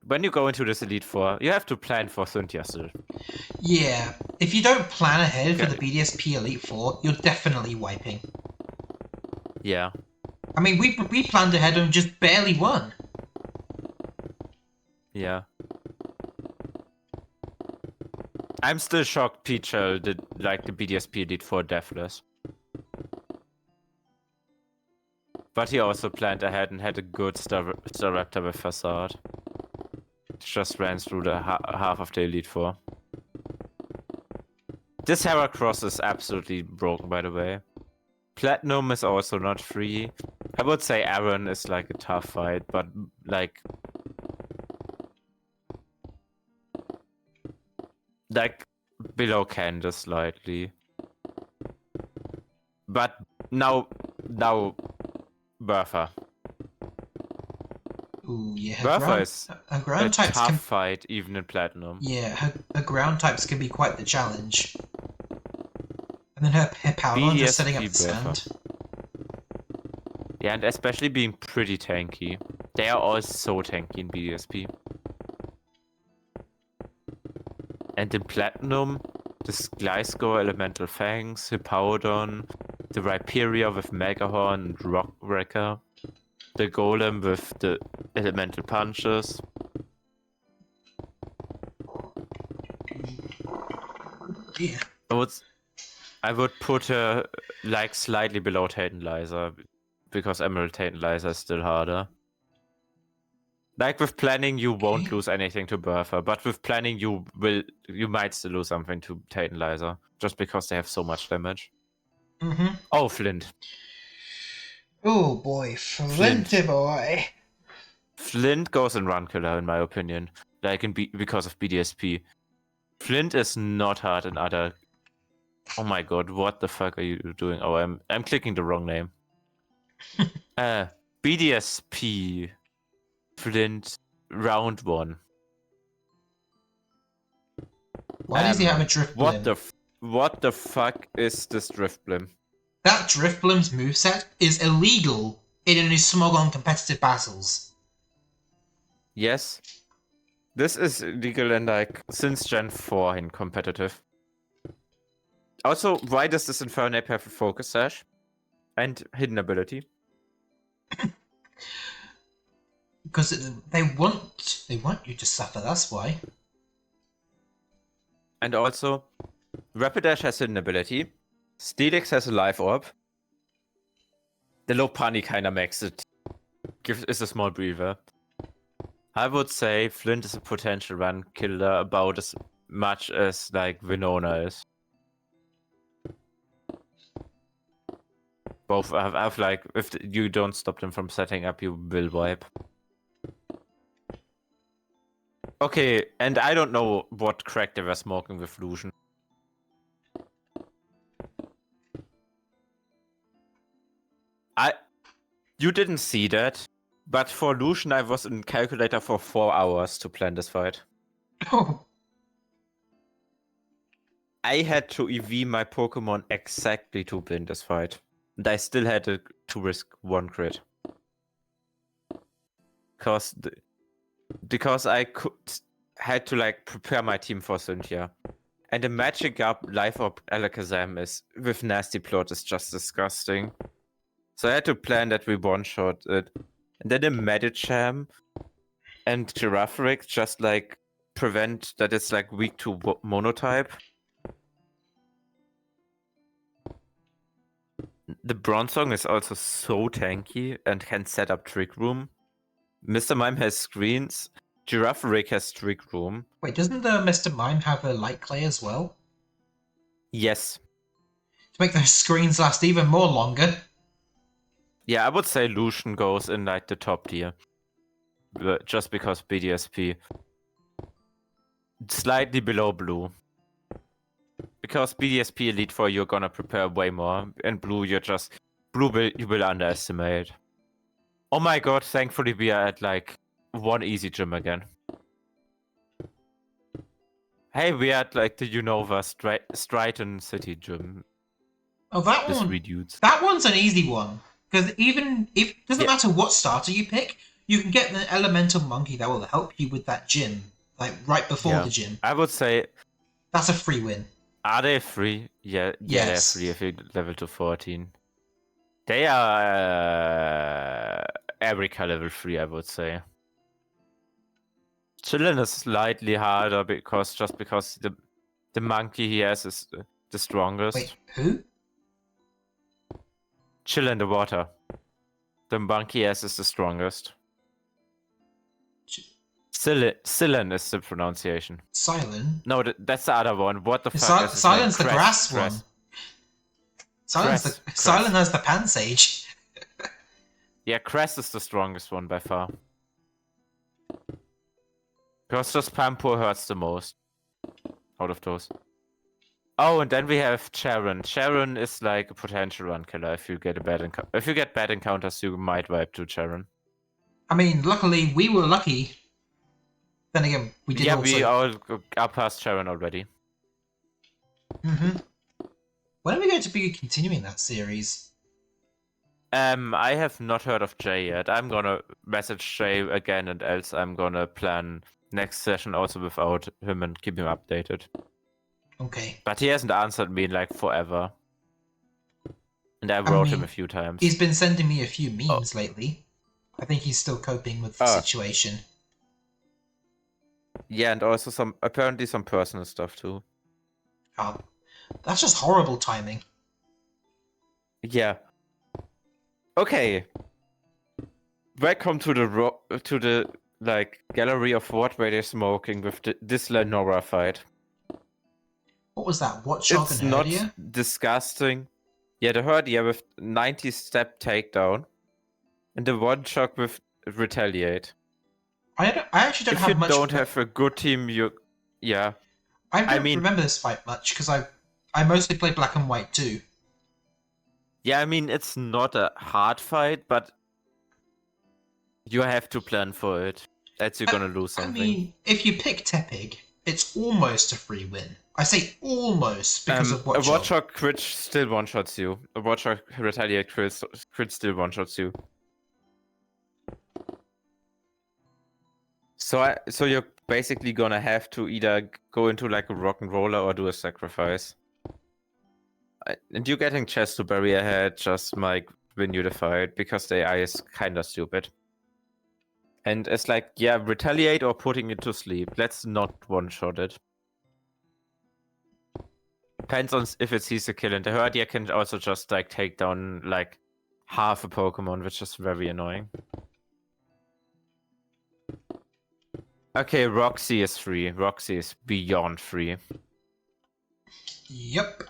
when you go into this Elite Four, you have to plan for Cynthia still. Yeah, if you don't plan ahead for Okay. the BDSP Elite Four, you're definitely wiping. Yeah. I mean, we planned ahead and just barely won. Yeah. I'm still shocked Peachel did like the BDSP Elite Four deathless. But he also planned ahead and had a good Staraptor with Facade. Just ran through the half of the Elite Four. This Heracross is absolutely broken, by the way. Platinum is also not free. I would say Aaron is like a tough fight, but like below Candace slightly. But now Bertha. Ooh, yeah, Bertha is her a ground types tough can... fight even in Platinum. Yeah, her ground types can be quite the challenge. And then her Powder just setting up the Bertha. sand. Yeah, and especially being pretty tanky. They are all so tanky in BDSP. And in Platinum, the Gliscor, Elemental Fangs, Hippowdon, the Rhyperia with Megahorn and Rock Wrecker, the Golem with the Elemental Punches. Yeah. I would put her like slightly below Tantalizer, because Emerald Tantalizer is still harder. Like with planning, you won't lose anything to Bertha, but with planning, you might still lose something to Tantalizer, just because they have so much damage. Mm-hmm. Oh, Flint. Oh boy, Flinty boy. Flint goes in Run Killer, in my opinion. Like because of BDSP. Flint is not hard in other. Oh my god, what the fuck are you doing? Oh, I'm clicking the wrong name. BDSP. Flint round 1. Why does he have a Drift Blim? What the fuck is this Drift Blim? That Drift Blim's moveset is illegal in only Smogon competitive battles. Yes. This is illegal in like since Gen 4 in competitive. Also, why does this Infernape have a Focus Sash? And Hidden Ability? Because they want you to suffer, that's why. And also, Rapidash has Hidden Ability. Steelix has a Life Orb. The Lopunny kinda makes it. Is a small breather. I would say Flint is a potential run killer about as much as like Venona is. Both have like, if you don't stop them from setting up, you will wipe. Okay, and I don't know what crack they were smoking with Lucian. You didn't see that, but for Lucian I was in calculator for 4 hours to plan this fight. Oh. I had to EV my Pokemon exactly to win this fight. And I still had to risk 1 crit. Because I had to like prepare my team for Cynthia. And the magic up Life Orb Alakazam is with Nasty Plot is just disgusting. So I had to plan that we one-shot it. And then the Medicham and Giraffaric just like prevent that it's like weak to monotype. The Bronzong is also so tanky and can set up Trick Room. Mr. Mime has screens. Giraffaric has Trick Room. Wait, doesn't the Mr. Mime have a Light Clay as well? Yes. To make those screens last even more longer. Yeah, I would say Lucian goes in like the top tier. Just because BDSP. Slightly below Blue. Because BDSP Elite Four, you're gonna prepare way more. And Blue, you will underestimate. Oh my god, thankfully we are at like 1 easy gym again. Hey, we are at like the Unova Stryton City gym. Oh, that one's an easy one. Because even if it doesn't matter what starter you pick, You can get the elemental monkey that will help you with that gym, like right before Yeah. the gym. I would say, That's a free win. are they free? Yeah, they're free Yes. if you level to 14. They are Erica level 3, I would say. Chillin is slightly harder because the monkey he has is the strongest. Wait, who? Chill in the water. The monkey he has is the strongest. Sillen is the pronunciation. Silent? No, that's the other one. What the fuck is his Silent's name? the grass one. Silent has the pan sage. Yeah, Cress is the strongest one by far. Because just Pampur hurts the most out of those. Oh, and then we have Charon. Charon is like a potential run killer. If you get bad encounters, you might wipe to Charon. I mean, luckily we were lucky. Then again, we did also. We all are past Charon already. Mm-hmm. When are we going to be continuing that series? I have not heard of Jay yet. I'm gonna message Jay again, and else I'm gonna plan next session also without him and keep him updated. Okay. But he hasn't answered me in like forever. And I wrote him a few times. He's been sending me a few memes lately. I think he's still coping with the situation. Yeah, and also apparently some personal stuff too. Oh, that's just horrible timing. Yeah. Okay. Welcome to the like gallery of what were they smoking with this Lenora fight. What was that? Watchdog It's and not Herdia? disgusting. Yeah, the Herdia with 90-step takedown, and the one shot with retaliate. I actually don't have much. If you don't have a good team, yeah. I don't remember this fight much because I mostly play black and white too. Yeah, I mean it's not a hard fight, but you have to plan for it. Else you're gonna lose something. I mean, if you pick Tepig, it's almost a free win. I say almost because of Watchshot. A Watchshot crit still one-shots you. A Watchshot retaliate crit still one-shots you. So you're basically gonna have to either go into like a rock and roller or do a sacrifice. And you getting chest to bury ahead just might win you the fight because the AI is kinda stupid. And it's like, yeah, retaliate or putting it to sleep. Let's not one-shot it. Depends on if it sees a kill, and the Herdia can also just like take down like half a Pokemon, which is very annoying. Okay, Roxy is free. Roxy is beyond free. Yep.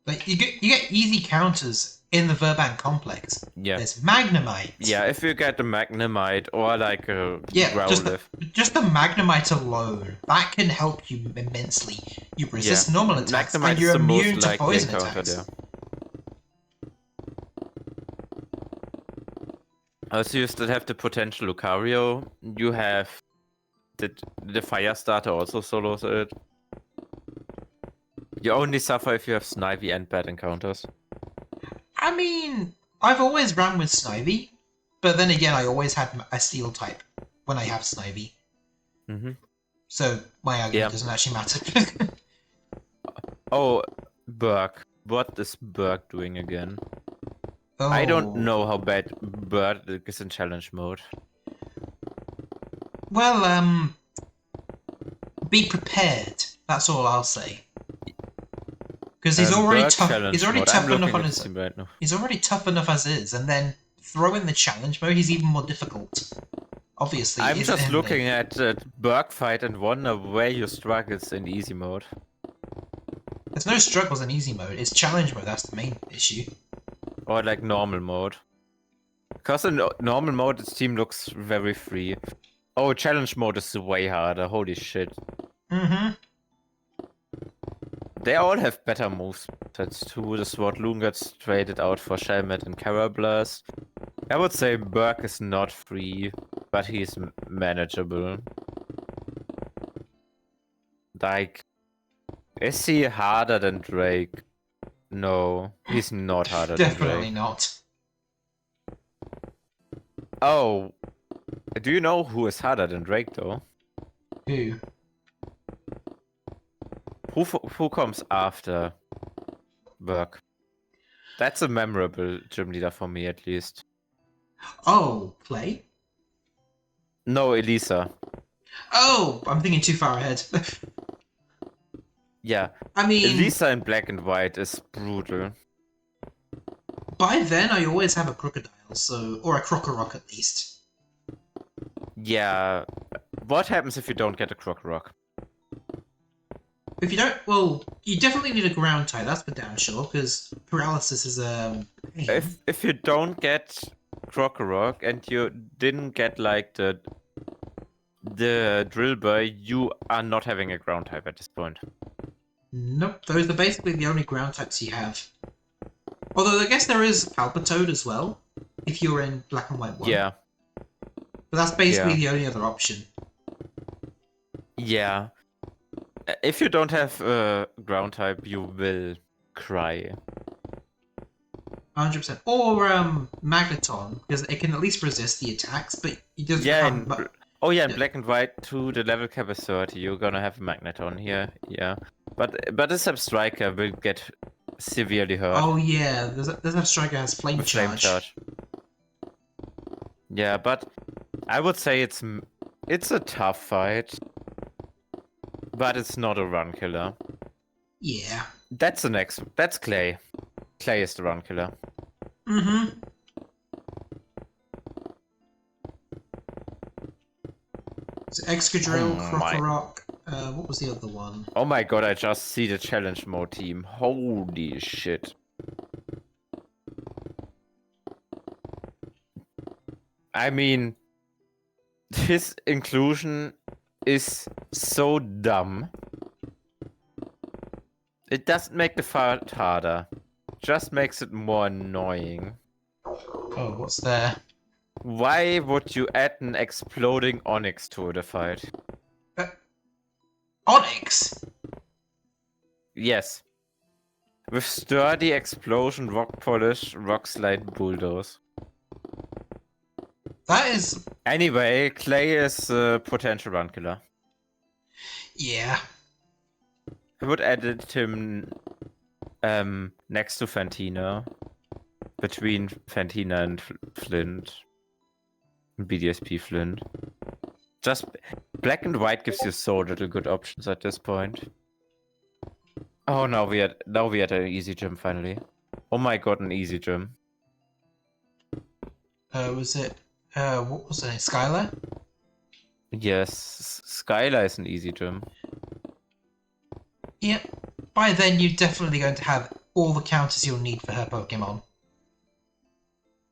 Like you get easy counters in the Verban complex. Yeah. There's Magnemite. Yeah, if you get the Magnemite or like a Growlithe. Just the Magnemite alone, that can help you immensely. You resist normal attacks Magnemite and you're immune to poison attacks. There. Also, you still have the potential Lucario. You have the Fire Starter also solos it. You only suffer if you have Snivy and bad encounters. I mean, I've always ran with Snivy, but then again, I always had a Steel type when I have Snivy. Mm-hmm. So my argument doesn't actually matter. Oh, Burke. What is Burke doing again? Oh. I don't know how bad Burke is in challenge mode. Well, be prepared. That's all I'll say. Because he's already tough. He's already tough enough on his. Right now. He's already tough enough as is, and then throw in the challenge mode. He's even more difficult. Obviously, I'm just looking at the Burke fight and wonder where your struggles in easy mode. There's no struggles in easy mode. It's challenge mode. That's the main issue. Or like normal mode. Because in normal mode, its team looks very free. Oh, challenge mode is way harder. Holy shit. Mm-hmm. They all have better moves. That's too. The Swordloom gets traded out for Shelmet and Carablast. I would say Burke is not free, but he's manageable. Like, is he harder than Drake? No, he's not harder than Drake. Definitely not. Oh, do you know who is harder than Drake though? Who? Who comes after Burke? That's a memorable gym leader for me, at least. Oh, Clay? No, Elisa. Oh, I'm thinking too far ahead. Yeah, I mean, Elisa in black and white is brutal. by then I always have a crocodile, so or a crocorock at least. Yeah. What happens if you don't get a Croc Rock? If you don't, well, you definitely need a ground type. That's for damn sure, because paralysis is pain. If you don't get Croc Rock and you didn't get like the drill boy, you are not having a ground type at this point. Nope, those are basically the only ground types you have. Although I guess there is Palpitoad as well, if you're in black and white one. Yeah. But that's basically the only other option. Yeah. If you don't have a ground type, you will cry. 100%. Or Magneton, because it can at least resist the attacks, but it doesn't Yeah, have... in black and white too, the level cap is 30. You're gonna have a Magneton here, yeah. But the Sub Striker will get severely hurt. Oh yeah, there's Striker has Flame Charge. Yeah, but I would say it's a tough fight, but it's not a run killer. Yeah. That's Clay. Clay is the run killer. Mm-hmm. So Excadrill, Crocorock, what was the other one? Oh my god, I just see the challenge mode team. Holy shit. I mean, this inclusion is so dumb. It doesn't make the fight harder. Just makes it more annoying. Oh, what's there? Why would you add an exploding Onyx to the fight? Onyx? Yes. With sturdy explosion, rock polish, rock slide, bulldoze. That is... Anyway, Clay is a potential run killer. Yeah. I would edit him next to Fantina. Between Fantina and Flint. BDSP Flint. Just black and white gives you so little good options at this point. Oh, now we had an easy gym finally. Oh my god, an easy gym. Was it... what was it? Skylar? Yes, Skylar is an easy gym. Yep. By then, you're definitely going to have all the counters you'll need for her Pokemon.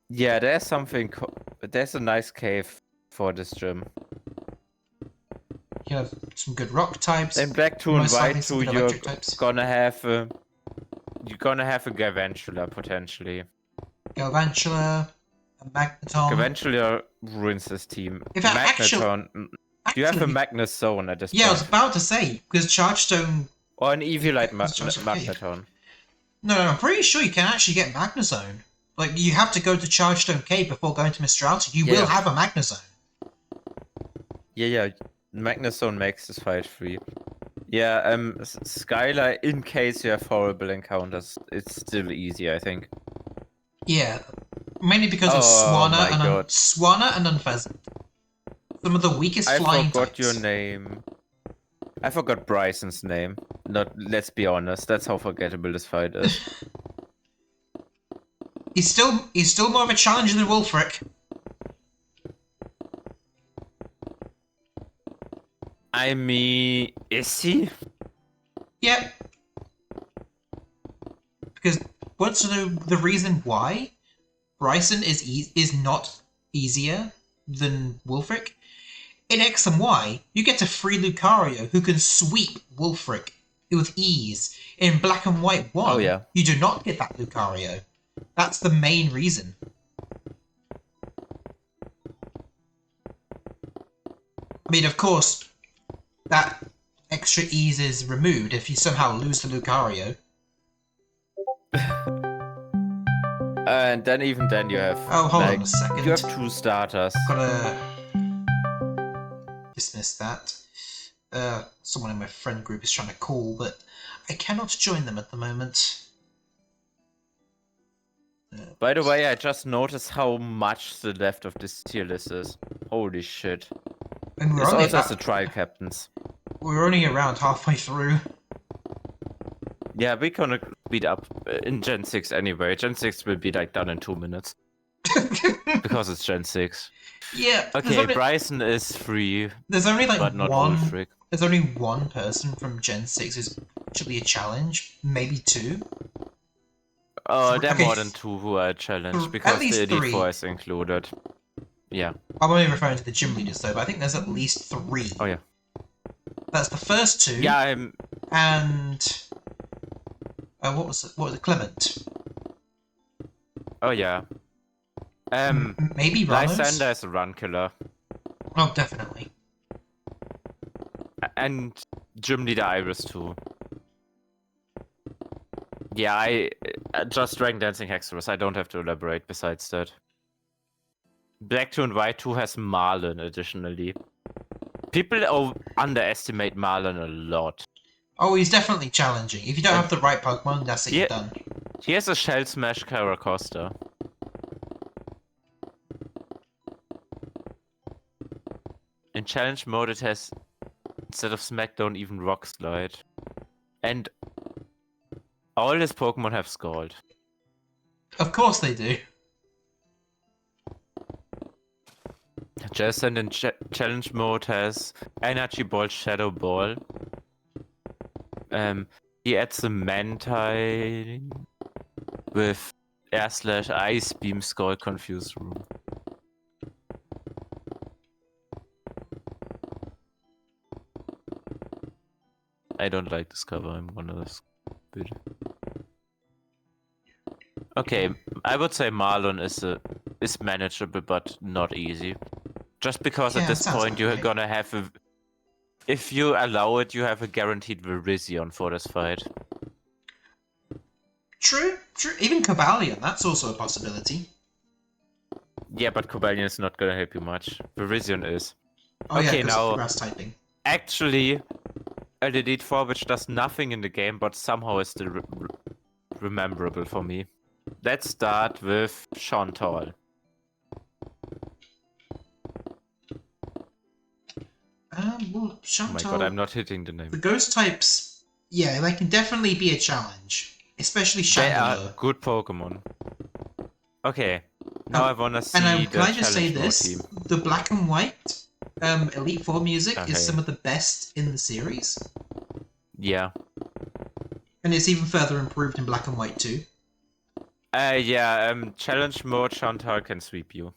Yeah, there's a nice cave for this gym. You have some good rock types. In black 2 and white 2, you're gonna have a Garvantula potentially. Galvantula, a Magneton. Garvantula ruins this team. In fact, Magneton. You have a Magnus Zone at this point. Yeah, I was about to say, because Chargestone... Or an Eviolite Magneton. No, I'm pretty sure you can actually get Magnezone. Like, you have to go to Chargestone Cave before going to Mistrality. You will have a Magnezone. Yeah. Magnezone makes this fight free. Yeah, Skylar, in case you have horrible encounters, it's still easy, I think. Yeah, mainly because of Swanna and Unpheasant. Some of the weakest flying types. I forgot your name. I forgot Bryson's name. Let's be honest, that's how forgettable this fight is. He's still more of a challenger than Wulfric. I mean, is he? Yep. Because what's the reason why Bryson is not easier than Wulfric? In X and Y, you get a free Lucario who can sweep Wulfric with ease. In Black and White 1, you do not get that Lucario. That's the main reason. I mean, of course, that extra ease is removed if you somehow lose the Lucario. And then even then you have Oh, hold like on a second. you have 2 starters. Gotta dismiss that. Someone in my friend group is trying to call, but I cannot join them at the moment. By the way, I just noticed how much the left of this tier list is. Holy shit. And It's also as the trial captains. we're only around halfway through. Yeah, we're gonna speed up in Gen 6 anyway. Gen 6 will be like done in 2 minutes. Because it's Gen 6. Yeah. Okay, Bryson is free, There's only like but not one. Wolfric. There's only one person from Gen 6 who's actually a challenge. Maybe two. Oh, there are Okay, more than 2 who are challenged at because least the Elite 3. 4 is included. Yeah. I'm only referring to the gym leaders though, but I think there's at least 3. Oh yeah. That's the first 2. Yeah, I'm. And what was it? What was it? Clement. Oh yeah. Maybe Ramos. Lysander is a run killer. Oh, definitely. And gym leader Iris too. Yeah, I just rank dancing Hexerus. I don't have to elaborate besides that. Black 2 and White 2 has Marlon additionally. People underestimate Marlon a lot. Oh, he's definitely challenging. If you don't have the right Pokemon, that's it, you're done. He has a Shell Smash Caracosta. In challenge mode it has, instead of Smackdown, even Rock Slide. And all his Pokemon have Scald. Of course they do. Jason in challenge mode has Energy Ball, Shadow Ball. He adds a Mantine with Air/Ice Beam, Scald, Confused Room. I don't like this cover, I'm gonna spit. Okay, I would say Marlon is manageable but not easy. Just because at this point you're gonna have a... If you allow it, you have a guaranteed Virizion for this fight. True, true. Even Cobalion, that's also a possibility. Yeah, but Cobalion is not gonna help you much. Virizion is. Oh okay, yeah, now grass typing. Actually, a Elite Four which does nothing in the game but somehow is still rememberable for me. Let's start with Chantal. Well, Chantal... Oh my god, I'm not hitting the name. The ghost types, yeah, they can definitely be a challenge. Especially Chandelure. They are good Pokemon. Okay, now I wanna see the can I just say challenge mode this? team. The black and white Elite Four music Okay. is some of the best in the series. Yeah. And it's even further improved in black and white too. Yeah, challenge mode Chantal can sweep you.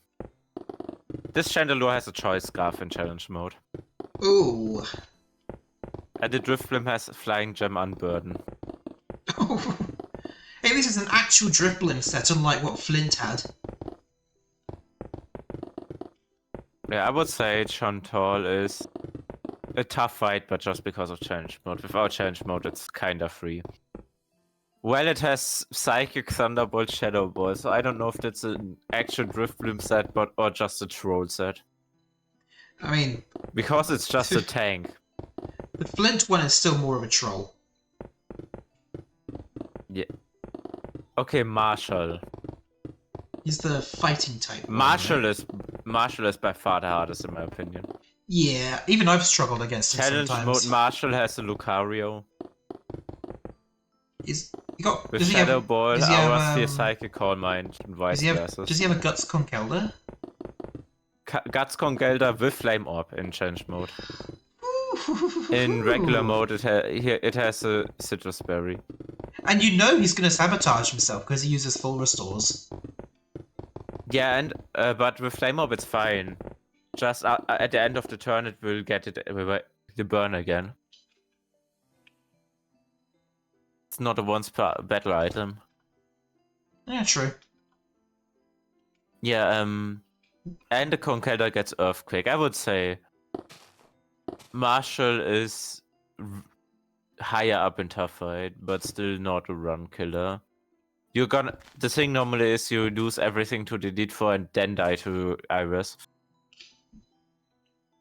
This Chandelure has a choice scarf in challenge mode. Ooh. And the Drifblim has Flying Gem Unburden. At least it's an actual Drifblim set, unlike what Flint had. Yeah, I would say Chantal is a tough fight, but just because of challenge mode. Without challenge mode, it's kinda free. Well, it has Psychic, Thunderbolt, Shadow Ball, so I don't know if that's an actual Drifblim set, or just a troll set. I mean... Because it's just a tank. The Flint one is still more of a troll. Yeah. Okay, Marshall. He's the fighting type. Marshall is by far the hardest in my opinion. Yeah, even I've struggled against him Challenge sometimes. mode Marshall has a Lucario. With Shadow Ball, Hoursphere, Psychic, Calm Mind, and vice versa. Does he have a Guts Conkeldurr? Guts Conkeldurr with Flame Orb in challenge mode. In regular mode, it has a Citrus Berry. And you know he's going to sabotage himself because he uses full restores. Yeah, and but with Flame Orb it's fine. Just at the end of the turn it will get the burn again. It's not a once per battle item. Yeah, true. Yeah, and the Conkeldurr gets Earthquake. I would say Marshall is higher up in tough fight, but still not a run killer. The thing normally is you lose everything to the Elite Four and then die to Iris.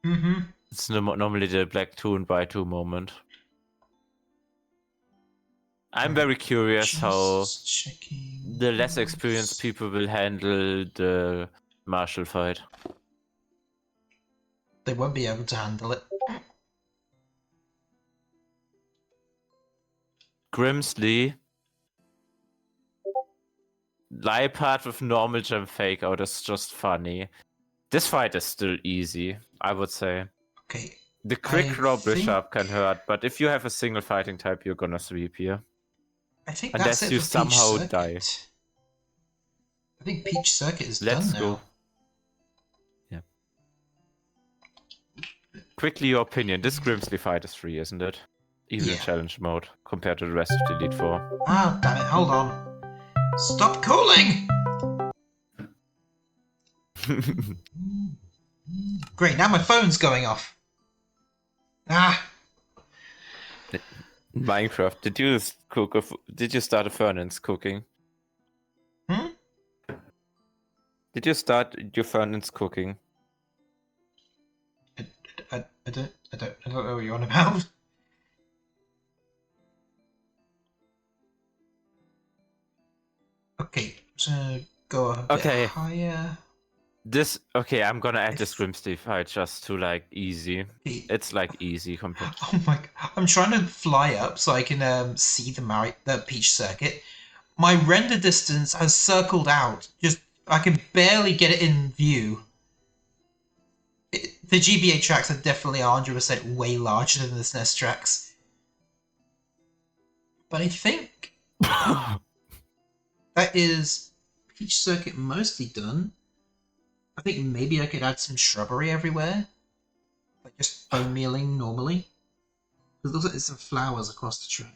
Mm-hmm. It's normally the black 2 and white 2 moment. I'm very curious how the less experienced people will handle the martial fight. They won't be able to handle it. Grimsley. Liepard with normal jump fake out is just funny. This fight is still easy, I would say. Okay. The quick roll bishop can hurt, but if you have a single fighting type, you're gonna sweep here. I think Unless that's it you for somehow Peach Circuit. die. I think Peach Circuit is Let's done go. now. Yeah. Quickly, your opinion. This Grimsley fight is free, isn't it? Even in challenge mode, compared to the rest of the Elite Four. Ah, damn it, hold on. Stop calling! Great, now my phone's going off. Ah! Minecraft, did you start a furnace cooking? Hmm? Did you start your furnace cooking? I don't know what you're on about. Okay, so go a bit higher. I'm gonna add this Grimsley fight just to like easy. It's like easy compared to... Oh my god, I'm trying to fly up so I can see the Peach Circuit. My render distance has circled out. I can barely get it in view. The GBA tracks are definitely 100% way larger than the SNES tracks. But I think that is Peach Circuit mostly done. I think maybe I could add some shrubbery everywhere. Like just bone mealing normally. Because it looks like there's some flowers across the track.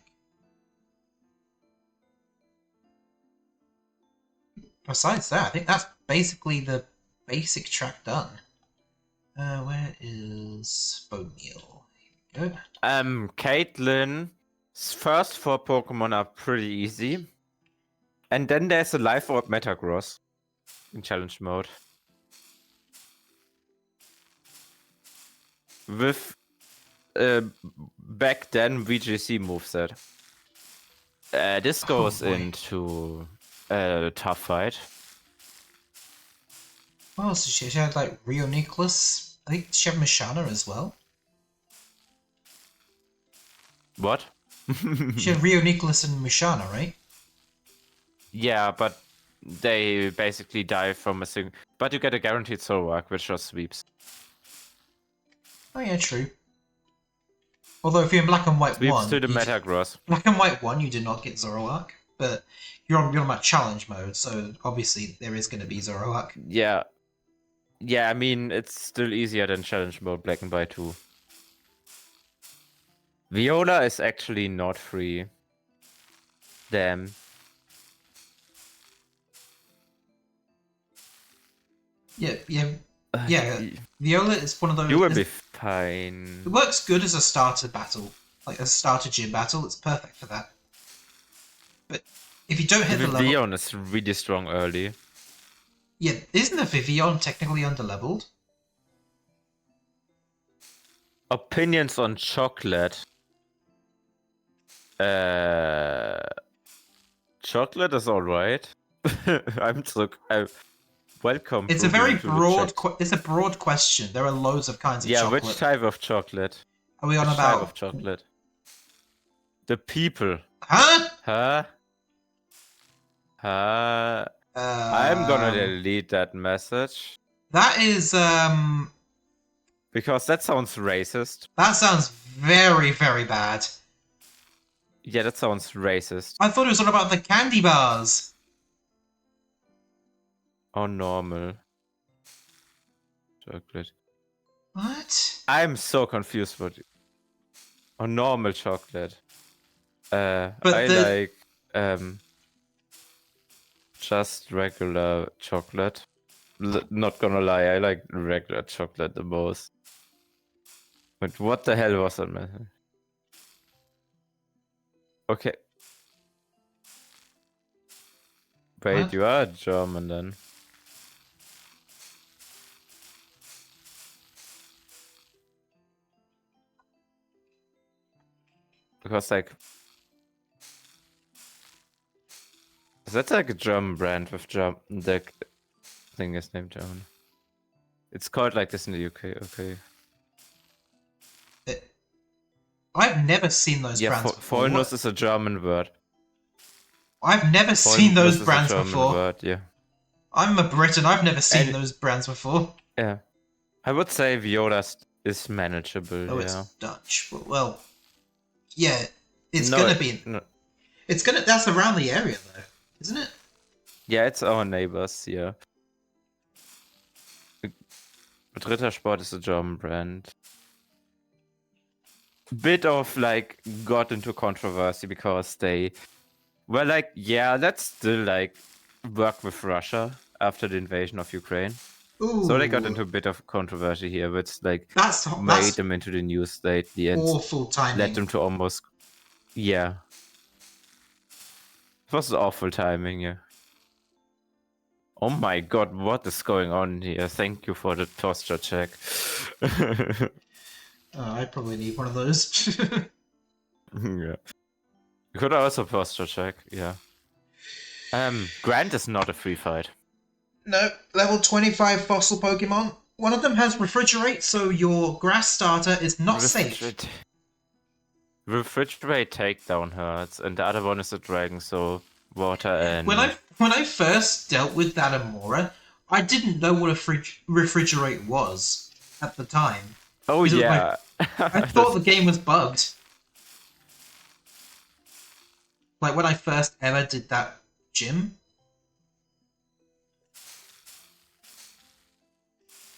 Besides that, I think that's basically the basic track done. Where is bone meal? Here we go. Caitlin's first 4 Pokemon are pretty easy. And then there's a Life Orb Metagross in challenge mode. With back then VGC moveset. This goes into a tough fight. What else did she had like Rio Nicholas? I think she had Mishana as well. What? She had Rio Nicholas and Mishana, right? Yeah, but they basically die from a single... But you get a guaranteed Zoroark, which just sweeps. Oh yeah, true. Although if you're in Black and White Sweeps 1... to the Metagross. Black and White 1, you did not get Zoroark. But you're on about challenge mode, so obviously there is going to be Zoroark. Yeah. Yeah, I mean, it's still easier than challenge mode Black and White 2. Viola is actually not free. Damn. Yeah. Viola is one of those... You will be fine. It works good as a starter battle. Like a starter gym battle, it's perfect for that. But if you don't hit the level... Vivian is really strong early. Yeah, isn't the Vivian technically underleveled? Opinions on chocolate. Chocolate is alright. Welcome. It's a very broad. It's a broad question. There are loads of kinds of chocolate. Yeah, which type of chocolate? Are we on which about? Type of chocolate? The people. Huh? Huh? Huh? I'm gonna delete that message. That is Because that sounds racist. That sounds very, very bad. Yeah, that sounds racist. I thought it was all about the candy bars. Oh, normal. Chocolate. What? I'm so confused with you. Oh, normal chocolate. Like just regular chocolate. Not gonna lie, I like regular chocolate the most. But what the hell was that, man? Okay. Wait, What? you are German then? Because like, that's like a German brand with German. The thing is named German. It's called like this in the UK. Okay. I've never seen those Yeah, brands before. Vollnuss What? is a German word. I've never seen those Vollnuss is a brands German before. word. Yeah. I'm a Brit and I've never seen And those brands before. yeah, I would say Viola is manageable. Oh, Yeah. it's Dutch. Well, yeah, it's No, gonna be. no. It's gonna. That's around the area though, isn't it? Yeah, it's our neighbors here. But Rittersport is a German brand. Bit of like got into controversy because they were like, yeah, let's still like work with Russia after the invasion of Ukraine. So they got Ooh, into a bit of controversy here, which like made that's them into the news lately and awful led timing. them to almost, yeah. It was awful timing, yeah. Oh my god, what is going on here? Thank you for the posture check. Oh, I probably need one of those. Yeah. You could also posture check, yeah. Grant is not a free fight. No, level 25 fossil Pokemon. One of them has Refrigerate, so your grass starter is not safe. Refrigerate takedown hurts, and the other one is a dragon, so water and When I first dealt with that Amora, I didn't know what a Refrigerate was at the time. oh Because it was yeah. I thought the game was bugged. Like when I first ever did that gym.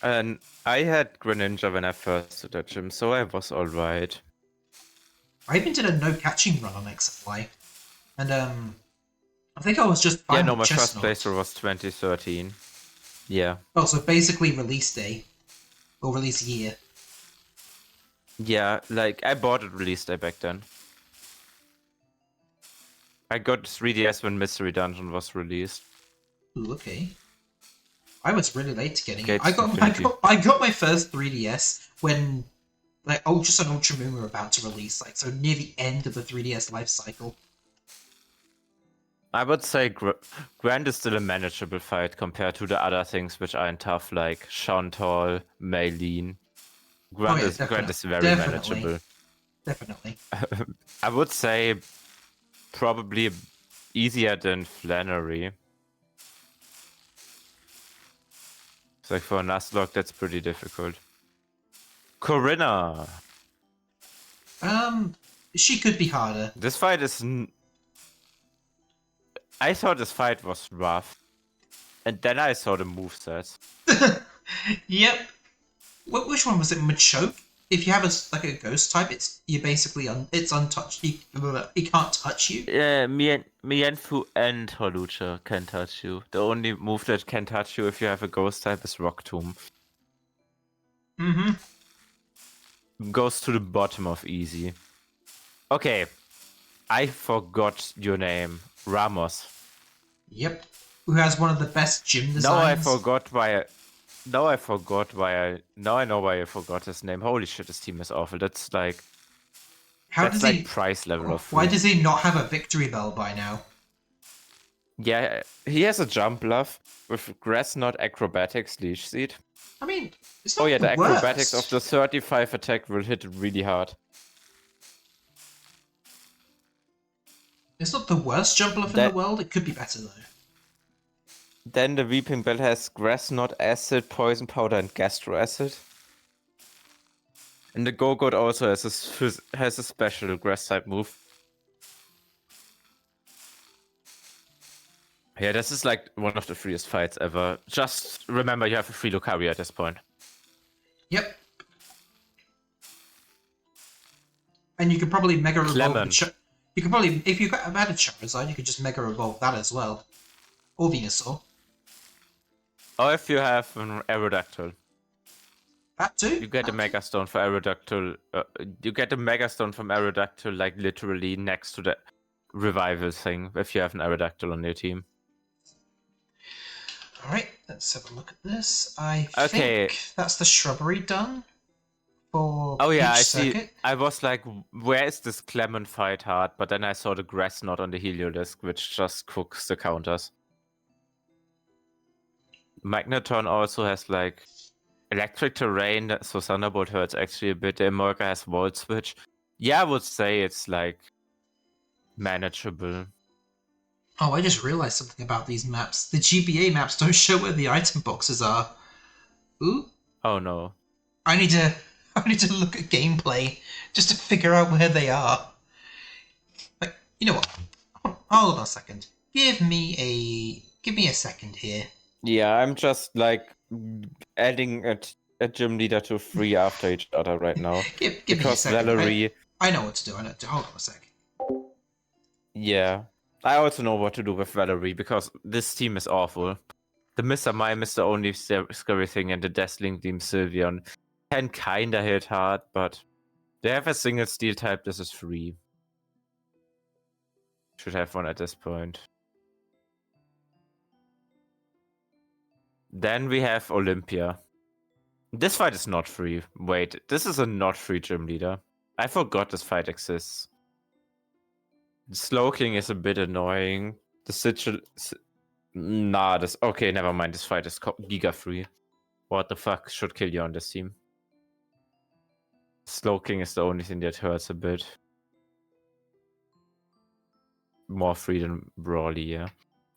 And I had Greninja when I first did that gym, so I was alright. I even did a no catching run on XY. And I think I was just fine Yeah, no, with my Chestnut. first playthrough was 2013. Yeah. Oh, so basically release day. Or release year. Yeah, like, I bought it release day back then. I got 3DS when Mystery Dungeon was released. Ooh, okay. I was really late to getting it. Gates I Infinity. got my first 3DS when like just an Ultra Moon were about to release, like so near the end of the 3DS life cycle. I would say Grand is still a manageable fight compared to the other things which aren't tough, like Shantol, Maylene. Grand is very manageable. Definitely. I would say probably easier than Flannery. It's like for a Nuzlocke, that's pretty difficult. Corinna! She could be harder. This fight is... I thought this fight was rough. And then I saw the moveset. Yep. Which one was it? Machoke? If you have a ghost type, you're basically it's untouched. He can't touch you. Yeah, Mienfu and Holucha can touch you. The only move that can touch you if you have a ghost type is Rock Tomb. Mm-hmm. Goes to the bottom of easy. Okay. I forgot your name. Ramos. Yep. Who has one of the best gym designs. Now I forgot why Now I know why I forgot his name. Holy shit, his team is awful. That's like... That's like price level of... Why does he not have a victory bell by now? Yeah, he has a jump bluff with Grass Knot, Acrobatics, Leash Seed. I mean, it's not Oh yeah, the worst. Acrobatics of the 35 attack will hit really hard. It's not the worst jump bluff in the world. It could be better though. Then the Weeping Bell has Grass Knot, Acid, Poison Powder, and Gastro Acid. And the Go-Goat also has a special Grass type move. Yeah, this is like one of the freest fights ever. Just remember you have a free Lucario at this point. Yep. And you could probably Mega Evolve... You could probably, if you had a Charizard, you could just Mega Evolve that as well. Or Venusaur. Or if you have an Aerodactyl. That too? You get a Mega Stone for Aerodactyl. You get a Mega Stone from Aerodactyl, like literally next to the revival thing, if you have an Aerodactyl on your team. Alright, let's have a look at this. I Okay. think that's the shrubbery done for Oh yeah, each I see. circuit. I was like, where is this Clement fight hard? But then I saw the grass knot on the Heliodisc, which just cooks the counters. Magneton also has like electric terrain, so Thunderbolt hurts actually a bit. The Emolga has Volt Switch. Yeah, I would say it's like manageable. Oh, I just realised something about these maps. The GBA maps don't show where the item boxes are. Ooh. Oh no. I need to I need to look at gameplay just to figure out where they are. But you know what? Hold on a second. Give me a second here. Yeah, I'm just like adding a gym leader to 3 after each other right now. Give me a Because second. Valerie. I know what to do. I know what to do. Hold on a sec. Yeah. I also know what to do with Valerie because this team is awful. The Mr. Mime is the only scary thing, and the Dazzling Gleam Sylveon can kinda hit hard, but they have a single steel type. This is free. Should have one at this point. Then we have Olympia. This fight is not free. Wait, this is a not free gym leader. I forgot this fight exists. The Slowking is a bit annoying. The Sigil... Nah, this... Okay, never mind. This fight is giga free. What the fuck should kill you on this team? Slowking is the only thing that hurts a bit. More free than Brawly, yeah.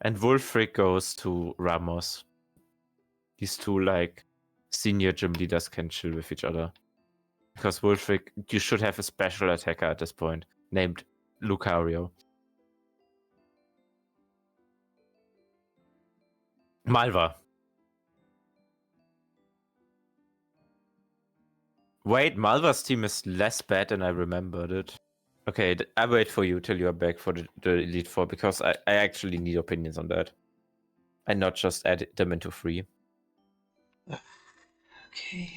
And Wulfric goes to Ramos. These two, like, senior gym leaders can chill with each other. Because Wulfric, you should have a special attacker at this point, named Lucario. Malva. Wait, Malva's team is less bad than I remembered it. Okay, I wait for you till you are back for the Elite Four, because I actually need opinions on that. And not just add them into free. Okay.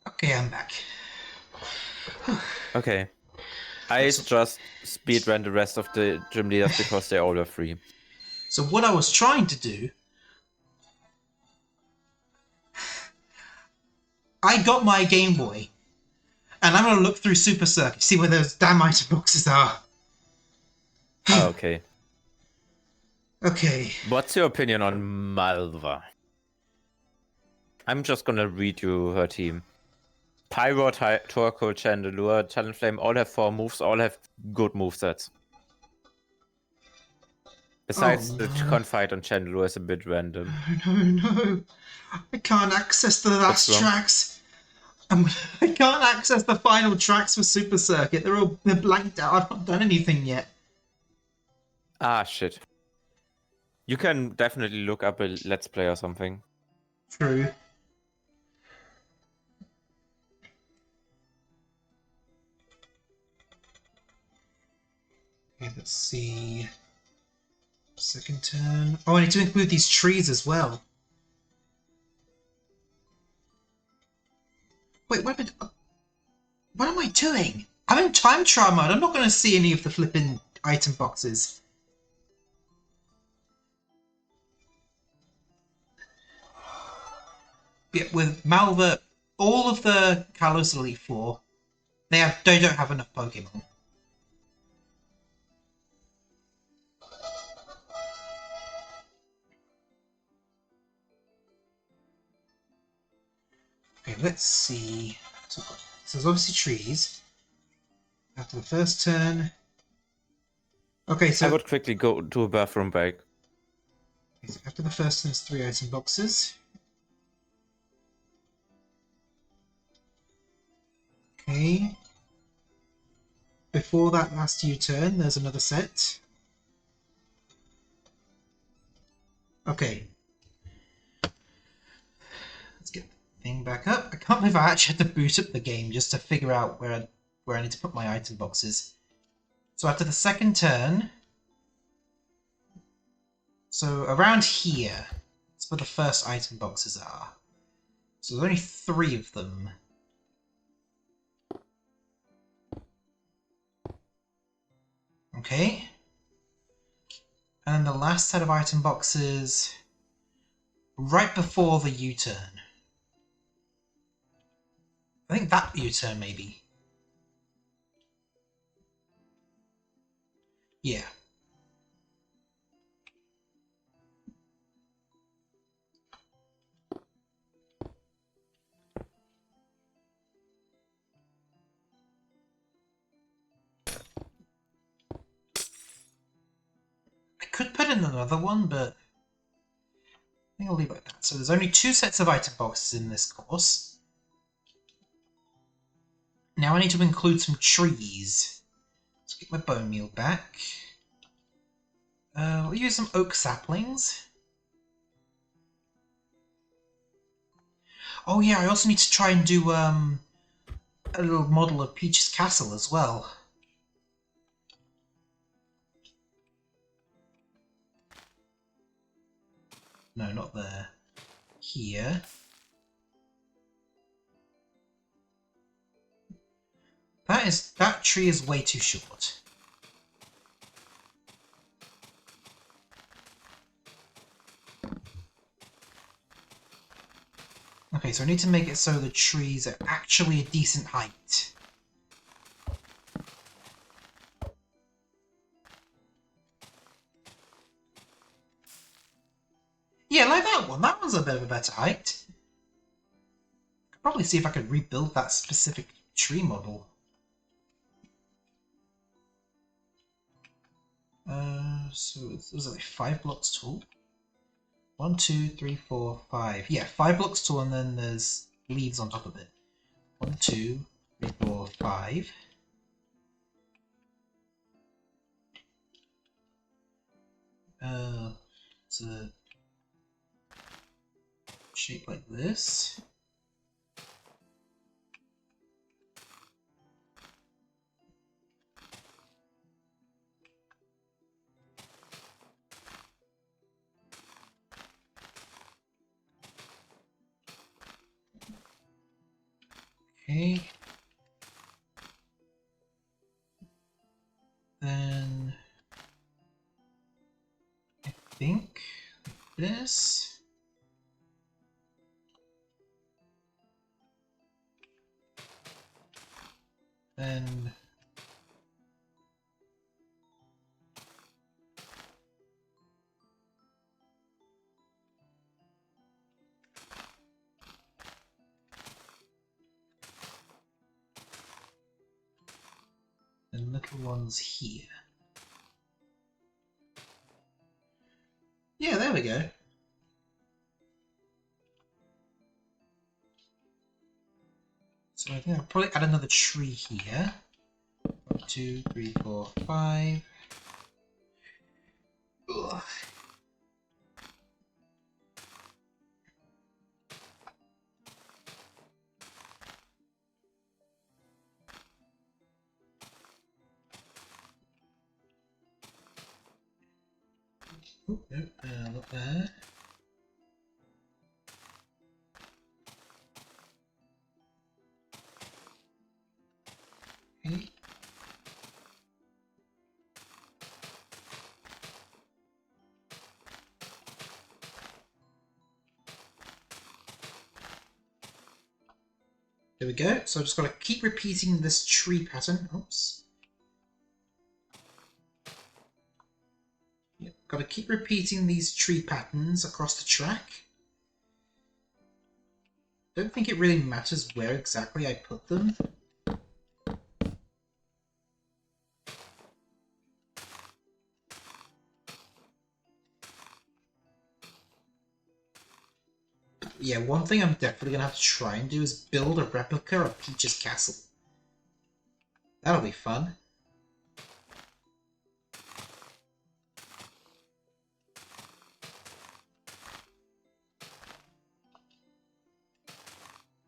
Okay, I'm back. Okay. I just speedrun the rest of the gym leaders because they all are free. So what I was trying to do, I got my Game Boy, and I'm gonna look through Super Circuit, see where those damn item boxes are. Okay. Okay. What's your opinion on Malva? I'm just gonna read you her team. Pyro, Torkoal, Chandelure, Talonflame all have 4 moves, all have good movesets. Besides, the Confide on Chandelure is a bit random. No. I can't access the last tracks. I can't access the final tracks for Super Circuit. They're blanked out. I've not done anything yet. Ah, shit. You can definitely look up a Let's Play or something. True. Okay, let's see. Second turn. Oh, I need to include these trees as well. Wait, what am I doing? I'm in time trial mode. I'm not going to see any of the flipping item boxes. Yeah, with Malva, all of the Kalos Elite Four, they don't have enough Pokemon. Okay, let's see. So there's obviously trees. After the first turn. Okay, so I would quickly go to a bathroom break. so after the first turn, there's 3 item boxes. Okay. Before that last U-turn, there's another set. Okay. Let's get the thing back up. I can't believe I actually had to boot up the game just to figure out where I need to put my item boxes. So after the second turn, so around here, that's where the first item boxes are. So there's only 3 of them. Okay. And then the last set of item boxes right before the U-turn. I think that U-turn, maybe. Yeah. I could put in another one, but I think I'll leave it like that. So there's only 2 sets of item boxes in this course. Now I need to include some trees. Let's get my bone meal back. We'll use some oak saplings. Oh yeah, I also need to try and do a little model of Peach's castle as well. No, not there. Here. That tree is way too short. Okay, so I need to make it so the trees are actually a decent height. Yeah, like that one. That one's a bit of a better height. Could probably see if I could rebuild that specific tree model. So was it like 5 blocks tall? 1, 2, 3, 4, 5. Yeah, 5 blocks tall, and then there's leaves on top of it. 1, 2, 3, 4, 5. It's a shape like this. Okay. Then I think like this. Then the little ones here. Yeah, there we go. So I think I'll probably add another tree here. 1, 2, 3, 4, 5. Ugh. Oop, nope, not there. Okay. There we go. So I've just got to keep repeating this tree pattern. Oops. Yep. Got to keep repeating these tree patterns across the track. Don't think it really matters where exactly I put them. Yeah, one thing I'm definitely going to have to try and do is build a replica of Peach's castle. That'll be fun.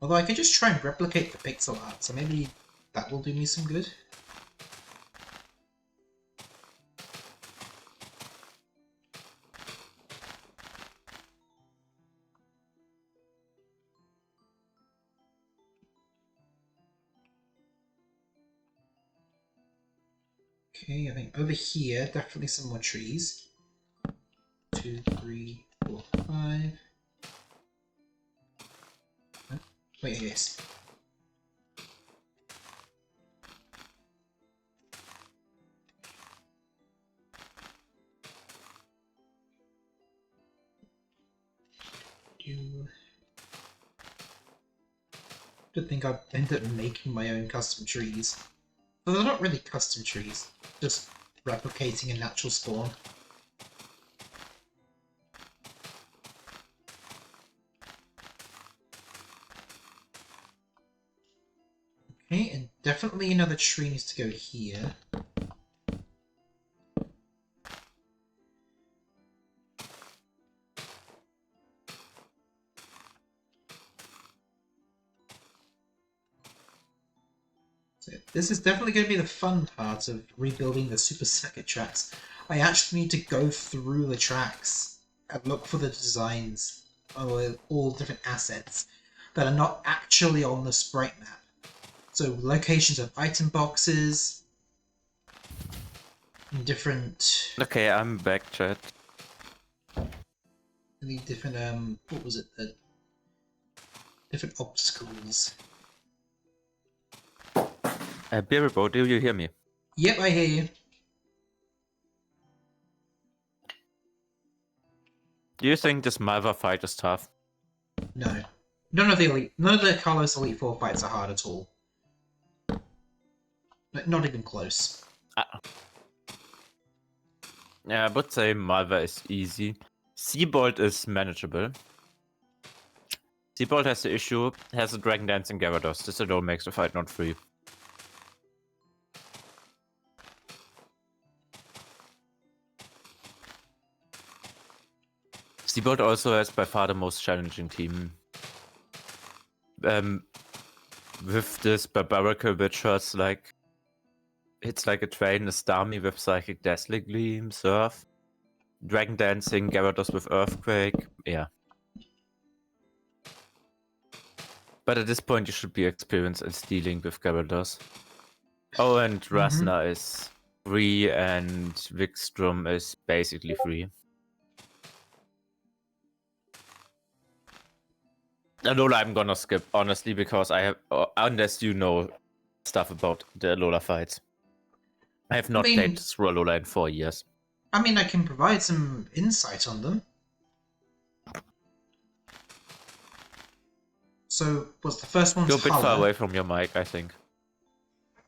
Although I could just try and replicate the pixel art, so maybe that will do me some good. Okay, I think over here, definitely some more trees. 2, 3, 4, 5. Huh? Wait, yes. Don't think I'd end up making my own custom trees. But they're not really custom trees, just replicating a natural spawn. Okay, and definitely another tree needs to go here. So this is definitely going to be the fun part of rebuilding the super circuit tracks. I actually need to go through the tracks and look for the designs of all different assets that are not actually on the sprite map. So locations of item boxes, and different... Okay, I'm back, chat. the different, what was it? The different obstacles. Biribo, do you hear me? Yep, I hear you. Do you think this Malva fight is tough? No. None of the Carlos Elite 4 fights are hard at all. Not even close. Yeah, I would say Malva is easy. Seabolt is manageable. Seabolt has the issue, has a Dragon Dancing Gyarados. This alone makes the fight not free. Seabolt also has by far the most challenging team. With this Barbarical Witchers, like... It's like a train, a Starmie with Psychic Dazzling Gleam, Surf. Dragon Dancing, Gyarados with Earthquake, yeah. But at this point you should be experienced in dealing with Gyarados. Oh, and Rasna is free and Vikstrom is basically free. Alola I'm gonna skip, honestly, because I have... unless you know stuff about the Alola fights. I have not played through Alola in 4 years. I mean, I can provide some insight on them. So, what's the first one? You're a bit far away from your mic, I think.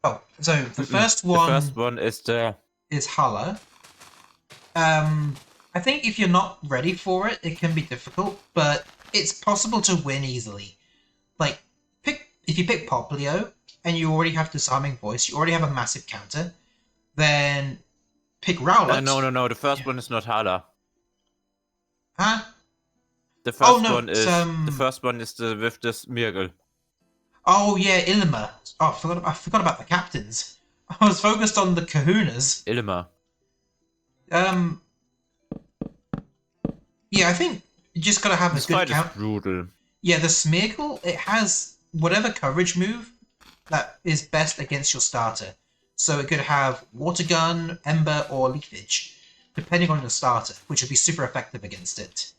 Oh, so the first one... The first one is Hala. I think if you're not ready for it, it can be difficult, but it's possible to win easily. Like, if you pick Poplio, and you already have Disarming Voice, you already have a massive counter, then pick Rowlet. No, the first one is not Hala. Huh? The first no, one is the first one is with this Miracle. Oh yeah, Ilima. Oh, I forgot about the captains. I was focused on the Kahunas. Ilima. Yeah, I think you just gotta have a good count. Is brutal. Yeah, the Smeargle, it has whatever coverage move that is best against your starter. So it could have Water Gun, Ember, or Leafage, depending on your starter, which would be super effective against it.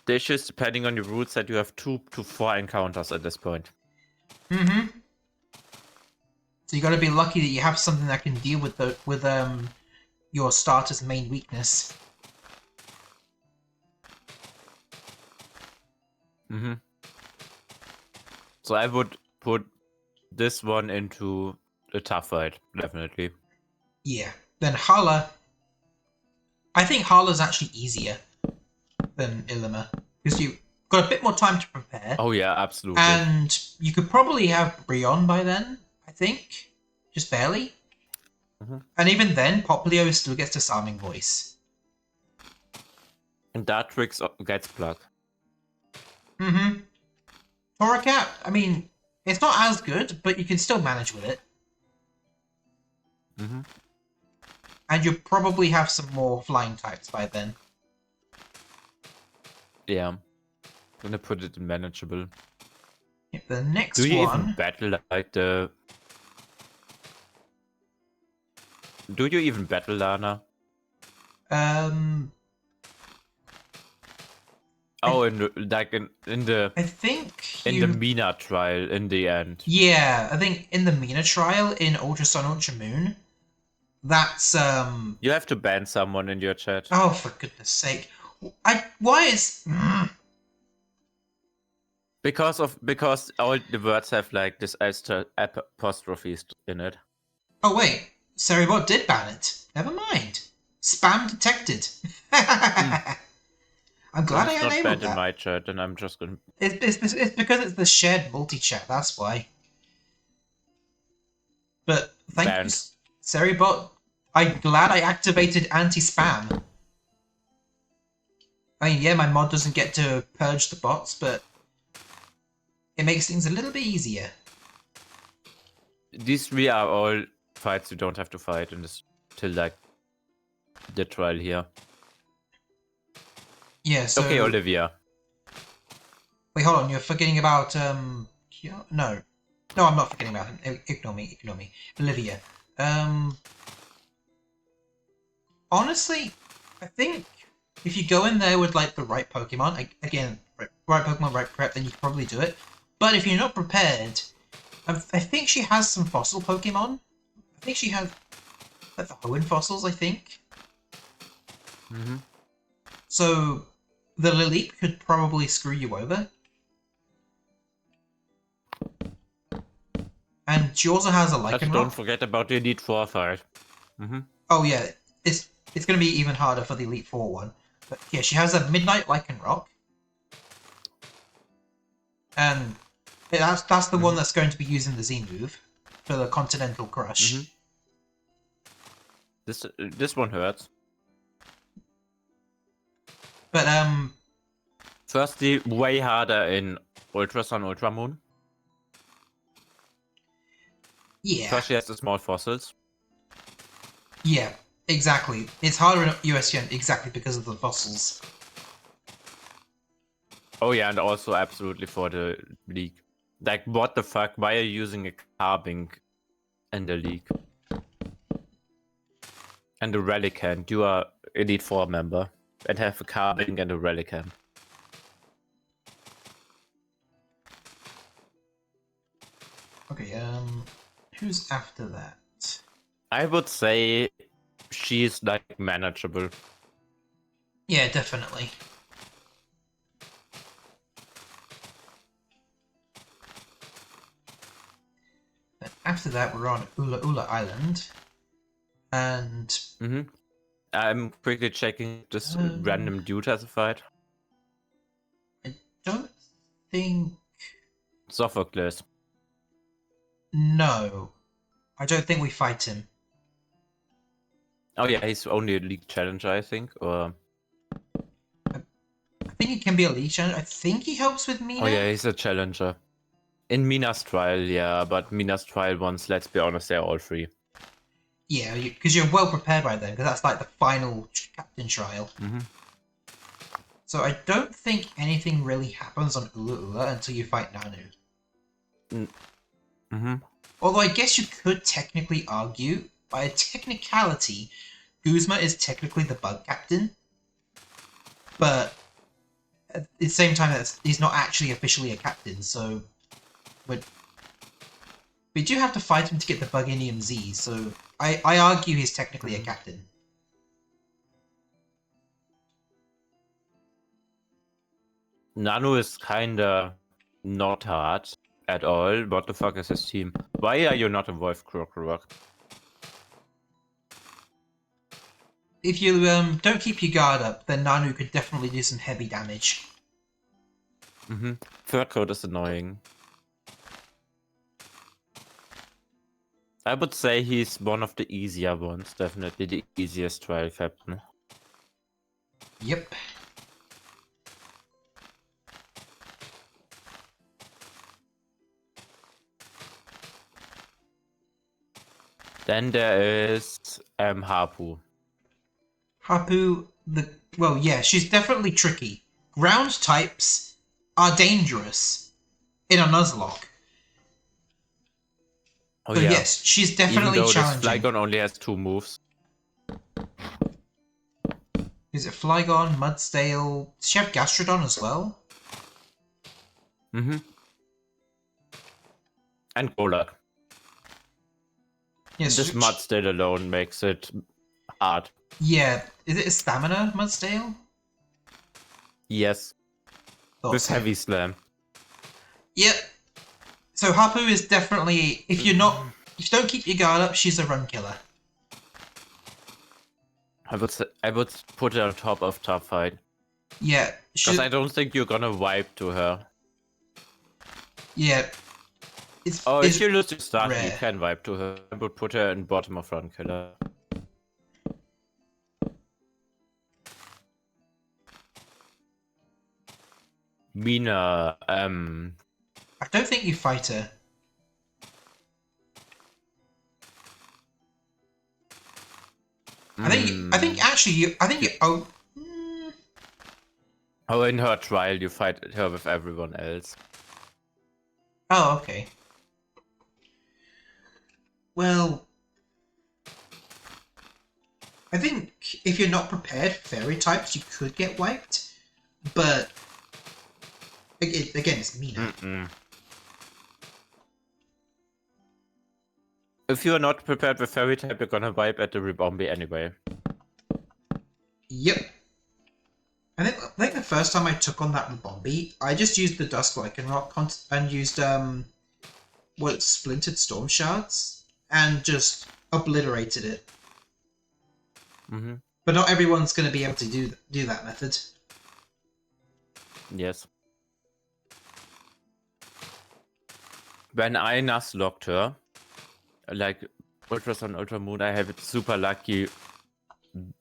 The issue is, depending on your rule set, you have 2 to 4 encounters at this point. So you gotta be lucky that you have something that can deal with your starter's main weakness. So I would put this one into a tough fight, definitely. Yeah. Then Hala. I think Hala's actually easier than Ilima, because you've got a bit more time to prepare. Oh yeah, absolutely. And you could probably have Brionne by then, I think. Just barely. And even then, Poplio still gets Disarming Voice. And Dartrix gets Blood. Torracat, I mean, it's not as good, but you can still manage with it. And you'll probably have some more flying types by then. Yeah. I'm gonna put it in manageable. Yep, the next one... Do you one... even battle like the... Do you even battle Lana? Um, Oh, in the like in the I think in the you. Mina trial in the end. Yeah, I think in the Mina trial in Ultra Sun, Ultra Moon, that's You have to ban someone in your chat. Oh, for goodness sake! Why is? Because all the words have like this extra apostrophes in it. Oh wait, Seribot did ban it. Never mind. Spam detected. Hmm. I'm Well, glad I it's not enabled banned in that. my chat, and I'm just gonna. It's because it's the shared multi-chat, that's why. But thank you, Banned. Seribot. I'm glad I activated anti-spam. I mean, yeah, my mod doesn't get to purge the bots, but it makes things a little bit easier. These three are all fights you don't have to fight in this till like the trial here. Yeah, so... Okay, Olivia. Wait, hold on, you're forgetting about, No. No, I'm not forgetting about him. Ignore me, ignore me. Olivia. Honestly, I think if you go in there with, like, the right Pokemon, again, right Pokemon, right prep, then you can probably do it. But if you're not prepared, I think she has some fossil Pokemon. I think she has, like, the Hoenn fossils, I think. Mm-hmm. So, the Lilip could probably screw you over. And she also has a Also, don't Lycanroc. forget about the Elite Four fight. Mm-hmm. Oh yeah, it's going to be even harder for the Elite Four one. But yeah, she has a Midnight Lycanroc. And that's the one Mm-hmm. that's going to be using the Z move for the Continental Mm-hmm. Crush. This one hurts. But Firstly, way harder in Ultra Sun, Ultra Moon. yeah, First, she has the small fossils. yeah, exactly. It's harder in USGN exactly because of the fossils. Oh yeah, and also absolutely for the league. Like, what the fuck? Why are you using a carving in the league? And a Relicanth. You are Elite Four member and have a carving and a Relicanth. Okay, who's after that? I would say she's like manageable. Yeah, definitely. Then after that, we're on Ula Ula Island. And... Mm-hmm. I'm quickly checking this random dude has a fight. I don't think... Sophocles. No. I don't think we fight him. Oh yeah, he's only a league challenger, I think. Or I think he can be a leech, and I think he helps with Mina. oh yeah, he's a challenger. In Mina's trial, yeah, but Mina's trial ones, let's be honest, they're all free. Yeah, because you're well prepared by then, because that's like the final captain trial. Mm-hmm. So I don't think anything really happens on Ula Ula until you fight Nanu. Mm-hmm. Although I guess you could technically argue, by a technicality, Guzma is technically the bug captain. But at the same time, he's not actually officially a captain, so... But we do have to fight him to get the Buginium Z, so I argue he's technically a captain. Nano is kinda not hard at all. What the fuck is his team? Why are you not a Wolf Krokorok? If you don't keep your guard up, then Nanu could definitely do some heavy damage. Mm-hmm. Third code is annoying. I would say he's one of the easier ones, definitely the easiest trial captain. Yep. Then there is Hapu. Hapu, well, yeah, she's definitely tricky. Ground types are dangerous in a Nuzlocke. Oh So yeah. yes, she's Even definitely though this challenging. Flygon only has 2 moves. Is it Flygon, Mudsdale? Does she have Gastrodon as well? Mm-hmm. And Golak. Yes. This Mudsdale alone makes it hard. Yeah. Is it a Stamina Mudsdale? Yes. Thought With so. Heavy Slam. Yep. So Hapu is definitely, if you don't keep your guard up, she's a run killer. I would put her on top of Top Fight. Yeah. Because I don't think you're gonna wipe to her. Yeah. If you lose your start, you rare. can wipe to her. I would put her in bottom of run killer. Mina, I don't think you fight her. I think actually oh. Oh, in her trial, you fight her with everyone else. Oh, okay. Well, I think if you're not prepared for fairy types, you could get wiped, but again, it's Mina. If you're not prepared with fairy type, you're gonna wipe at the Ribombi anyway. Yep. I think the first time I took on that Ribombi, I just used the Dusk Lycanroc and used Splintered Storm Shards and just obliterated it. Mm-hmm. But not everyone's going to be able to do that method. Yes. When I Nuzlocked her, like Ultra Sun, Ultra Moon, I have a super lucky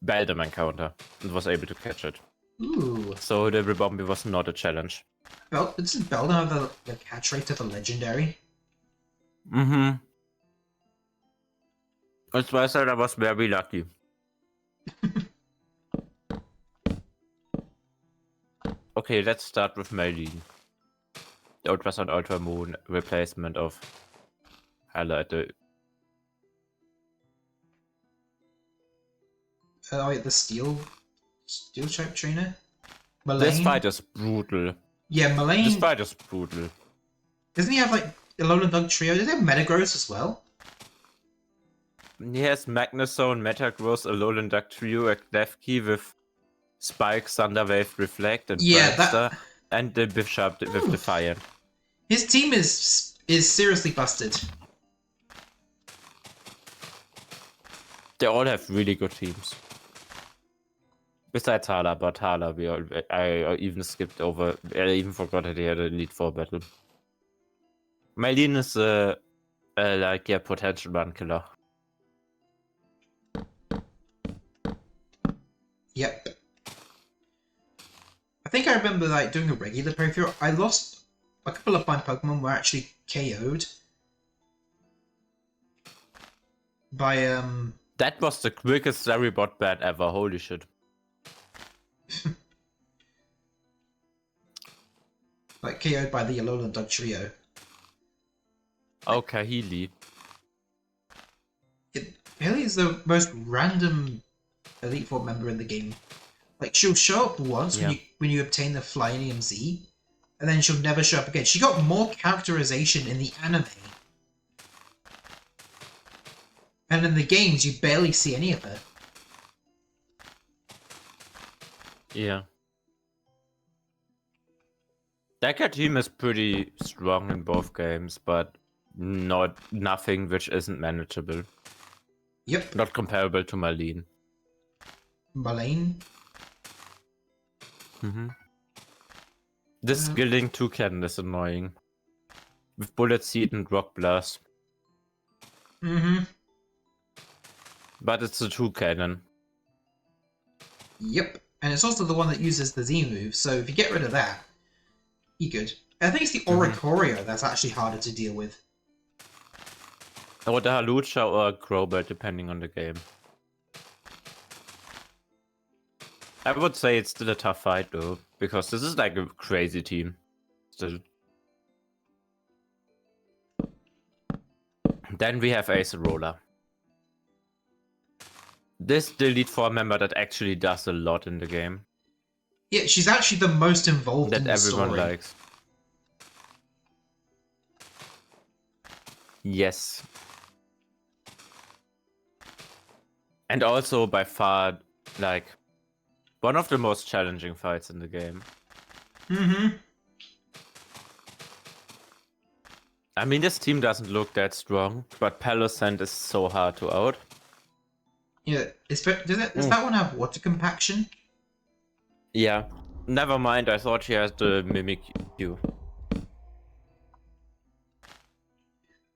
Beldam encounter and was able to catch it. Ooh. So the Ribombi was not a challenge. Doesn't Beldam have the catch rate of a legendary? Mm-hmm. As I said, I was very lucky. Okay, let's start with Maylene. The Ultra Sun, Ultra Moon replacement of Highlight. Oh, wait, the Steel type trainer? Malane? This fight is brutal. Yeah, Malane. This fight is brutal. Doesn't he have like a Alolan Dog trio? Does he have Metagross as well? He has Magnezone, Metagross, Alolan Duck Trio, a Klefki with Spike, Thunderwave, Reflect, and Prankster, and the Bishop with Defiant. His team is seriously busted. They all have really good teams. Besides Hala, but Hala, I even skipped over. I even forgot that he had a Elite 4 battle. Maylene is like a potential run killer. Yep. I think I remember like doing a regular playthrough. I lost a couple of my Pokemon were actually KO'd by That was the quickest Zaribot ban ever. Holy shit. like KO'd by the Alolan Dog trio. Oh, Kahili. Haley is the most random Elite Four member in the game. Like she'll show up once when you obtain the Flyinium Z, and then she'll never show up again. She got more characterization in the anime, and in the games you barely see any of her. Yeah. Decker team is pretty strong in both games, but nothing which isn't manageable. Yep. Not comparable to Marlene. Malane. This skilling toucan is annoying. With Bullet Seed and Rock Blast. But it's a toucan. Yep. And it's also the one that uses the Z move, so if you get rid of that, you're good. I think it's the Oricorio that's actually harder to deal with. Or the Halucha or Crobat, depending on the game. I would say it's still a tough fight though, because this is like a crazy team. Still. Then we have Acerola. this Delete 4 member that actually does a lot in the game. Yeah, she's actually the most involved That in the everyone story. likes. Yes. And also by far, like, one of the most challenging fights in the game. Mm-hmm. I mean, this team doesn't look that strong, but Palossand is so hard to out. Yeah, does that one have water compaction? Yeah. Never mind, I thought she has the Mimic Q.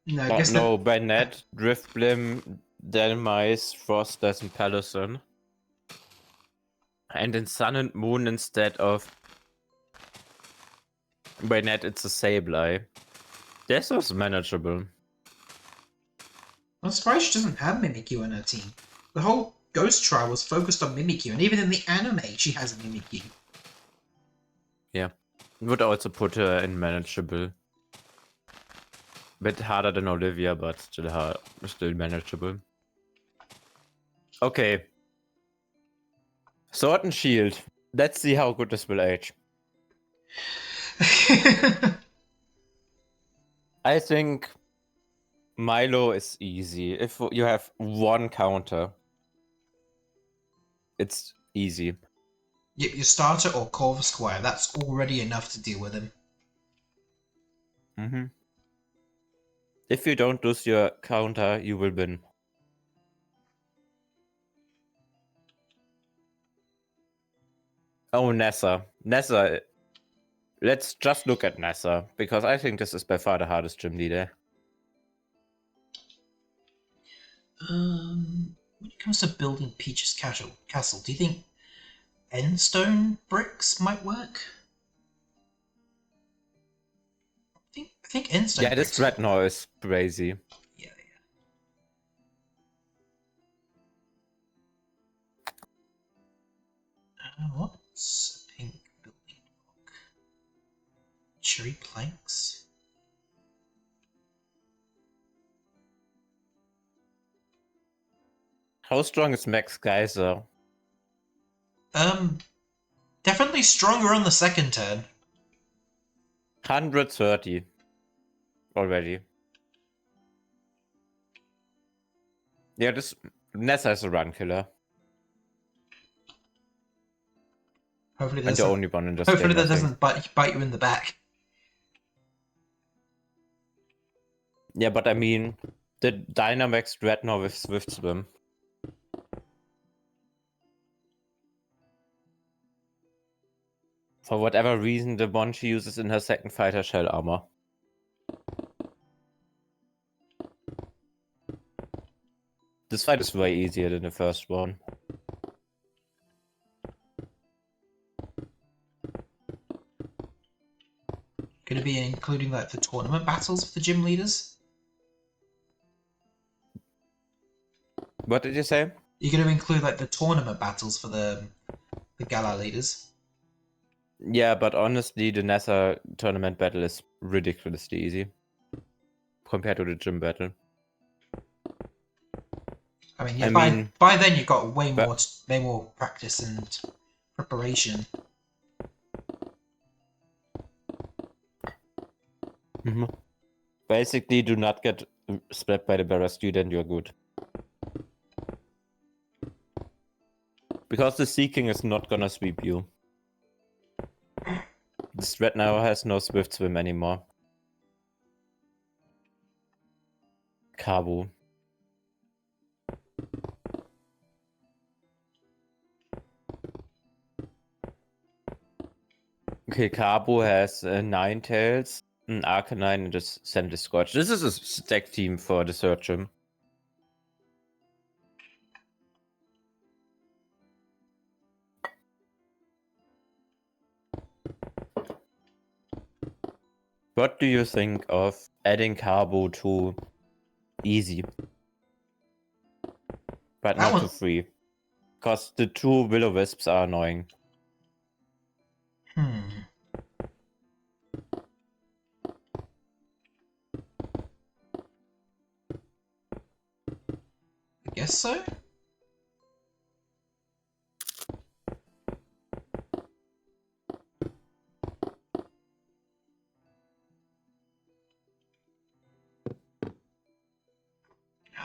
No, I But guess no, Bennett, Driftblim, Delmise, Frosters, and Palossand. And in Sun and Moon, instead of Bennett, it's a Sableye. This was manageable. I'm surprised she doesn't have Mimikyu in her team. The whole Ghost trial was focused on Mimikyu, and even in the anime, she has a Mimikyu. Yeah. Would also put her in manageable. Bit harder than Olivia, but still manageable. Okay. Sword and Shield. Let's see how good this will age. I think Milo is easy. If you have one counter, it's easy. Yep, your starter or Corvus Squire, that's already enough to deal with him. Mm-hmm. If you don't lose your counter, you will win. Oh, Nessa. Nessa. Let's just look at Nessa, because I think this is by far the hardest gym leader. When it comes to building Peach's castle, do you think endstone bricks might work? I think endstone Yeah, bricks. this Dreadnought is crazy. Yeah. What's a pink building block? Cherry planks. How strong is Max Geyser? Definitely stronger on the second turn. 130 already. Yeah, this Nessa is a run killer. Hopefully, And the only one in this hopefully game, that I think. doesn't bite you in the back. Yeah, but I mean, the Dynamax Dreadnought with Swift Swim. For whatever reason, the one she uses in her second fight has shell armor. This fight is way easier than the first one. Going to be including like the tournament battles for the gym leaders. What did you say? You're going to include like the tournament battles for the gala leaders. Yeah, but honestly, the Nessa tournament battle is ridiculously easy compared to the gym battle. I mean, yeah, by then you've got way more practice and preparation. Mm-hmm. Basically, do not get split by the Barra student, you're good. Because the Seeking is not gonna sweep you. This Red now has no Swift Swim anymore. Kabu. Okay, Kabu has 9 tails, an Arcanine, and just Sandy Scorch. This is a stack team for the third gym. What do you think of adding Kabu to easy? But not to free. Because the 2 Will-O-Wisps are annoying. I guess so.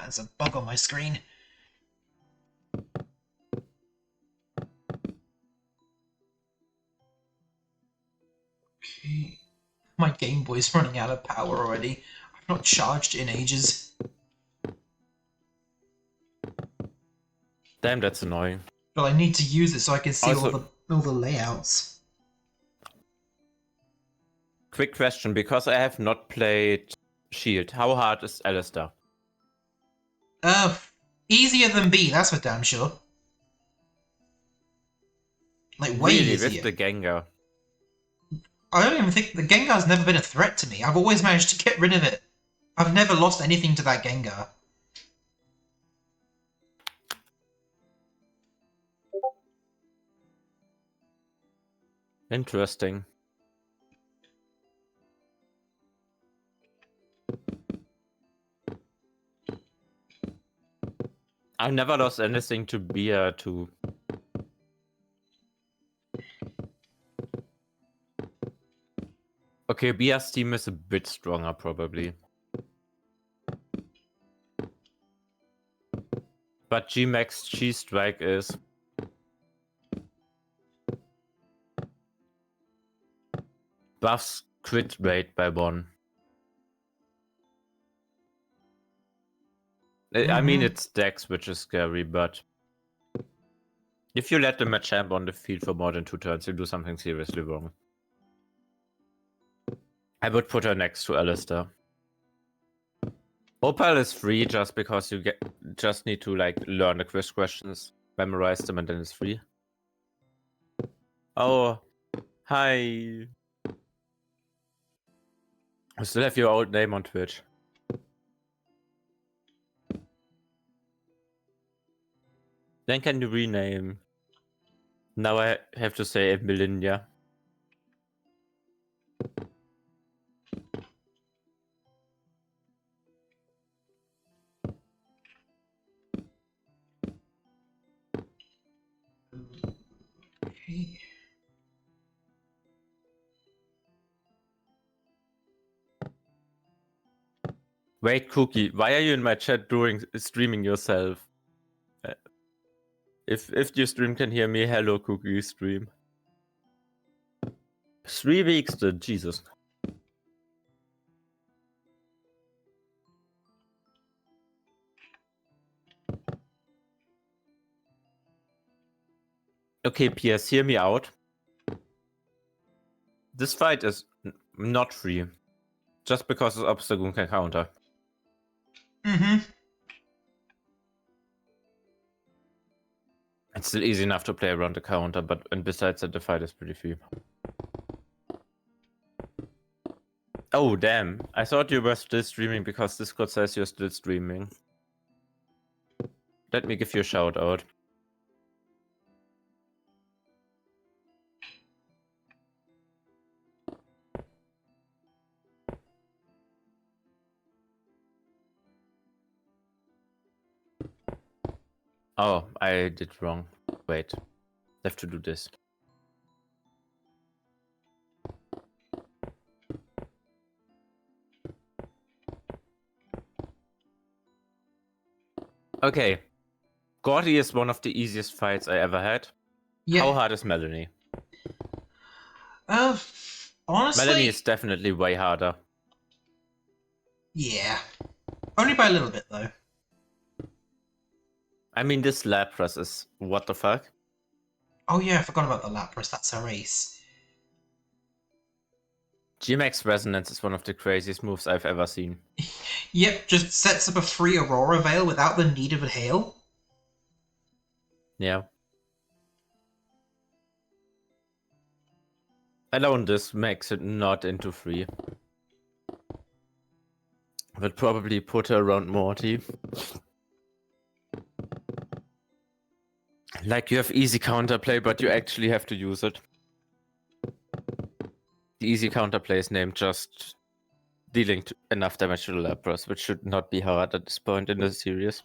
There's a bug on my screen. Okay. My Game Boy's running out of power already. I've not charged in ages. Damn, that's annoying. But I need to use it so I can see Also- all the layouts. Quick question, because I have not played Shield, how hard is Alistair? Easier than B, that's for damn sure. Like, way Really, easier. with the Gengar? I don't even think... The Gengar's never been a threat to me. I've always managed to get rid of it. I've never lost anything to that Gengar. Interesting. I've never lost anything to Bia too. Okay, Bia's team is a bit stronger probably. But G-Max G-Strike is... buffs crit rate by 1. I mean, it's Dex, which is scary, but... if you let the Machamp on the field for more than 2 turns, you do something seriously wrong. I would put her next to Alistair. Opal is free just because you just need to like learn the quiz questions, memorize them, and then it's free. Oh, hi. I still have your old name on Twitch. Then can you rename? Now I have to say Melinda. Okay. Wait, Cookie, why are you in my chat during streaming yourself? If your stream can hear me, hello Cookie stream. 3 weeks then, Jesus. Okay, PS, hear me out. This fight is not free. Just because it's Obstagoon can counter. It's still easy enough to play around the counter, but and besides that, the fight is pretty free. Oh, damn. I thought you were still streaming because Discord says you're still streaming. Let me give you a shout out. Oh, I did wrong. Wait. I have to do this. Okay. Gordy is one of the easiest fights I ever had. Yeah. How hard is Melanie? Honestly... Melanie is definitely way harder. Yeah. Only by a little bit, though. I mean, this Lapras is... what the fuck? Oh yeah, I forgot about the Lapras. That's her ace. G-Max Resonance is one of the craziest moves I've ever seen. Yep, just sets up a free Aurora Veil without the need of a hail. Yeah. Alone this makes it not into free. Would probably put her around Morty. Like, you have easy counterplay, but you actually have to use it. The easy counterplay is named just dealing enough damage to the Lapras, which should not be hard at this point in the series.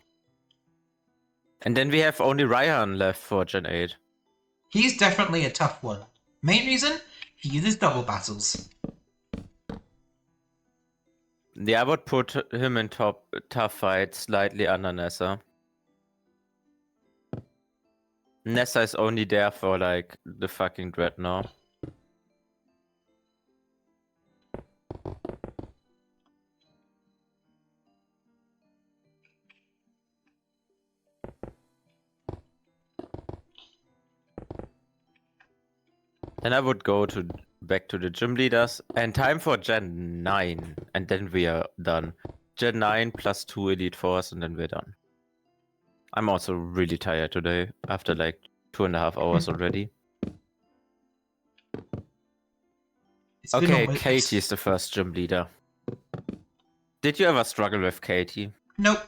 And then we have only Ryan left for Gen 8. He's definitely a tough one. Main reason? He uses double battles. Yeah, I would put him in tough fight slightly under Nessa. Nessa is only there for like the fucking Dreadnought. Then I would go back to the gym leaders and time for Gen 9, and then we are done. Gen 9 plus 2 Elite Force, and then we're done. I'm also really tired today after like 2.5 hours already. Okay, Katie is the first gym leader. Did you ever struggle with Katie? Nope.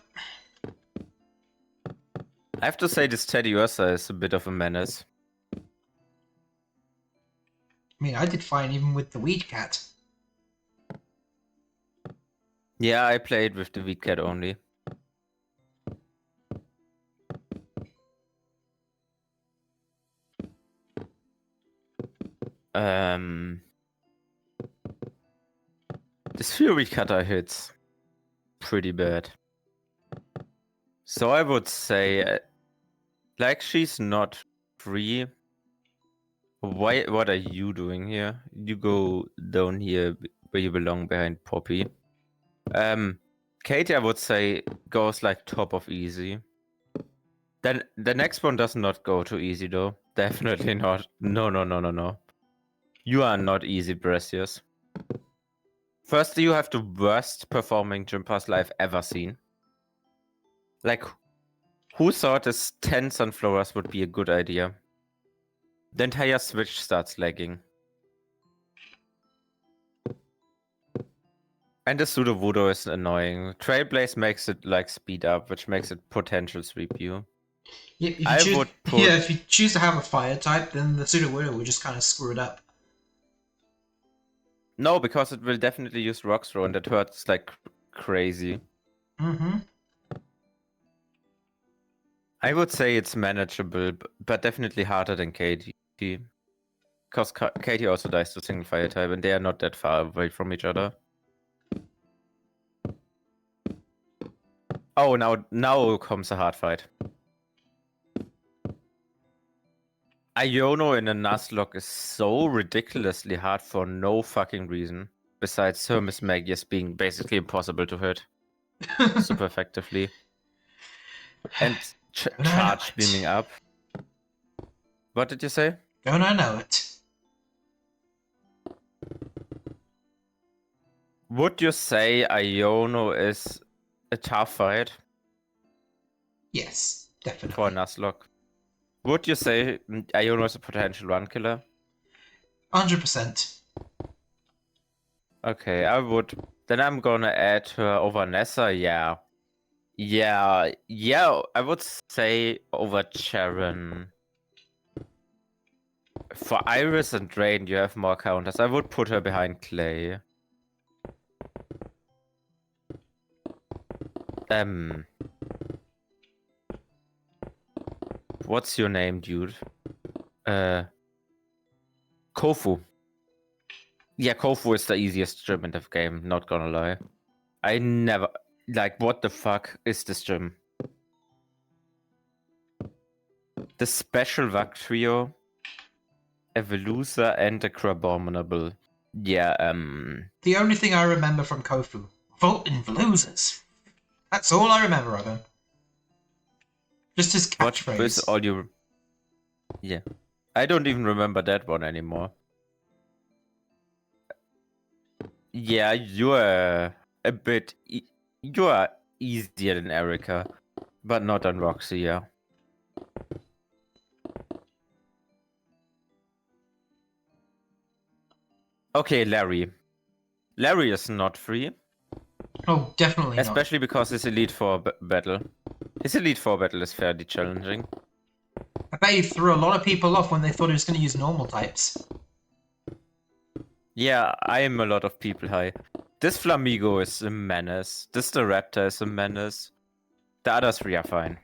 I have to say this Teddy Ursa is a bit of a menace. I mean, I did fine even with the Weed Cat. Yeah, I played with the Weed Cat only. This Fury Cutter hits pretty bad. So I would say, like, she's not free. What are you doing here? You go down here where you belong, behind Poppy. Katie, I would say, goes like top of easy. Then the next one does not go to easy though. Definitely not. No. You are not easy, Precious. First, you have the worst performing gym pass life ever seen. Like, who thought this 10 sunflowers would be a good idea? The entire Switch starts lagging. And the pseudo voodoo is annoying. Trailblaze makes it like speed up, which makes it potential sweep you. Yeah, if you choose to have a fire type, then the pseudo widow will just kind of screw it up. No, because it will definitely use rock throw, and that hurts like crazy. Mm-hmm. I would say it's manageable, but definitely harder than Katie. Because Katie also dies to single fire type, and they are not that far away from each other. Oh, now comes a hard fight. Iono in a Nuzlocke is so ridiculously hard for no fucking reason. Besides Hermes Magius being basically impossible to hit super effectively. And charge beaming up. What did you say? Don't I know it? Would you say Iono is a tough fight? Yes, definitely. For a Nuzlocke. Would you say Iono is a potential run killer? 100%. Okay, I would. Then I'm gonna add her over Nessa, yeah. Yeah, I would say over Charon. For Iris and Drain, you have more counters. I would put her behind Clay. What's your name, dude? Kofu. Yeah, Kofu is the easiest gym in the game, not gonna lie. I never... Like, what the fuck is this gym? The Special Vag Trio, Evolusa, and the Crabominable. Yeah, The only thing I remember from Kofu, Volt in Veloozers. That's all I remember of him. Just his catchphrase. What is all you... Yeah. I don't even remember that one anymore. Yeah, you're a bit... You are easier than Erica, but not than Roxy, yeah. Okay, Larry. Larry is not free. Oh, definitely not. Especially because his Elite Four battle. His Elite Four battle is fairly challenging. I bet he threw a lot of people off when they thought he was going to use normal types. Yeah, I am a lot of people high. This Flamigo is a menace. This the Raptor is a menace. The other three are fine.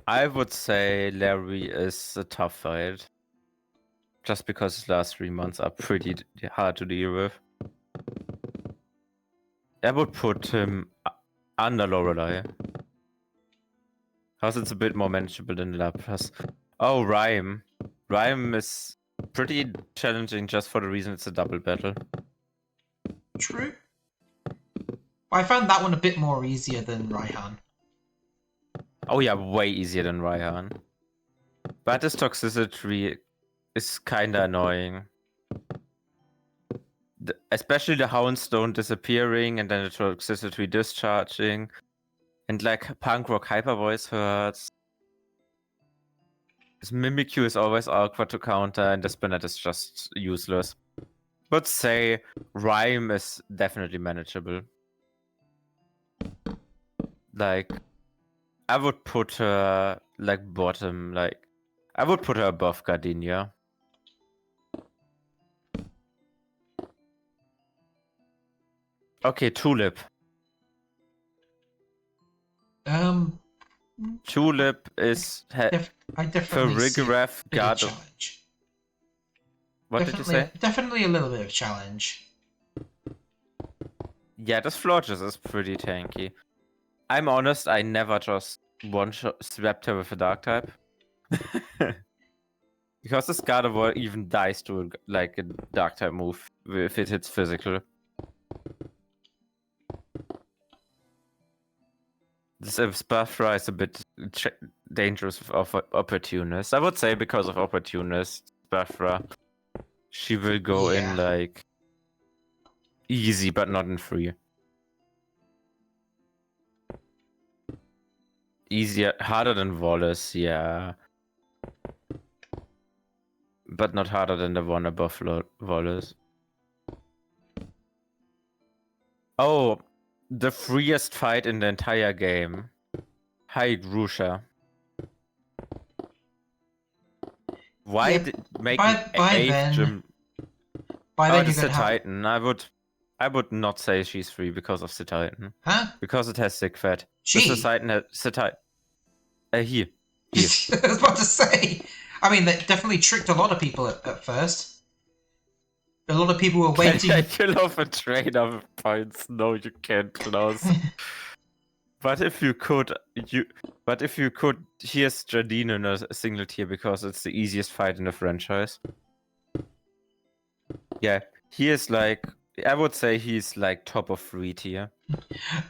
I would say Larry is a tough fight. just because his last 3 months are pretty hard to deal with. I would put him under Lorelei. Because it's a bit more manageable than Lapras. Oh, Rhyme. Rhyme is pretty challenging just for the reason it's a double battle. True. I found that one a bit more easier than Raihan. Oh yeah, way easier than Raihan. But this toxicity is kinda annoying. Especially the Houndstone disappearing and then the toxicity discharging. And like Punk Rock Hyper Voice hurts. This Mimikyu is always awkward to counter and the Spinnet is just useless. But say Rhyme is definitely manageable. Like, I would put her like bottom, like I would put her above Gardenia. Okay, Tulip. Tulip is I definitely see a Farigiraf, bit of God. challenge. What did you say? Definitely a little bit of challenge. Yeah, this Florges is pretty tanky. I'm honest, I never just one-swapped her with a dark type. Because this Gardevoir even dies to like a dark type move if it hits physical. This Spafra is a bit dangerous with Opportunist. I would say because of Opportunist, Spafra, she will go in like easy but not in free. Easier, harder than Wallace, yeah. But not harder than the one above Wallace. Oh, the freest fight in the entire game. Hi, Grusha. Why did make eighth gym? By then, it's the Titan. I would not say she's free because of the Titan. Huh? Because it has sick fat. The Titan has the Titan. Here. I was about to say. I mean, that definitely tricked a lot of people at first. A lot of people were waiting. Can I kill off a train of points? No, you can't, Klaus. But if you could, here's Jardine in a single tier because it's the easiest fight in the franchise. Yeah, he is like, I would say he's like top of 3 tier.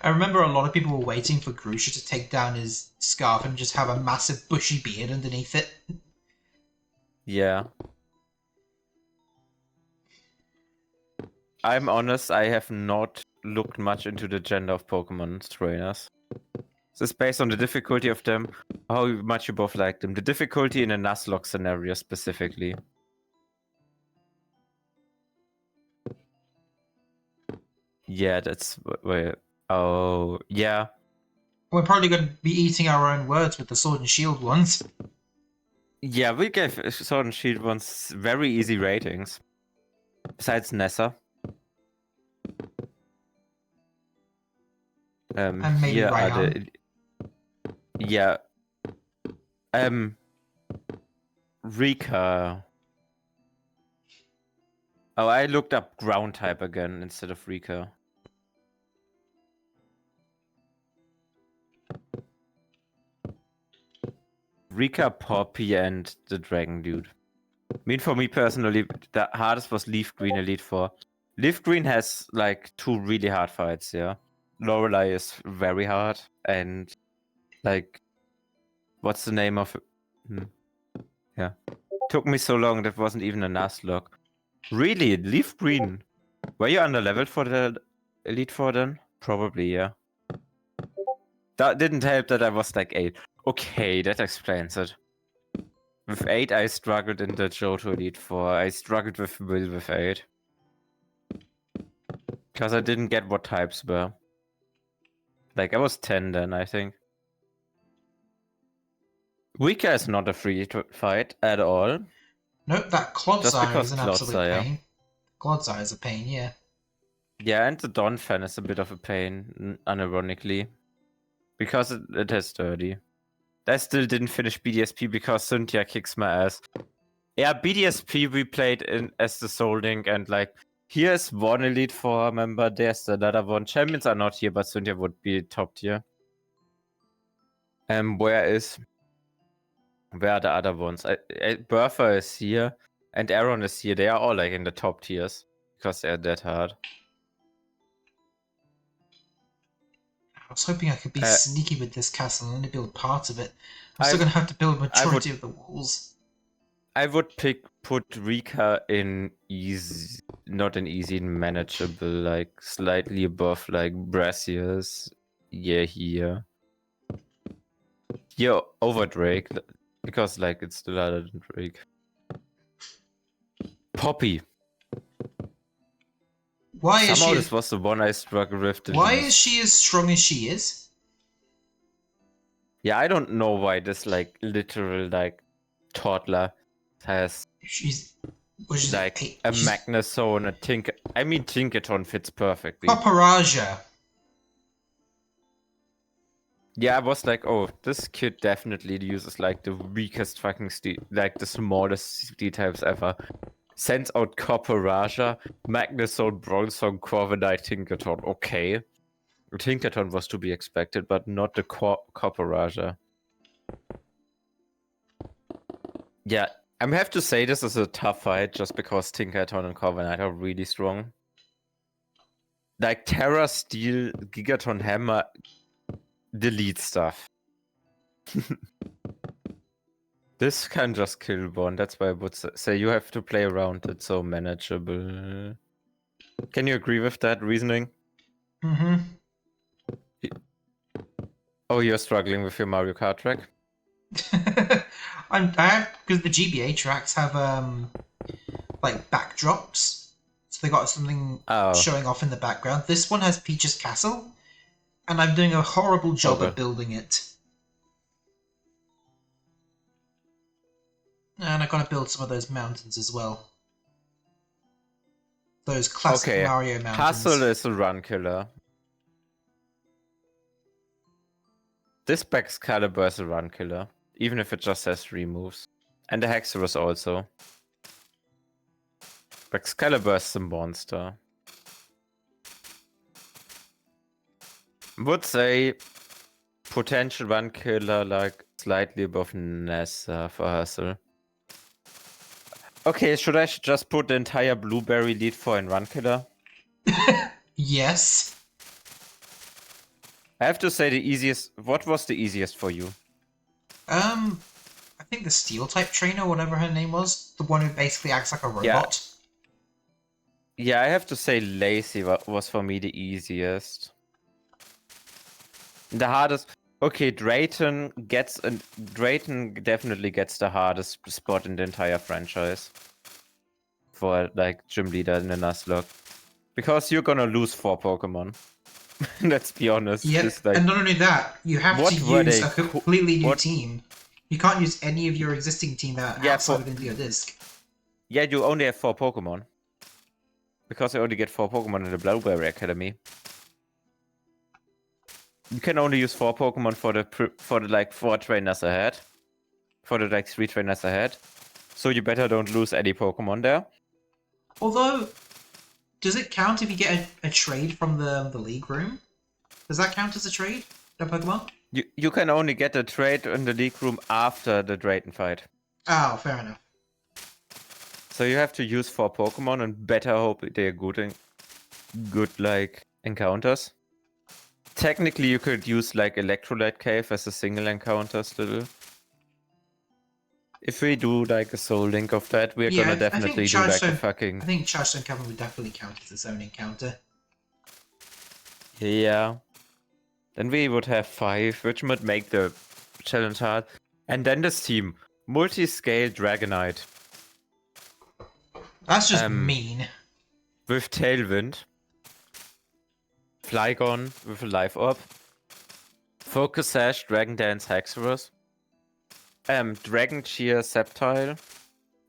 I remember a lot of people were waiting for Grusha to take down his scarf and just have a massive bushy beard underneath it. Yeah. I'm honest, I have not looked much into the gender of Pokemon trainers. This is based on the difficulty of them, how much you both like them. The difficulty in a Nuzlocke scenario specifically. Yeah, that's where. Oh, yeah. We're probably going to be eating our own words with the Sword and Shield ones. Yeah, we gave Sword and Shield ones very easy ratings. Besides Nessa. And maybe here Raihan. Yeah. Rika. Oh, I looked up ground type again instead of Rika. Rika, Poppy, and the Dragon Dude. I mean, for me personally, the hardest was Leaf Green Elite Four. Leaf Green has like 2 really hard fights, yeah. Lorelei is very hard, and like, what's the name of it? Yeah. Took me so long, that wasn't even a Nuzlocke. Really? Leaf Green? Were you under leveled for the Elite Four then? Probably, yeah. That didn't help that I was like 8. Okay, that explains it. With 8, I struggled in the Johto Elite Four. I struggled with Will with 8. Because I didn't get what types were. Like, I was 10 then, I think. Rika is not a free fight at all. Nope, that Clodsire is an absolute pain. Clodsire is a pain, yeah. Yeah, and the Donphan is a bit of a pain, unironically. Because it has 30. I still didn't finish BDSP because Cynthia kicks my ass. Yeah, BDSP we played in as the Soul Link, and like here's one Elite Four member, there's another one. Champions are not here, but Cynthia would be top tier. Where are the other ones? Bertha is here, and Aaron is here. They are all like in the top tiers because they're that hard. I was hoping I could be sneaky with this castle and only build part of it. I'm still I- going to have to build majority of the walls. I would put Rika in easy, not in easy, manageable, like slightly above like Brassius. Yeah, here. Here over Drake, because like it's still harder than Drake. Poppy. Why is Somehow she? this was the one I struggled with the Why least. is she as strong as she is? Yeah, I don't know why this like literal like toddler has She's like a Magnezone, a Tinker. I mean, Tinkerton fits perfectly. Paparaja. Yeah, I was like, oh, this kid definitely uses like the weakest fucking like the smallest steel types ever. Sends out Corporaja, Magnezone, Bronzong, Corviknight, Tinkerton. Okay. Tinkerton was to be expected, but not the Corporaja. Yeah, I have to say this is a tough fight just because Tinkerton and Corviknight are really strong. Like Terra, Steel, Gigaton, Hammer, delete stuff. This can just kill one. That's why I would say you have to play around it so manageable. Can you agree with that reasoning? Mm-hmm. Oh, you're struggling with your Mario Kart track? I have, because the GBA tracks have like backdrops, so they got something showing off in the background. This one has Peach's castle, and I'm doing a horrible job at building it. And I gotta build some of those mountains as well. Those classic Mario mountains. Castle is a run killer. This Excalibur is a run killer, even if it just has 3 moves. And the Hexerus also. Excalibur is a monster. Would say potential run killer like slightly above Nessa for Hustle. Okay, should I just put the entire Blueberry lead for in run killer? Yes. I have to say the easiest. What was the easiest for you? I think the Steel type trainer, whatever her name was, the one who basically acts like a robot. Yeah, I have to say Lacy was for me the easiest. The hardest. Okay, Drayton definitely gets the hardest spot in the entire franchise for like gym leader in the Nuzlocke, because you're gonna lose 4 Pokemon. Let's be honest. Yeah, like, and not only that, you have to use a completely new team. You can't use any of your existing team outside of Indio Disc. Yeah, you only have 4 Pokemon. Because you only get 4 Pokemon in the Blueberry Academy. You can only use 4 Pokemon for the like 4 trainers ahead. For the like 3 trainers ahead. So you better don't lose any Pokemon there. Although, does it count if you get a trade from the league room? Does that count as a trade? The Pokemon? You can only get a trade in the league room after the Drayton fight. Oh, fair enough. So you have to use 4 Pokemon and better hope they're good like encounters. Technically, you could use like Electrolyte Cave as a single encounter still. If we do like a Soul Link of that, we're gonna definitely do like a fucking... I think Chargestone Cavern would definitely count as its own encounter. Yeah. Then we would have 5, which would make the challenge hard. And then this team, Multi-Scale Dragonite. That's just mean. With Tailwind. Flygon with a Life Orb. Focus Sash, Dragon Dance, Hexerus. Dragon Cheer, Sceptile.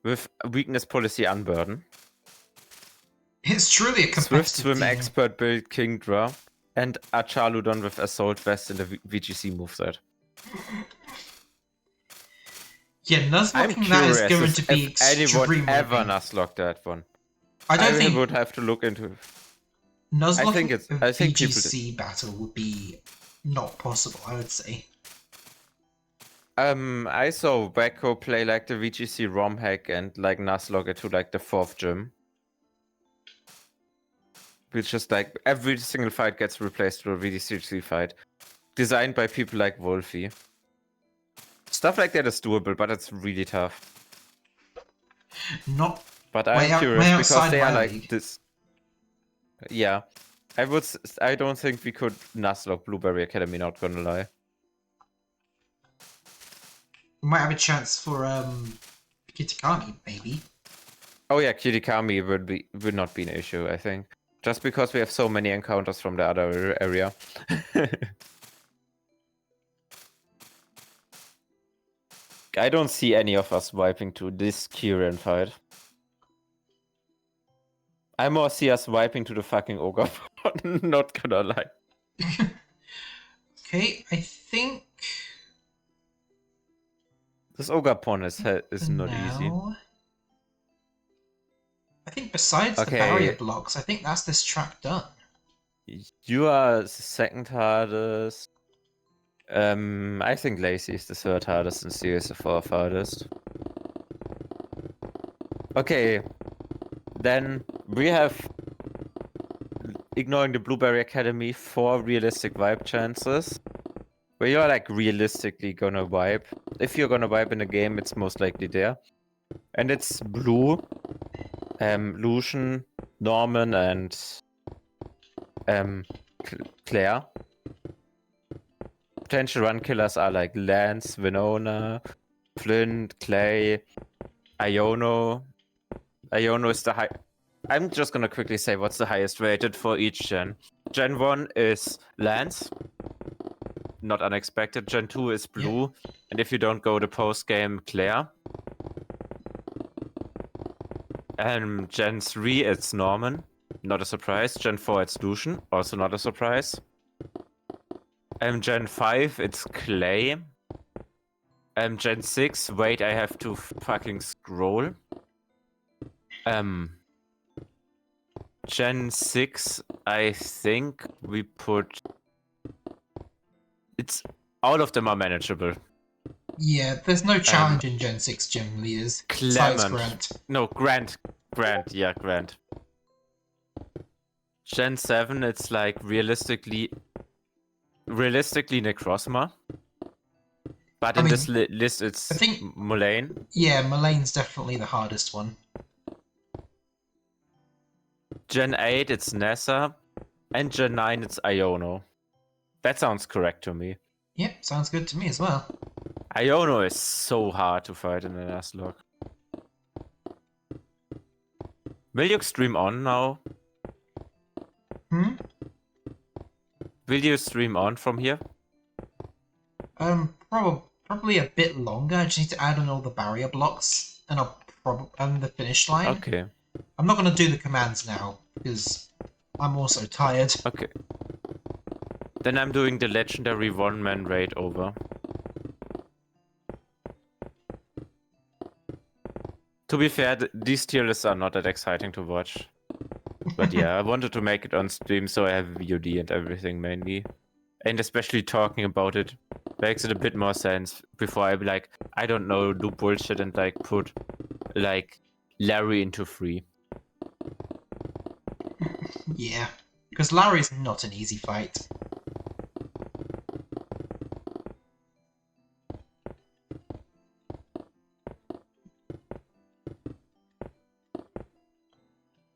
With Weakness Policy, Unburden. It's truly a competitive Swift Swim team. Expert build, Kingdra. And Archaludon with Assault Vest in the VGC moveset. Yeah, I'm nuzlocking that is curious going to be if anyone extremely ever painful. nuzlocked that one. I don't I think would have to look into. nuzlocking a I think people did. VGC battle would be not possible, I would say. I saw Wacko play like the VGC ROM hack and like nuzlocke it to like the 4th gym. Which is like every single fight gets replaced with a VGC fight. Designed by people like Wolfie. Stuff like that is doable, but it's really tough. Not But way I'm out, curious way because outside they are my like league. this. Yeah. I don't think we could nuzlocke Blueberry Academy, not gonna lie. We might have a chance for Kitakami, maybe. Oh yeah, Kirikami would not be an issue, I think. Just because we have so many encounters from the other area. I don't see any of us wiping to this Kyrian fight. I more see us wiping to the fucking ogre. Not gonna lie. Okay, I think This ogre pawn is for not easy. now. I think besides the barrier Okay, blocks, I think that's this track done. you are the second hardest. I think Lacey is the third hardest and Sirius the fourth hardest. Okay, then we have, ignoring the Blueberry Academy, 4 realistic wipe chances. Where you're like realistically gonna wipe. If you're gonna wipe in a game, it's most likely there. And it's Blue, Lucian, Norman, and Claire. Potential run killers are like Lance, Winona, Flint, Clay, Iono. Iono is the high. I'm just gonna quickly say what's the highest rated for each gen. Gen 1 is Lance. Not unexpected. Gen 2 is Blue. Yeah. And if you don't go the post game, Claire. Gen 3 it's Norman. Not a surprise. Gen 4 it's Lucian. Also not a surprise. Gen 5 it's Clay. Gen 6, wait, I have to fucking scroll. Gen 6, I think we put... It's... All of them are manageable. Yeah, there's no challenge in Gen 6 gym leaders. Besides Grant. No, Grant. Yeah, Grant. Gen 7, it's like realistically Necrozma. But in this list, it's Mullane. Yeah, Mullane's definitely the hardest one. Gen 8, it's Nessa. And Gen 9, it's Iono. That sounds correct to me. Yep, sounds good to me as well. Iono is so hard to fight in the Nuzlocke. Will you stream on now? Hmm? Will you stream on from here? Probably a bit longer. I just need to add on all the barrier blocks and the finish line. Okay. I'm not gonna do the commands now because I'm also tired. Okay. Then I'm doing the legendary one-man raid over. To be fair, these tier lists are not that exciting to watch. But yeah, I wanted to make it on stream so I have VOD and everything mainly. And especially talking about it makes it a bit more sense before I be like, I don't know, do bullshit and like put like Larry into free. Yeah, because Larry's not an easy fight.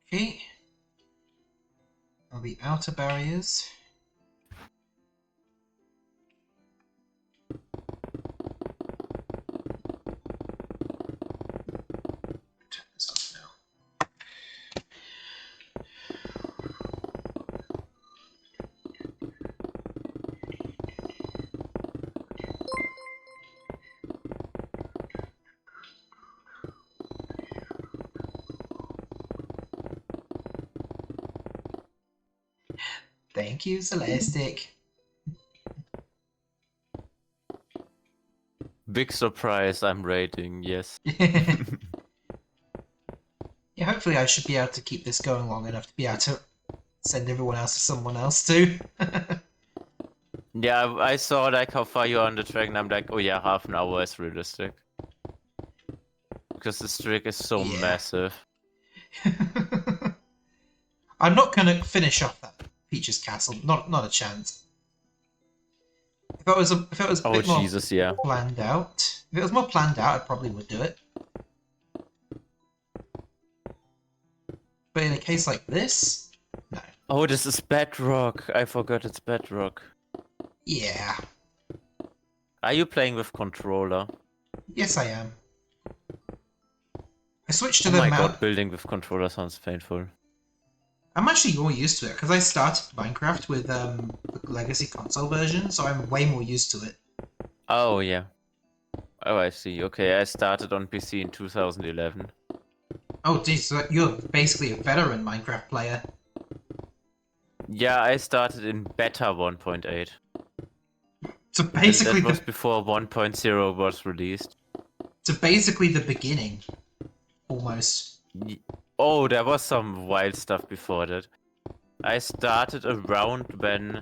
Okay. Now the outer barriers. Turn this off now. Thank you, Celestic. Big surprise, I'm raiding, yes. Yeah, hopefully I should be able to keep this going long enough to be able to send everyone else to someone else too. Yeah, I saw like how far you are on the track, and I'm like, oh yeah, half an hour is realistic. Because this track is so Yeah. massive. I'm not gonna finish off that Peach's Castle. Not a chance. If it was a Oh bit more Jesus, yeah. planned out, if it was more planned out, I probably would do it. But in a case like this, no. Oh, this is Bedrock. I forgot it's Bedrock. Yeah. Are you playing with controller? Yes, I am. I switched to Oh the my mount. god, building with controller sounds painful. I'm actually more used to it because I started Minecraft with the legacy console version, so I'm way more used to it. Oh yeah. Oh, I see. Okay, I started on PC in 2011. Oh, geez, so you're basically a veteran Minecraft player. Yeah, I started in beta 1.8. So And basically that was the before 1.0 was released. beginning, almost. Oh, there was some wild stuff before that. I started around when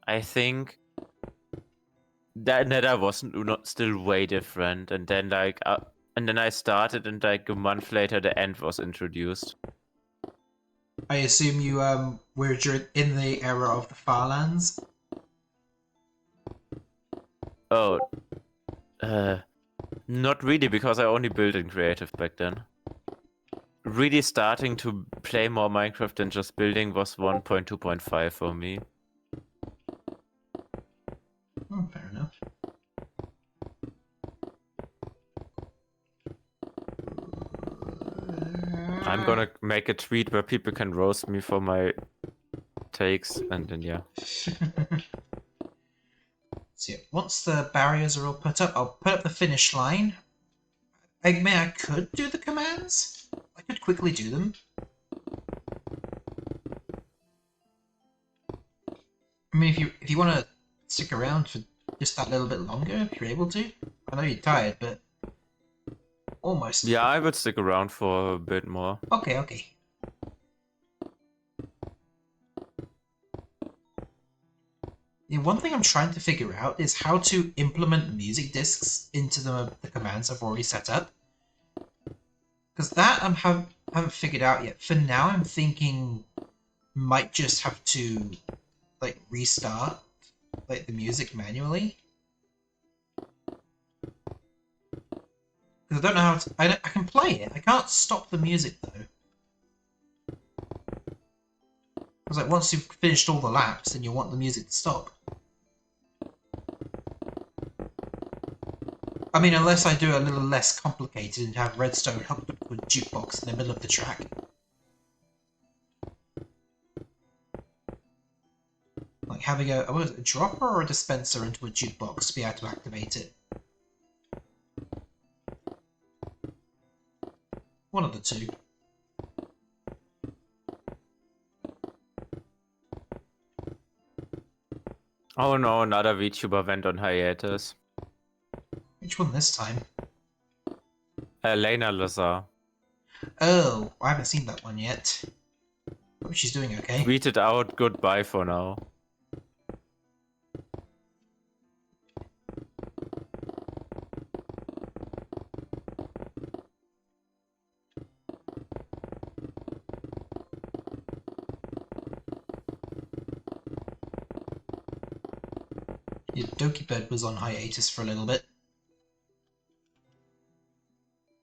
I think that Nether was not still way different, and then I started, and like a month later the end was introduced. I assume you were in the era of the Farlands. Oh, uh, not really, because I only built in creative back then. Really starting to play more Minecraft than just building was 1.2.5 for me. Oh, fair enough. I'm gonna make a tweet where people can roast me for my takes, and then yeah. So yeah, once the barriers are all put up, I'll put up the finish line. I could do the commands. I could quickly do them. I mean, if you want to stick around for just that little bit longer, if you're able to. I know you're tired, but almost. Yeah, I would stick around for a bit more. Okay, okay. Yeah, one thing I'm trying to figure out is how to implement music discs into the commands I've already set up. Because that haven't figured out yet. For now, I'm thinking might just have to like restart like the music manually. Because I don't know how to. I can play it. I can't stop the music though. Because like once you've finished all the laps, then you'll want the music to stop. I mean, unless I do a little less complicated and have redstone hooked up to a jukebox in the middle of the track. Like having a dropper or a dispenser into a jukebox to be able to activate it. One of the two. Oh no, another VTuber went on hiatus. Which one this time? Elena Lazar Oh, I haven't seen that one yet. Hope she's doing okay. tweeted out goodbye for now. Yeah, Doki Bird was on hiatus for a little bit.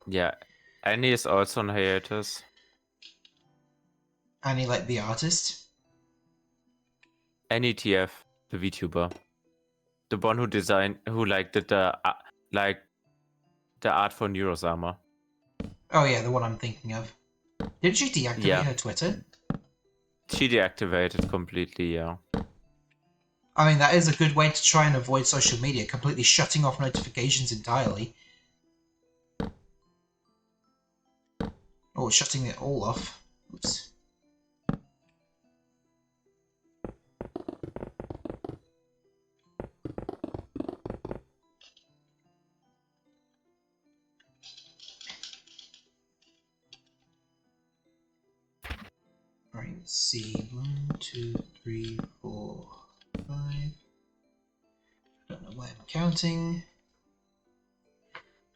Yeah, Annie is also on hiatus. Annie, like the artist. Annie TF, the VTuber. The one who did like the art for Neurosama. Oh yeah, the one I'm thinking of. Did she deactivate her Twitter? She deactivated completely, yeah. I mean, that is a good way to try and avoid social media, completely shutting off notifications entirely. Or shutting it all off. Oops. Alright, let's see. 1, 2, 3, 4, 5. I don't know why I'm counting.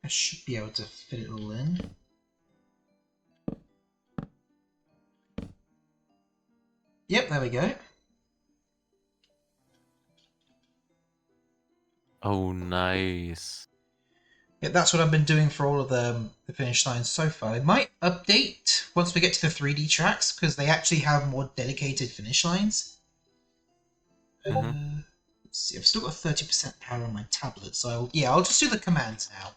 I should be able to fit it all in. Yep, there we go. Oh, nice. Yeah, that's what I've been doing for all of the finish lines so far. It might update once we get to the 3D tracks, because they actually have more dedicated finish lines. Mm-hmm. Let's see, I've still got 30% power on my tablet, so I'll just do the commands now.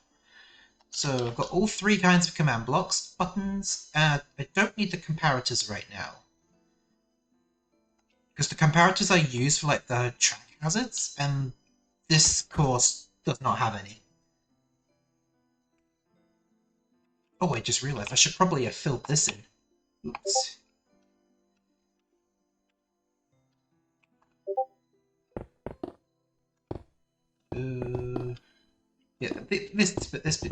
So I've got all 3 kinds of command blocks, buttons, and I don't need the comparators right now. Because the comparators I use for like the track hazards, and this course does not have any. Oh, I just realized I should probably have filled this in. Oops. Yeah, this bit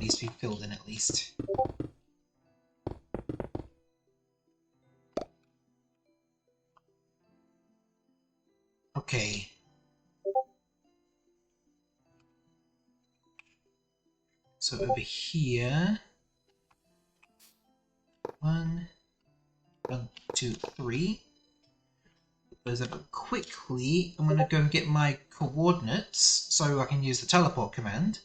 needs to be filled in at least. Okay. So over here... 1, 2, 3. Those up quickly. I'm going to go and get my coordinates so I can use the teleport command.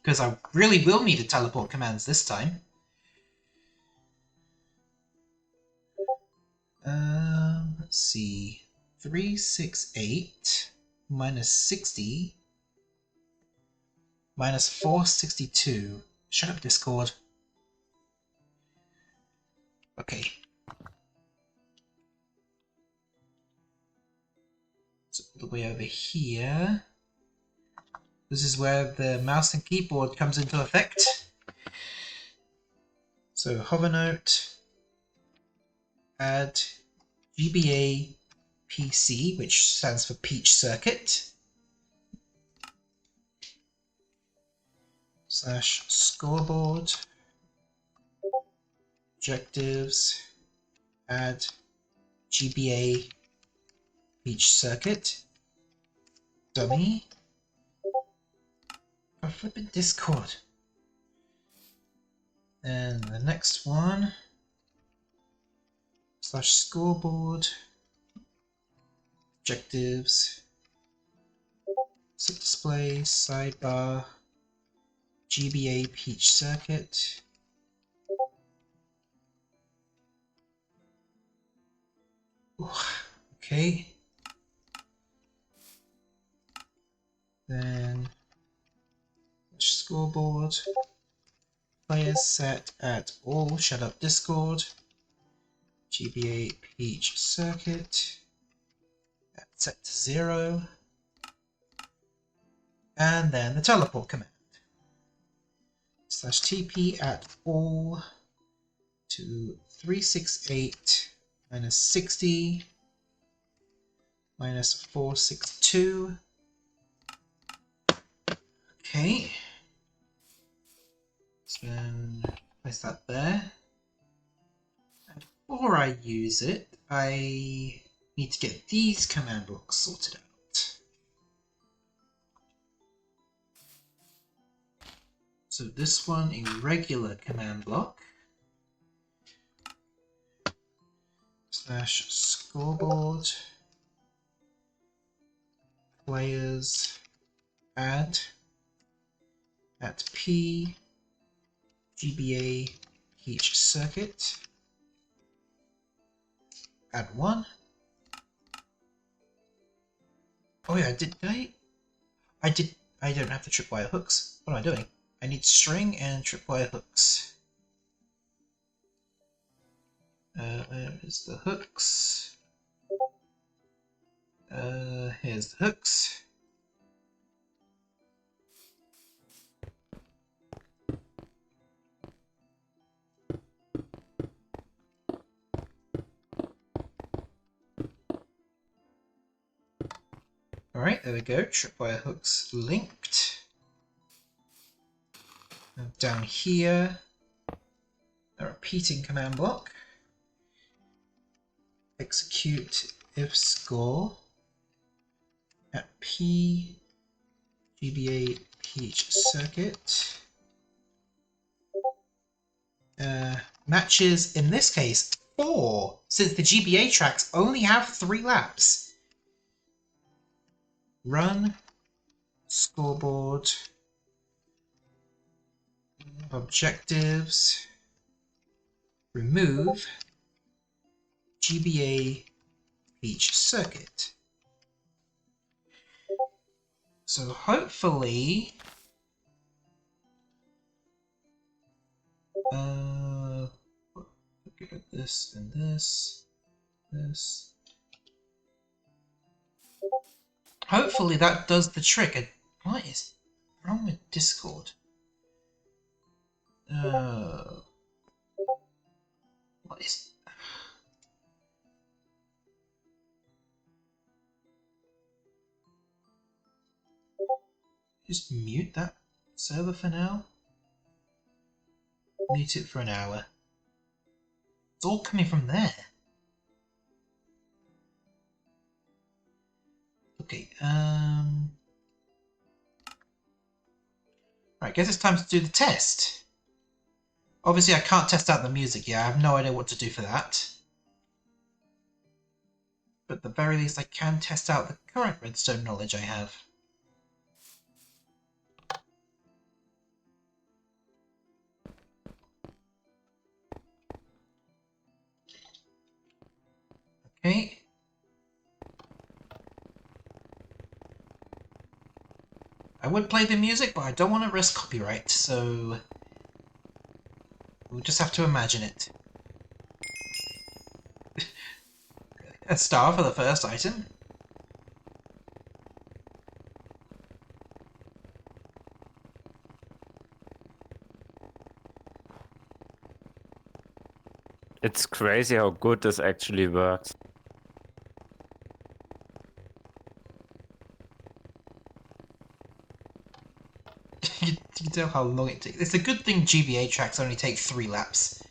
Because I really will need the teleport commands this time. Let's see. 368 minus 60 minus 462. Shut up, Discord. Okay. So all the way over here. This is where the mouse and keyboard comes into effect. So hover note, add GBA PC, which stands for Peach Circuit, / scoreboard, objectives, add GBA Peach Circuit, dummy. Oh, flippin' Discord. And the next one, / scoreboard, objectives, set display, sidebar, GBA Peach Circuit. Ooh, okay. Then scoreboard, players set at all, shut up Discord, GBA Peach Circuit, set to 0, and then the teleport command. / TP at all to 368 minus 60 minus 462. Okay. So then place that there. And before I use it, I need to get these command blocks sorted out. So this one, a regular command block. / scoreboard. Players add at P GBA Peach Circuit. Add 1. Oh yeah, I don't have the tripwire hooks. What am I doing? I need string and tripwire hooks. Where is the hooks? Here's the hooks. Alright, there we go. Tripwire hooks linked. And down here, a repeating command block. execute if score at P GBA Peach circuit matches, in this case, 4, since the GBA tracks only have 3 laps. Run scoreboard objectives, remove GBA Peach circuit. So hopefully look at this and this. Hopefully that does the trick. What is wrong with Discord? What is... Just mute that server for now. Mute it for an hour. It's all coming from there. Okay, right, guess it's time to do the test. Obviously I can't test out the music yet, I have no idea what to do for that. But at the very least I can test out the current redstone knowledge I have. Okay. I would play the music, but I don't want to risk copyright, so we'll just have to imagine it. A star for the first item. It's crazy how good this actually works. You can tell how long it takes. It's a good thing GBA tracks only take 3 laps.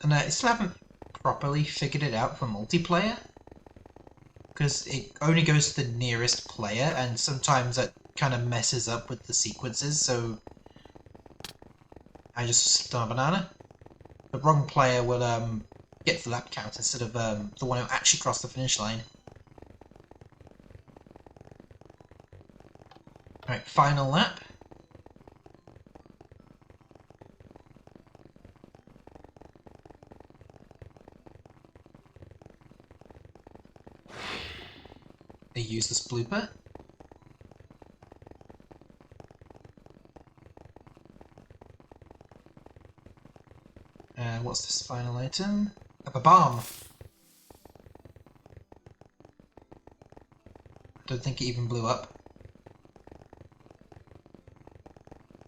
And I still haven't properly figured it out for multiplayer. Because it only goes to the nearest player, and sometimes that kind of messes up with the sequences, so I just stun a banana. The wrong player will get the lap count instead of the one who actually crossed the finish line. Alright, final lap. They use this blooper. And what's this final item? A bomb. Don't think it even blew up.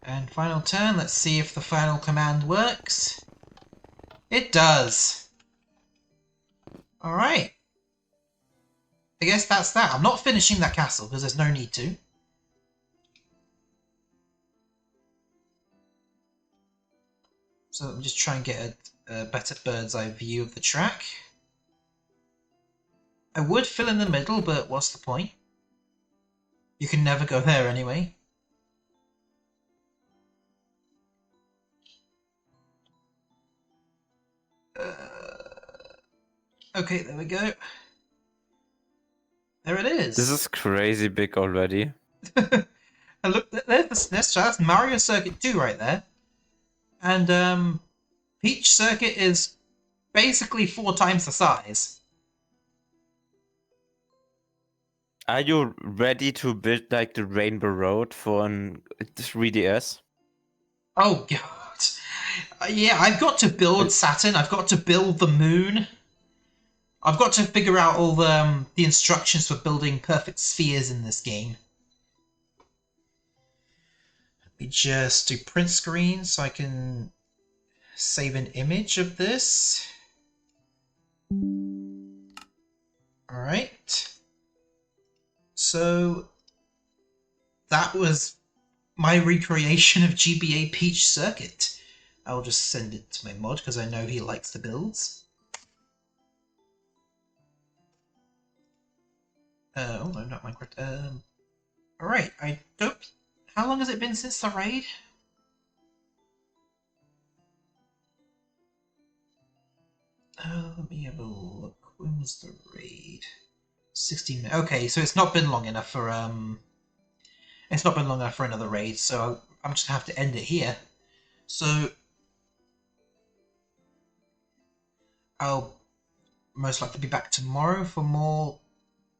And final turn, let's see if the final command works. It does! Alright. I guess that's that. I'm not finishing that castle, because there's no need to. So let me just try and get a better bird's eye view of the track. I would fill in the middle, but what's the point? You can never go there anyway. Okay, there we go. There it is. This is crazy big already. And look, that's Mario Circuit 2 right there. And Peach Circuit is basically 4 times the size. Are you ready to build like the Rainbow Road for an 3DS? Oh god. Yeah, I've got to build Saturn, I've got to build the moon. I've got to figure out all the instructions for building perfect spheres in this game. Let me just do print screen so I can save an image of this. Alright. So that was my recreation of GBA Peach Circuit. I'll just send it to my mod because I know he likes the builds. Oh no, not Minecraft. Alright, I don't... How long has it been since the raid? Let me have a look. When was the raid? 16 minutes. Okay, so it's not been long enough for, It's not been long enough for another raid, so I'm just gonna have to end it here. So... I'll most likely be back tomorrow for more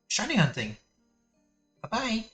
shiny hunting. Bye-bye!